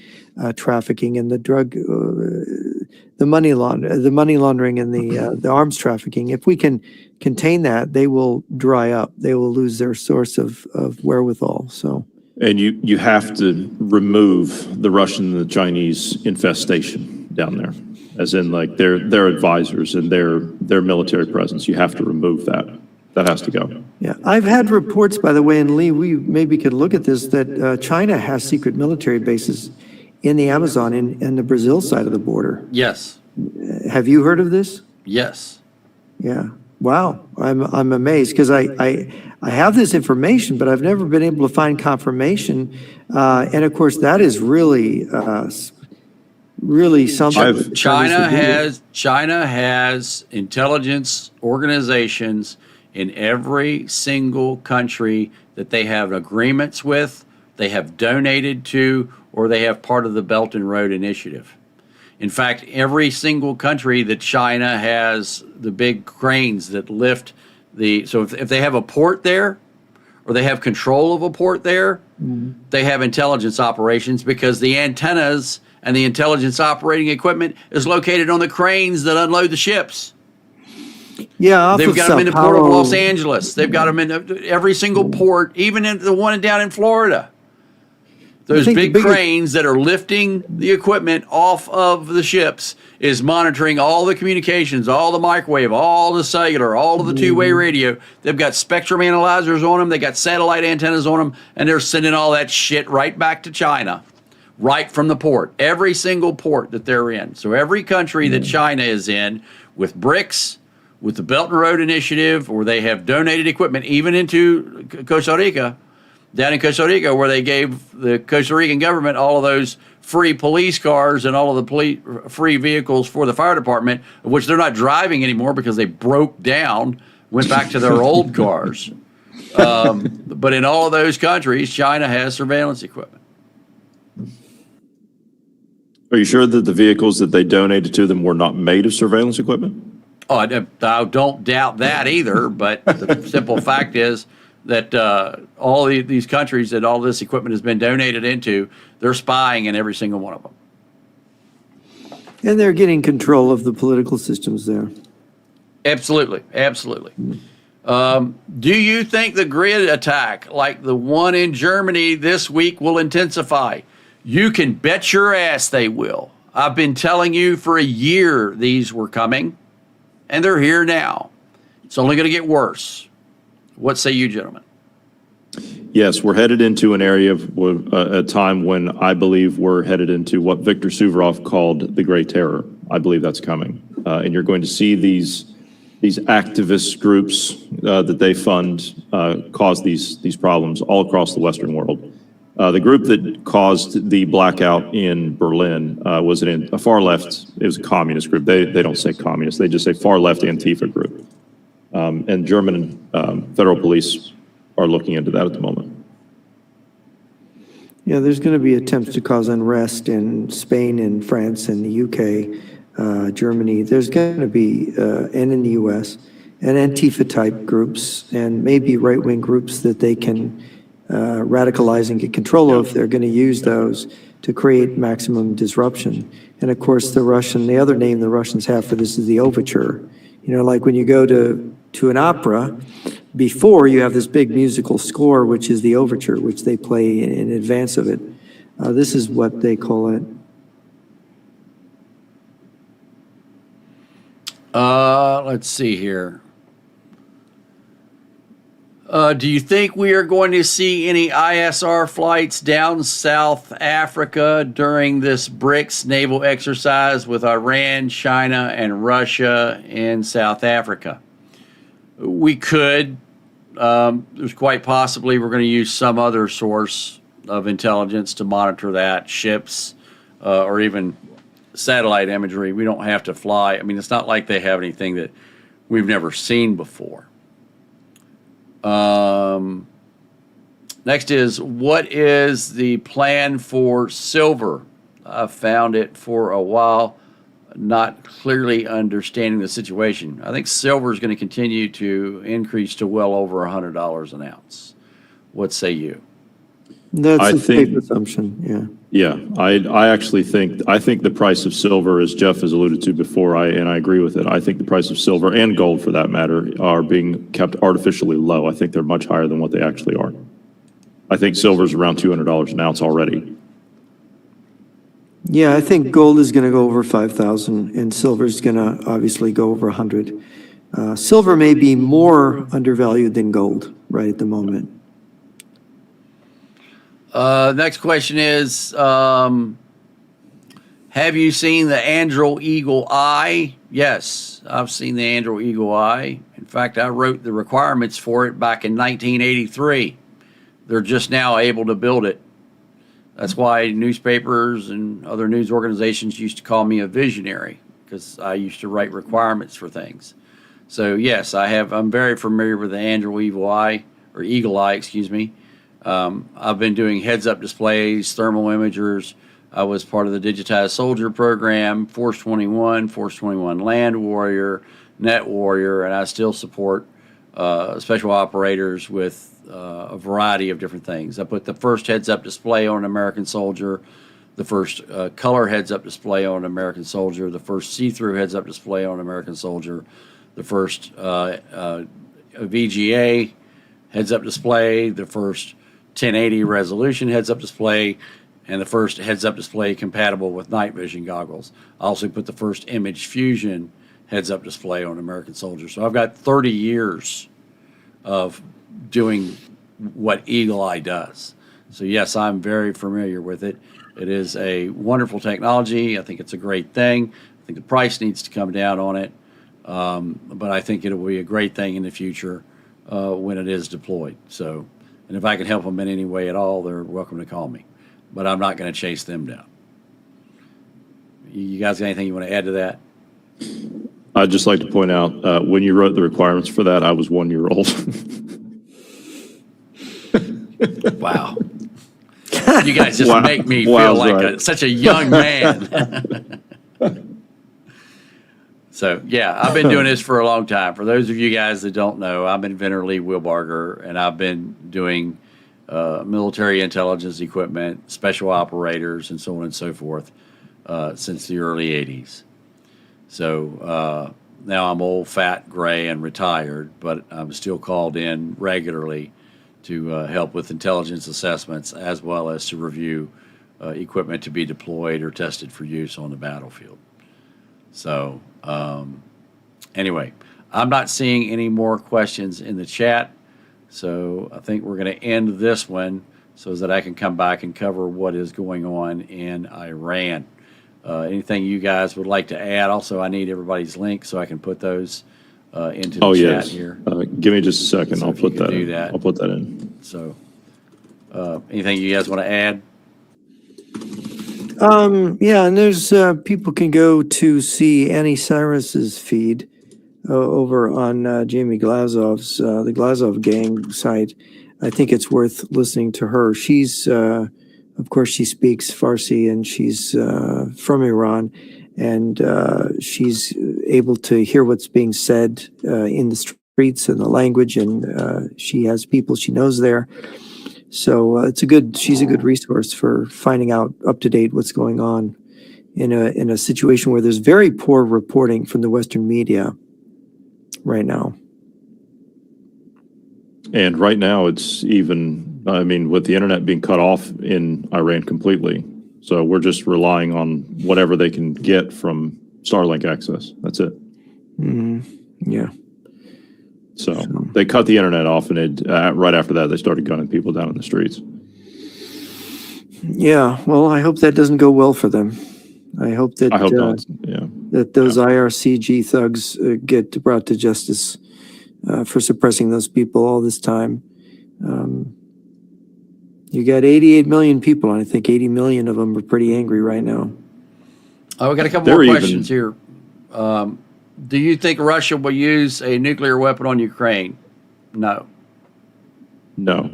trafficking and the drug, the money laundering and the arms trafficking, if we can contain that, they will dry up. They will lose their source of wherewithal. So, and you have to remove the Russian and the Chinese infestation down there, as in like their advisors and their military presence. You have to remove that. That has to go. yeah, I've had reports, by the way, and Lee, we maybe could look at this, that China has secret military bases in the Amazon and the Brazil side of the border. Yes. Have you heard of this? Yes. Yeah. Wow. I'm amazed because I have this information, but I've never been able to find confirmation. And of course, that is really something. China has intelligence organizations in every single country that they have agreements with, they have donated to, or they have part of the Belt and Road Initiative. In fact, every single country that China has the big cranes that lift so if they have a port there or they have control of a port there, they have intelligence operations because the antennas and the intelligence operating equipment is located on the cranes that unload the ships. Yeah, They've got them in the port of Los Angeles. They've got them in every single port, even in the one down in Florida. Those big cranes that are lifting the equipment off of the ships is monitoring all the communications, all the microwave, all the cellular, all of the two-way radio. They've got spectrum analyzers on them. They got satellite antennas on them, and they're sending all that shit right back to China, right from the port. Every single port that they're in. So every country that China is in with BRICS, with the Belt and Road Initiative, or they have donated equipment even into Costa Rica, down in Costa Rica, where they gave the Costa Rican government all of those free police cars and all of the free vehicles for the fire department, which they're not driving anymore because they broke down, went back to their old cars. But in all of those countries, China has surveillance equipment. Are you sure that the vehicles that they donated to them were not made of surveillance equipment? Oh, I don't doubt that either, but the simple fact is that all these countries that all this equipment has been donated into, they're spying in every single one of them. And they're getting control of the political systems there. Absolutely, absolutely. Do you think the grid attack, like the one in Germany this week, will intensify? You can bet your ass they will. I've been telling you for a year these were coming, and they're here now. It's only going to get worse. What say you, gentlemen? Yes, we're headed into an area of a time when I believe we're headed into what Viktor Suvorov called the Great Terror. I believe that's coming. And you're going to see these activist groups that they fund cause these problems all across the Western world. The group that caused the blackout in Berlin was a far left, it was a communist group. They don't say communist, they just say far left Antifa group. And German federal police are looking into that at the moment. Yeah, there's going to be attempts to cause unrest in Spain and France and the UK, Germany. There's going to be, and in the US, and Antifa-type groups and maybe right-wing groups that they can radicalize and get control of. They're going to use those to create maximum disruption. And of course, the other name the Russians have for this is the overture. You know, like when you go to an opera, before you have this big musical score, which is the overture, which they play in advance of it. This is what they call it. Let's see here. Do you think we are going to see any ISR flights down South Africa during this BRICS naval exercise with Iran, China, and Russia in South Africa? We could. There's quite possibly we're going to use some other source of intelligence to monitor that, ships, or even satellite imagery. We don't have to fly. I mean, it's not like they have anything that we've never seen before. Next is, what is the plan for silver? I've found it for a while, not clearly understanding the situation. I think silver is going to continue to increase to well over $100 an ounce. What say you? That's I a safe think- assumption, yeah. Yeah, I actually think the price of silver, as Jeff has alluded to before, and I agree with it. I think the price of silver and gold, for that matter, are being kept artificially low. I think they're much higher than what they actually are. I think silver's around $200 an ounce already. Yeah, I think gold is going to go over 5,000 and silver is going to obviously go over 100. Silver may be more undervalued than gold right at the moment. Next question is, have you seen the Anduril Eagle Eye? Yes, I've seen the Anduril Eagle Eye. In fact, I wrote the requirements for it back in 1983. They're just now able to build it. That's why newspapers and other news organizations used to call me a visionary, because I used to write requirements for things. So yes, I'm very familiar with the Anduril Eagle Eye, excuse me. I've been doing heads-up displays, thermal imagers. I was part of the Digitized Soldier program, Force 21 Land Warrior, Net Warrior, and I still support special operators with a variety of different things. I put the first heads-up display on an American soldier, the first color heads-up display on an American soldier, the first see-through heads-up display on an American soldier, the first VGA heads-up display, the first 1080 resolution heads-up display, and the first heads-up display compatible with night vision goggles. I also put the first image fusion heads-up display on American soldiers. So I've got 30 years of doing what Eagle Eye does. So yes, I'm very familiar with it. It is a wonderful technology. I think it's a great thing. I think the price needs to come down on it, but I think it'll be a great thing in the future when it is deployed. So, and if I can help them in any way at all, they're welcome to call me. But I'm not going to chase them down. You guys got anything you want to add to that? I'd just like to point out, when you wrote the requirements for that, I was 1 year old. Wow. You guys just make me feel like such a young man. So, yeah, I've been doing this for a long time. For those of you guys that don't know, I'm Inventor Lee Wilbarger, and I've been doing military intelligence equipment, special operators, and so on and so forth since the early 80s. So now I'm old, fat, gray, and retired, but I'm still called in regularly to help with intelligence assessments as well as to review equipment to be deployed or tested for use on the battlefield. So anyway, I'm not seeing any more questions in the chat, so I think we're going to end this one so that I can come back and cover what is going on in Iran. Anything you guys would like to add? Also, I need everybody's link so I can put those into the chat here. Give me just a second. So I'll if you put could that do in. that. I'll put that in. So anything you guys want to add? Yeah, and there's people can go to see Annie Cyrus's feed over on Jamie Glazov's the Glazov gang site. I think it's worth listening to her. She's of course she speaks Farsi and she's from Iran, and she's able to hear what's being said in the streets and the language, and she has people she knows there. So she's a good resource for finding out up to date what's going on in a situation where there's very poor reporting from the Western media right now. And right now, it's even, I mean, with the internet being cut off in Iran completely. So we're just relying on whatever they can get from Starlink access. That's it. Yeah. So they cut the internet off, and right after that, they started gunning people down in the streets. Yeah. Well, I hope that doesn't go well for them. I hope that I hope not. Yeah. that those IRCG thugs get brought to justice for suppressing those people all this time. You got 88 million people, and I think 80 million of them are pretty angry right now. Oh, we got a couple more questions here. Do you think Russia will use a nuclear weapon on Ukraine? No. No,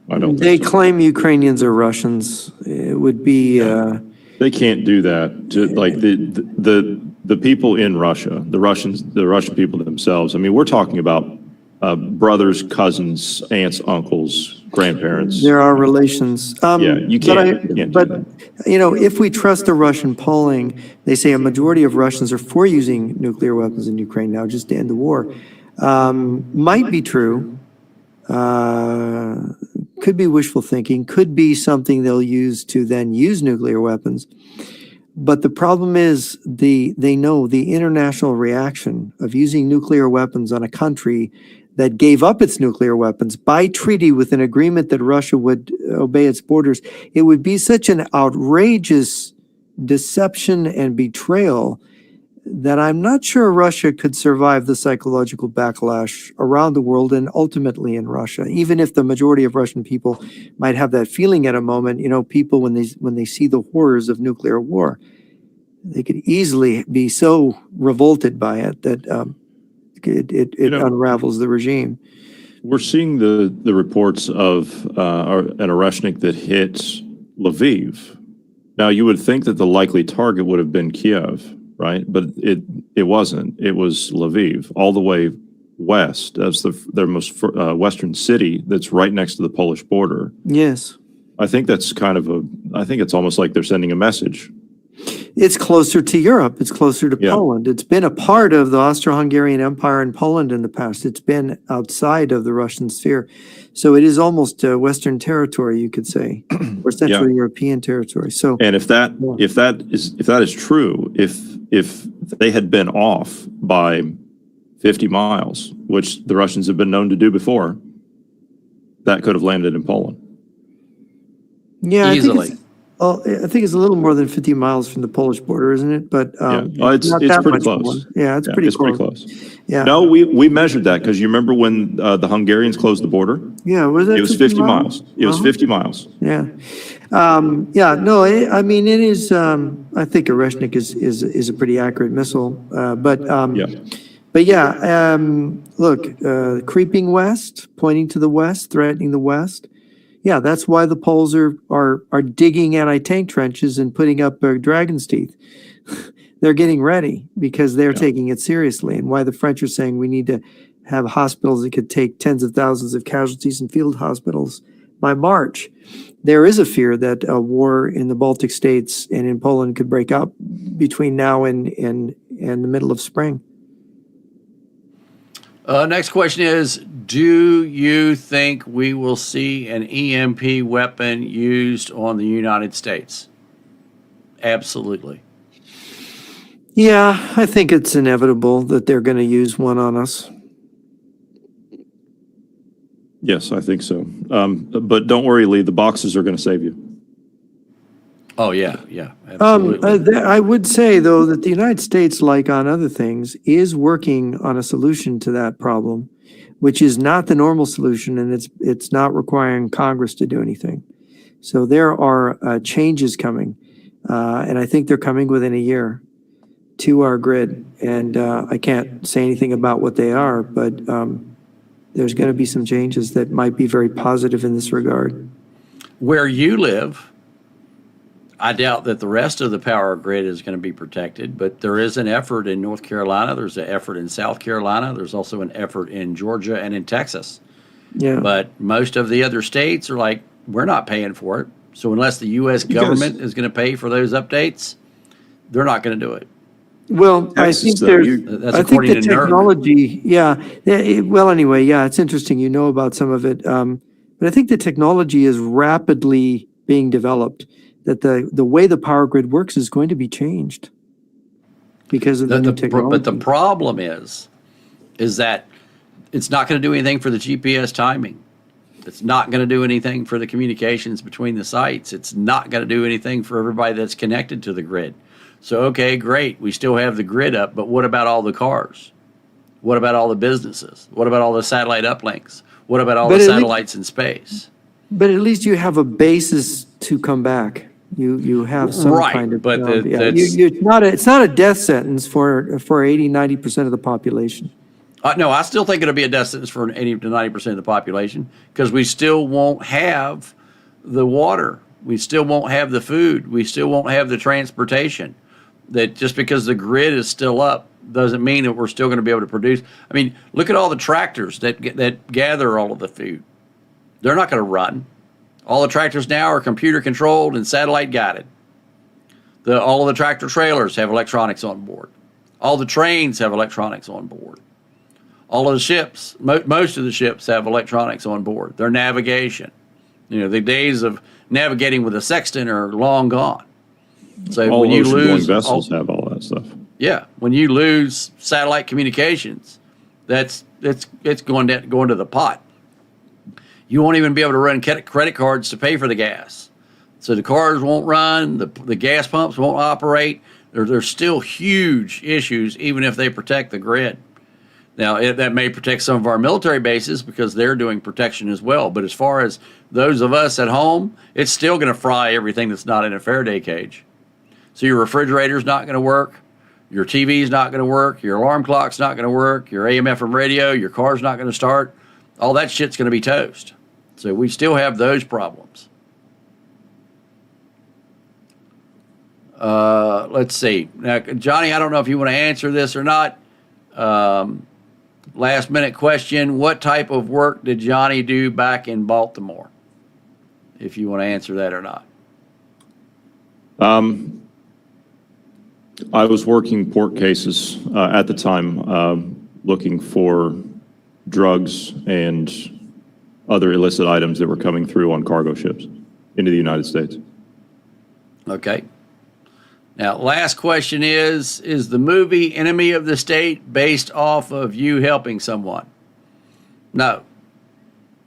I don't. They think so. claim Ukrainians are Russians. It would be. They can't do that to like the people in Russia, the Russian people themselves. I mean, we're talking about brothers, cousins, aunts, uncles, grandparents. There are relations. Yeah, you can't. But you know, if we trust the Russian polling, they say a majority of Russians are for using nuclear weapons in Ukraine now, just to end the war. Might be true. Could be wishful thinking. Could be something they'll use to then use nuclear weapons. But the problem is they know the international reaction of using nuclear weapons on a country that gave up its nuclear weapons by treaty with an agreement that Russia would obey its borders. It would be such an outrageous deception and betrayal that I'm not sure Russia could survive the psychological backlash around the world and ultimately in Russia. Even if the majority of Russian people might have that feeling at a moment, you know, people when they see the horrors of nuclear war, they could easily be so revolted by it that it unravels the regime. We're seeing the reports of an Oreshnik that hit Lviv. Now, you would think that the likely target would have been Kiev, right? But it wasn't. It was Lviv, all the way west. That's their most western city that's right next to the Polish border. Yes. I think that's I think it's almost like they're sending a message. It's closer to Europe. It's closer to Poland. It's been a part of the Austro-Hungarian Empire in Poland in the past. It's been outside of the Russian sphere. So it is almost Western territory, you could say, or Central European territory. So, and if that is true, if they had been off by 50 miles, which the Russians have been known to do before, that could have landed in Poland. Yeah, easily. I think it's a little more than 50 miles from the Polish border, isn't it? But it's not pretty that much close. more. Yeah, it's pretty close. Yeah. No, we measured that because you remember when the Hungarians closed the border? Yeah, was that? It was 50 miles. It was 50 miles. Yeah. No, I mean, it is, I think Oreshnik is a pretty accurate missile. But look, creeping west, pointing to the west, threatening the west. Yeah, that's why the Poles are digging anti-tank trenches and putting up dragon's teeth. They're getting ready because they're taking it seriously, and why the French are saying we need to have hospitals that could take tens of thousands of casualties in field hospitals by March. There is a fear that a war in the Baltic states and in Poland could break out between now and the middle of spring. Next question is, do you think we will see an EMP weapon used on the United States? Absolutely. Yeah, I think it's inevitable that they're going to use one on us. Yes, I think so. But don't worry, Lee, the boxes are going to save you. Oh, yeah, absolutely. I would say, though, that the United States, like on other things, is working on a solution to that problem, which is not the normal solution, and it's not requiring Congress to do anything. So there are changes coming, and I think they're coming within a year to our grid. And I can't say anything about what they are, but there's going to be some changes that might be very positive in this regard. Where you live, I doubt that the rest of the power grid is going to be protected, but there is an effort in North Carolina. There's an effort in South Carolina. There's also an effort in Georgia and in Texas. Yeah. But most of the other states are like, We're not paying for it. So unless the U.S. Because- government is going to pay for those updates, they're not going to do it. Well, I Texas, think though, there's, That's I think according the to NERC. technology, well, anyway, yeah, it's interesting. You know about some of it. But I think the technology is rapidly being developed, that the way the power grid works is going to be changed because of the new But the technology. problem is that it's not going to do anything for the GPS timing. It's not going to do anything for the communications between the sites. It's not going to do anything for everybody that's connected to the grid. So, okay, great. We still have the grid up, but what about all the cars? What about all the businesses? What about all the satellite uplinks? What about all But the at least- satellites in space? But at least you have a basis to come back. You have some Right, kind of, but yeah, that's- it's not a death sentence for 80, 90% of the population. No, I still think it'll be a death sentence for 80 to 90% of the population because we still won't have the water. We still won't have the food. We still won't have the transportation. That just because the grid is still up doesn't mean that we're still going to be able to produce. I mean, look at all the tractors that gather all of the food. They're not going to run. All the tractors now are computer controlled and satellite guided. All of the tractor trailers have electronics on board. All the trains have electronics on board. All of the ships, most of the ships have electronics on board. Their navigation. The days of navigating with a sextant are long gone. So All when you ocean-going lose vessels have all that stuff. yeah, when you lose satellite communications, it's going to the pot. You won't even be able to run credit cards to pay for the gas. So the cars won't run, the gas pumps won't operate. There's still huge issues, even if they protect the grid. Now, that may protect some of our military bases because they're doing protection as well. But as far as those of us at home, it's still going to fry everything that's not in a Faraday cage. So your refrigerator's not going to work. Your TV's not going to work. Your alarm clock's not going to work. Your AM/FM radio, your car's not going to start. All that shit's going to be toast. So we still have those problems. Let's see. Now, Johnny, I don't know if you want to answer this or not. Last minute question. What type of work did Johnny do back in Baltimore? If you want to answer that or not. I was working port cases at the time, looking for drugs and other illicit items that were coming through on cargo ships into the United States. Okay. Now, last question is the movie Enemy of the State based off of you helping someone? No.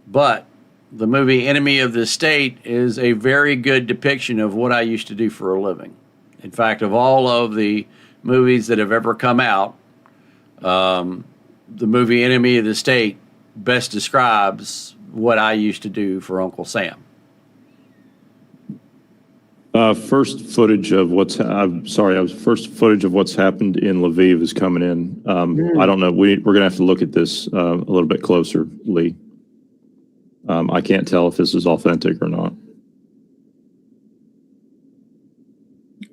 But the movie Enemy of the State is a very good depiction of what I used to do for a living. In fact, of all of the movies that have ever come out, the movie Enemy of the State best describes what I used to do for Uncle Sam. First footage of what's first footage of what's happened in Lviv is coming in. I don't know. We're going to have to look at this a little bit closer, Lee. I can't tell if this is authentic or not.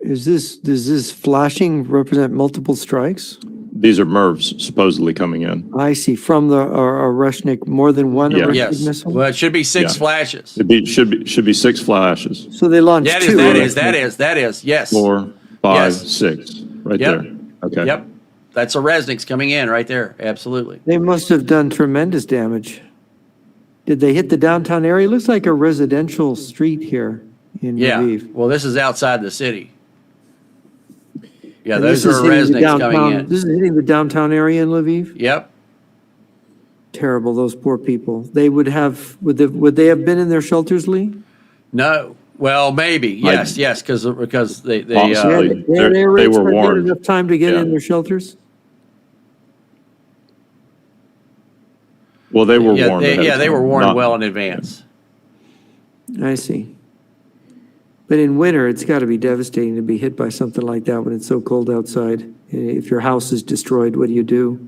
Does this flashing represent multiple strikes? These are MIRVs supposedly coming in. I see, from the Rushnik, more than one Yeah. Rushnik Yes. missile? Well, it should be six Yeah. flashes. Should be 6 flashes. So they launched That two. that is. Yes. 4, 5, Yes. 6, right Yep. there. Okay. Yep. That's a Resnick's coming in right there. Absolutely. They must have done tremendous damage. Did they hit the downtown area? It looks like a residential street here in Yeah. Lviv. Well, this is outside the city. Yeah, And those this are is hitting the Resnick's coming downtown- in. This is hitting the downtown area in Lviv? Yep. Terrible, those poor people. They would they have been in their shelters, Lee? No. Well, maybe. Yes. Yes. Because they Possibly. They had air They raids, were but they had warned. enough time to get Yeah. in their shelters? Well, they were warned. ahead of they were time, warned not- well in advance. I see. But in winter, it's got to be devastating to be hit by something like that when it's so cold outside. If your house is destroyed, what do you do?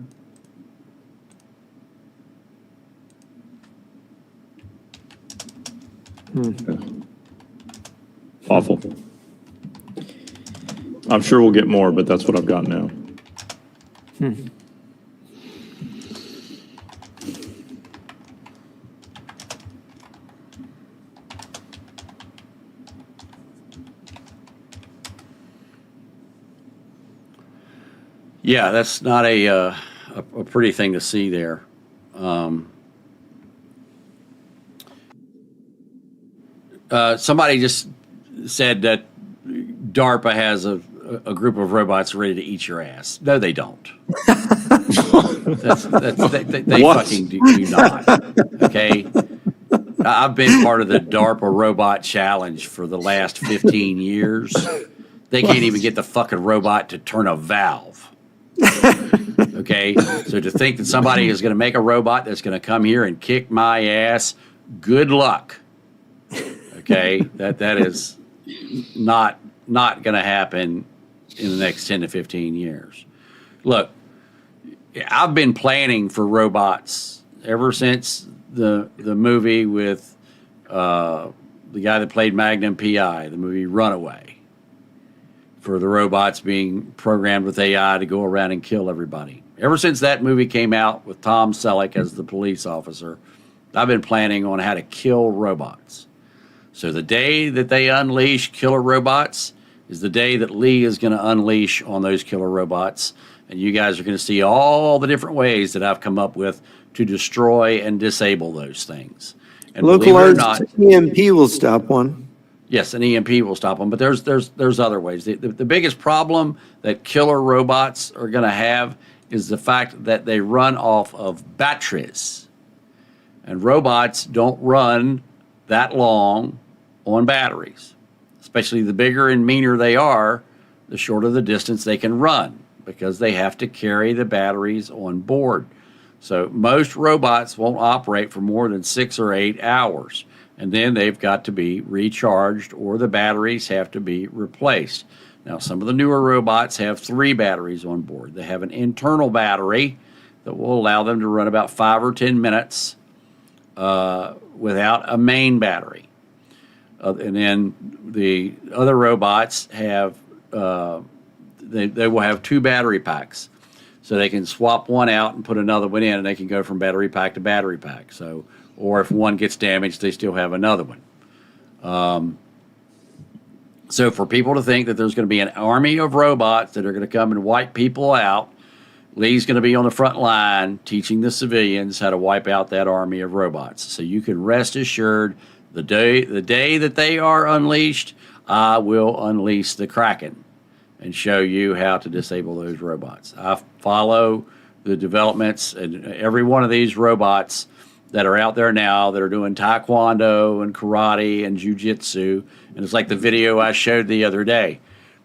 Awful. I'm sure we'll get more, but that's what I've got now. Yeah, that's not a pretty thing to see there. Somebody just said that DARPA has a group of robots ready to eat your ass. No, they don't. They What? fucking do not. Okay. I've been part of the DARPA robot challenge for the last 15 years. They can't even get the fucking robot to turn a valve. Okay. So to think that somebody is going to make a robot that's going to come here and kick my ass, good luck. Okay. That is not going to happen in the next 10 to 15 years. Look, I've been planning for robots ever since the movie with the guy that played Magnum PI, the movie Runaway, for the robots being programmed with AI to go around and kill everybody. Ever since that movie came out with Tom Selleck as the police officer, I've been planning on how to kill robots. So the day that they unleash killer robots is the day that Lee is going to unleash on those killer robots. And you guys are going to see all the different ways that I've come up with to destroy and disable those things. And believe it or Localized not, EMP will stop one. yes, an EMP will stop them, but there's other ways. The biggest problem that killer robots are going to have is the fact that they run off of batteries. And robots don't run that long on batteries. Especially the bigger and meaner they are, the shorter the distance they can run, because they have to carry the batteries on board. So most robots won't operate for more than 6 or 8 hours. And then they've got to be recharged or the batteries have to be replaced. Now, some of the newer robots have 3 batteries on board. They have an internal battery that will allow them to run about 5 or 10 minutes without a main battery. And then the other robots have, they will have 2 battery packs. So they can swap one out and put another one in, and they can go from battery pack to battery pack. So, or if one gets damaged, they still have another one. So for people to think that there's going to be an army of robots that are going to come and wipe people out, Lee's going to be on the front line teaching the civilians how to wipe out that army of robots. So you can rest assured the day that they are unleashed, I will unleash the Kraken and show you how to disable those robots. I follow the developments, and every one of these robots that are out there now that are doing taekwondo and karate and jujitsu, and it's like the video I showed the other day.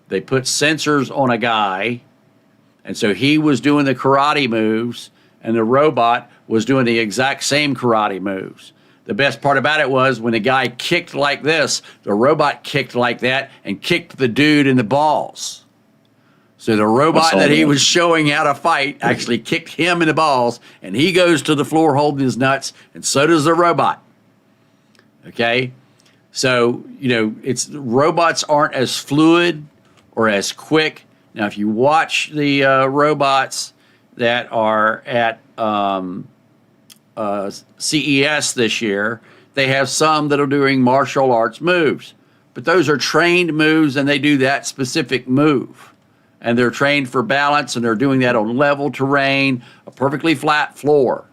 They put sensors on a guy, and so he was doing the karate moves, and the robot was doing the exact same karate moves. The best part about it was when the guy kicked like this, the robot kicked like that and kicked the dude in the balls. So the robot that he was showing how to fight actually kicked him in the balls, and he goes to the floor holding his nuts, and so does the robot. Okay? So, robots aren't as fluid or as quick. Now, if you watch the robots that are at CES this year, they have some that are doing martial arts moves. But those are trained moves, and they do that specific move. And they're trained for balance, and they're doing that on level terrain, a perfectly flat floor.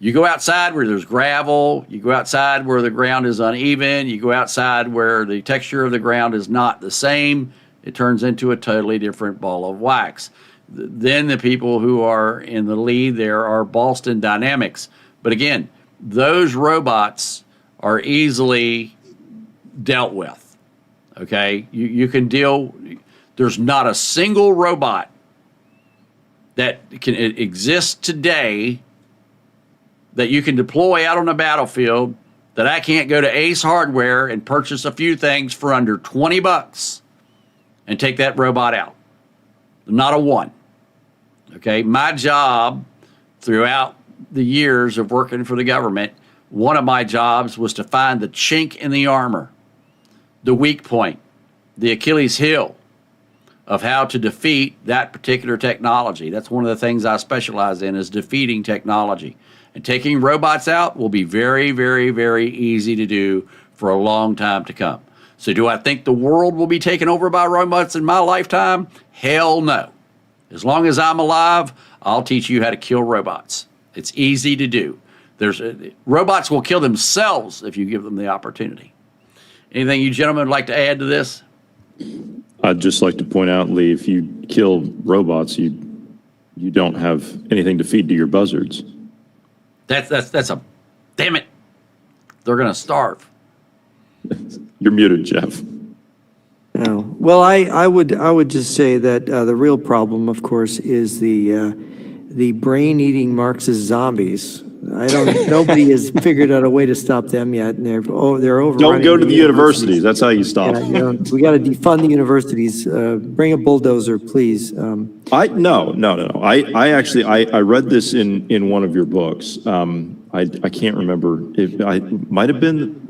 You go outside where there's gravel, you go outside where the ground is uneven, you go outside where the texture of the ground is not the same, it turns into a totally different ball of wax. Then the people who are in the lead there are Boston Dynamics. But again, those robots are easily dealt with. Okay? You can deal. There's not a single robot that can exist today that you can deploy out on the battlefield that I can't go to Ace Hardware and purchase a few things for under $20 and take that robot out. Not a one. Okay, my job throughout the years of working for the government, one of my jobs was to find the chink in the armor, the weak point, the Achilles heel of how to defeat that particular technology. That's one of the things I specialize in, is defeating technology. And taking robots out will be very, very, very easy to do for a long time to come. So do I think the world will be taken over by robots in my lifetime? Hell no. As long as I'm alive, I'll teach you how to kill robots. It's easy to do. Robots will kill themselves if you give them the opportunity. Anything you gentlemen would like to add to this? I'd just like to point out, Lee, if you kill robots, you don't have anything to feed to your buzzards. That's a, damn it. They're going to starve. You're muted, Jeff. No. Well, I would just say that the real problem, of course, is the brain-eating Marxist zombies. Nobody has figured out a way to stop them yet, and they're overrunning. Don't go to the universities. That's how you stop. Yeah, we got to defund the universities. Bring a bulldozer, please. No. I actually read this in one of your books. I can't remember if I might have been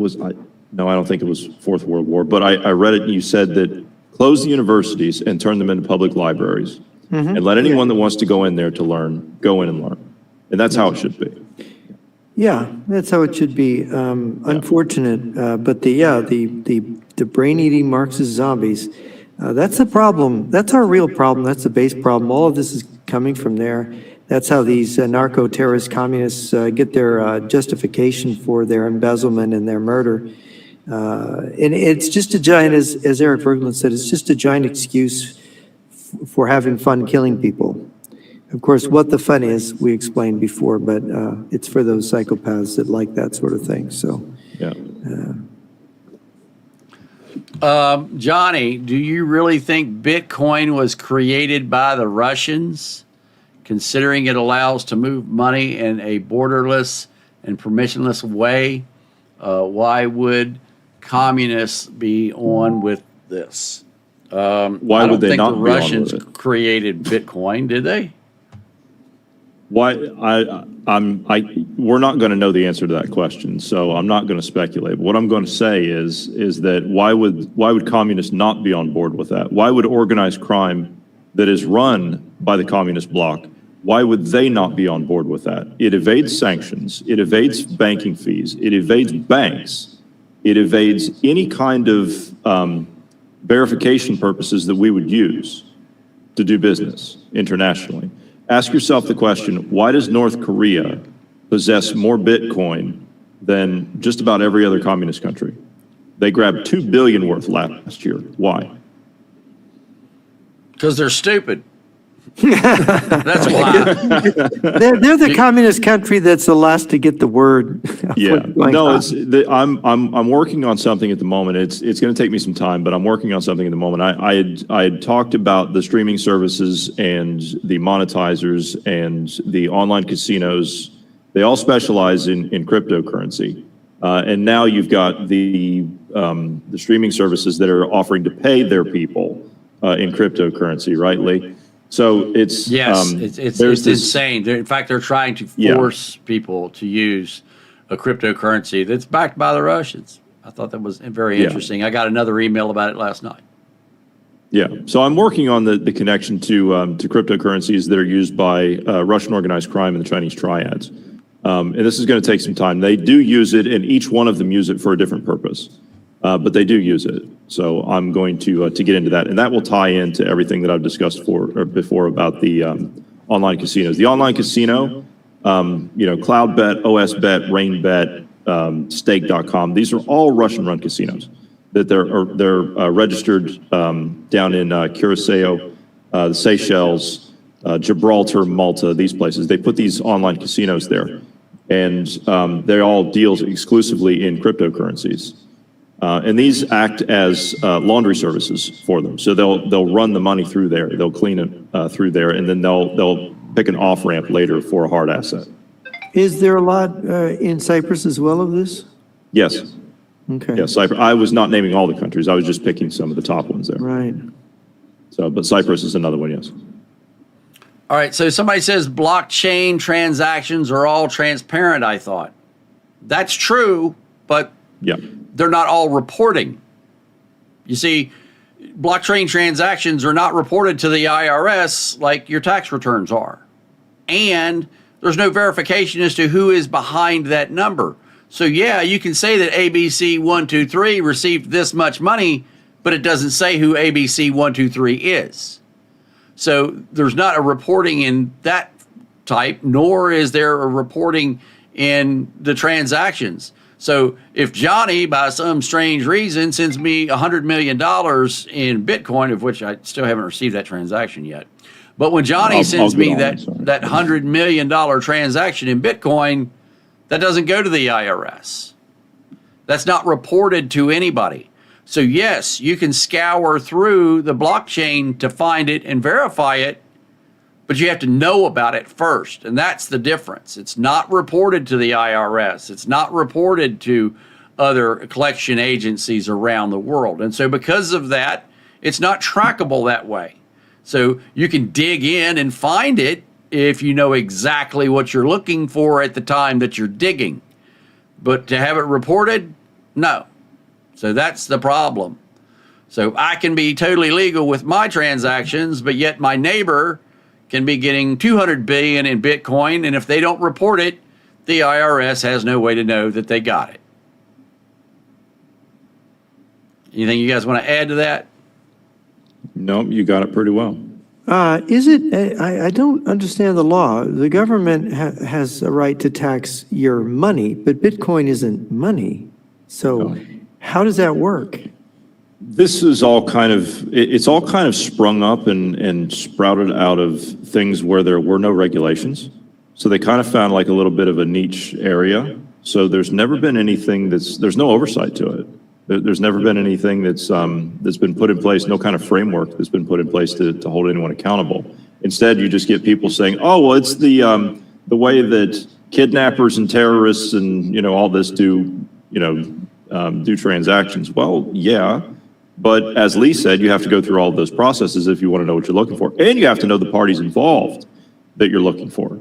no, I don't think it was Fourth World War, but I read it and you said that close the universities and turn them into public libraries and let anyone that wants to go in there to learn, go in and learn. And that's how it should be. Yeah, that's how it should be. Unfortunate, but the brain-eating Marxist zombies, that's the problem. That's our real problem. That's the base problem. All of this is coming from there. That's how these narco-terrorist communists get their justification for their embezzlement and their murder. And it's just a giant, as Eric Berglund said, it's just a giant excuse for having fun killing people. Of course, what the fun is, we explained before, but it's for those psychopaths that like that sort of thing. So, Yeah. Johnny, do you really think Bitcoin was created by the Russians, considering it allows to move money in a borderless and permissionless way? Why would communists be on with this? Why would they not the be on Russians with it? created Bitcoin, did they? Why we're not going to know the answer to that question, so I'm not going to speculate. What I'm going to say is that why would communists not be on board with that? Why would organized crime that is run by the communist bloc, why would they not be on board with that? It evades sanctions, it evades banking fees, it evades banks, it evades any kind of verification purposes that we would use to do business internationally. Ask yourself the question, why does North Korea possess more Bitcoin than just about every other communist country? They grabbed $2 billion worth last year. Why? Because they're stupid. That's why. they're the communist country that's the last to get the word. Yeah, no, I'm working on something at the moment. It's going to take me some time, but I'm working on something at the moment. I had talked about the streaming services and the monetizers and the online casinos. They all specialize in cryptocurrency, and now you've got the streaming services that are offering to pay their people in cryptocurrency, right, Lee? So it's it's insane. In fact, they're trying to force people to use a cryptocurrency that's backed by the Russians. I thought that was very interesting. I got another email about it last night. Yeah, so I'm working on the connection to cryptocurrencies that are used by Russian organized crime and the Chinese triads. And this is going to take some time. They do use it, and each one of them use it for a different purpose. But they do use it. So I'm going to get into that. And that will tie into everything that I've discussed before about the online casinos. The online casino, CloudBet, OSBet, RainBet, Stake.com, these are all Russian-run casinos. That they're registered down in Curacao, the Seychelles, Gibraltar, Malta, these places. They put these online casinos there. And they all deal exclusively in cryptocurrencies. And these act as laundry services for them. So they'll run the money through there. They'll clean it through there, and then they'll pick an off ramp later for a hard asset. Is there a lot in Cyprus as well of this? Yes. Okay. Yes. I was not naming all the countries. I was just picking some of the top ones there. Right. So, but Cyprus is another one. Yes. All right. So somebody says blockchain transactions are all transparent. I thought that's true, but they're not all reporting. You see, blockchain transactions are not reported to the IRS like your tax returns are. And there's no verification as to who is behind that number. So yeah, you can say that ABC123 received this much money, but it doesn't say who ABC123 is. So there's not a reporting in that type, nor is there a reporting in the transactions. So if Johnny, by some strange reason, sends me $100 million in Bitcoin, of which I still haven't received that transaction yet, but when Johnny sends me that $100 million transaction in Bitcoin, that doesn't go to the IRS. That's not reported to anybody. So yes, you can scour through the blockchain to find it and verify it, but you have to know about it first. And that's the difference. It's not reported to the IRS. It's not reported to other collection agencies around the world. And so because of that, it's not trackable that way. So you can dig in and find it if you know exactly what you're looking for at the time that you're digging. But to have it reported, no. So that's the problem. So I can be totally legal with my transactions, but yet my neighbor can be getting 200 billion in Bitcoin, and if they don't report it, the IRS has no way to know that they got it. Anything you guys want to add to that? No, you got it pretty well. Is it, I don't understand the law. The government has a right to tax your money, but Bitcoin isn't money. So how does that work? This is all kind of, it's all kind of sprung up and sprouted out of things where there were no regulations. So they kind of found like a little bit of a niche area. So there's never been anything there's no oversight to it. There's never been anything that's been put in place, no kind of framework that's been put in place to hold anyone accountable. Instead, you just get people saying, oh, well, it's the way that kidnappers and terrorists and, all this do transactions. Well, yeah. But as Lee said, you have to go through all of those processes if you want to know what you're looking for. And you have to know the parties involved that you're looking for.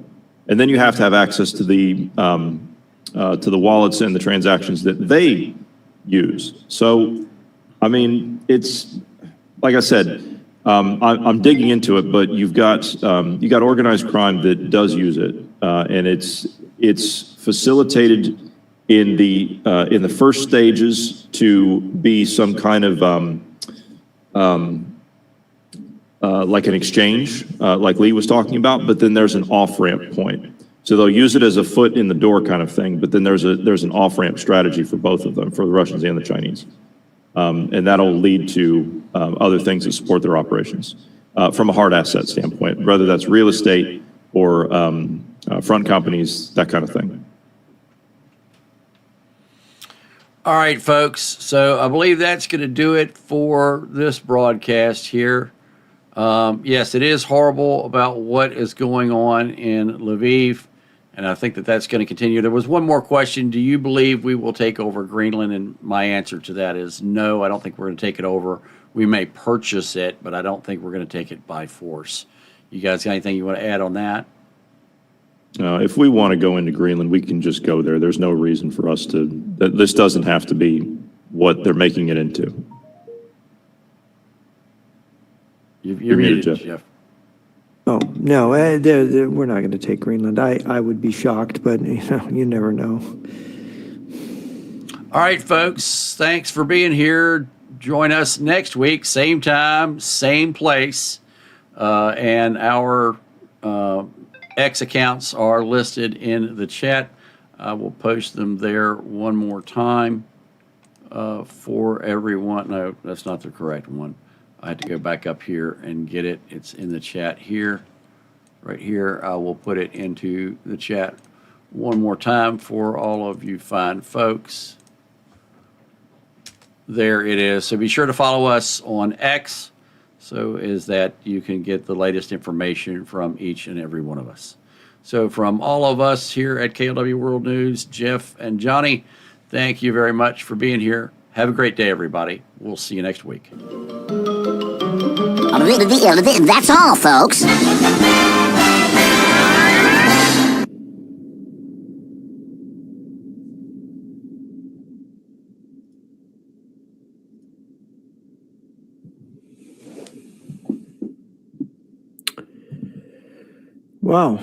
And then you have to have access to the wallets and the transactions that they use. So, I mean, it's, like I said, I'm digging into it, but you got organized crime that does use it. And it's facilitated in the first stages to be some kind of like an exchange, like Lee was talking about, but then there's an off-ramp point. So they'll use it as a foot in the door kind of thing, but then there's an off-ramp strategy for both of them, for the Russians and the Chinese. And that'll lead to other things that support their operations from a hard asset standpoint, whether that's real estate or front companies, that kind of thing. All right, folks. So I believe that's going to do it for this broadcast here. Yes, it is horrible about what is going on in Lviv, and I think that that's going to continue. There was one more question. Do you believe we will take over Greenland? And my answer to that is no, I don't think we're going to take it over. We may purchase it, but I don't think we're going to take it by force. You guys got anything you want to add on that? If we want to go into Greenland, we can just go there. There's no reason for us to, this doesn't have to be what they're making it into. You're muted, Jeff. Oh, no, we're not going to take Greenland. I would be shocked, but you never know. All right, folks. Thanks for being here. Join us next week, same time, same place. And our X accounts are listed in the chat. I will post them there one more time for everyone. No, that's not the correct one. I had to go back up here and get it. It's in the chat here, right here. I will put it into the chat one more time for all of you fine folks. There it is. So be sure to follow us on X so is that you can get the latest information from each and every one of us. So from all of us here at KLW World News, Jeff and Johnny, thank you very much for being here. Have a great day, everybody. We'll see you next week. That's all, folks. Wow.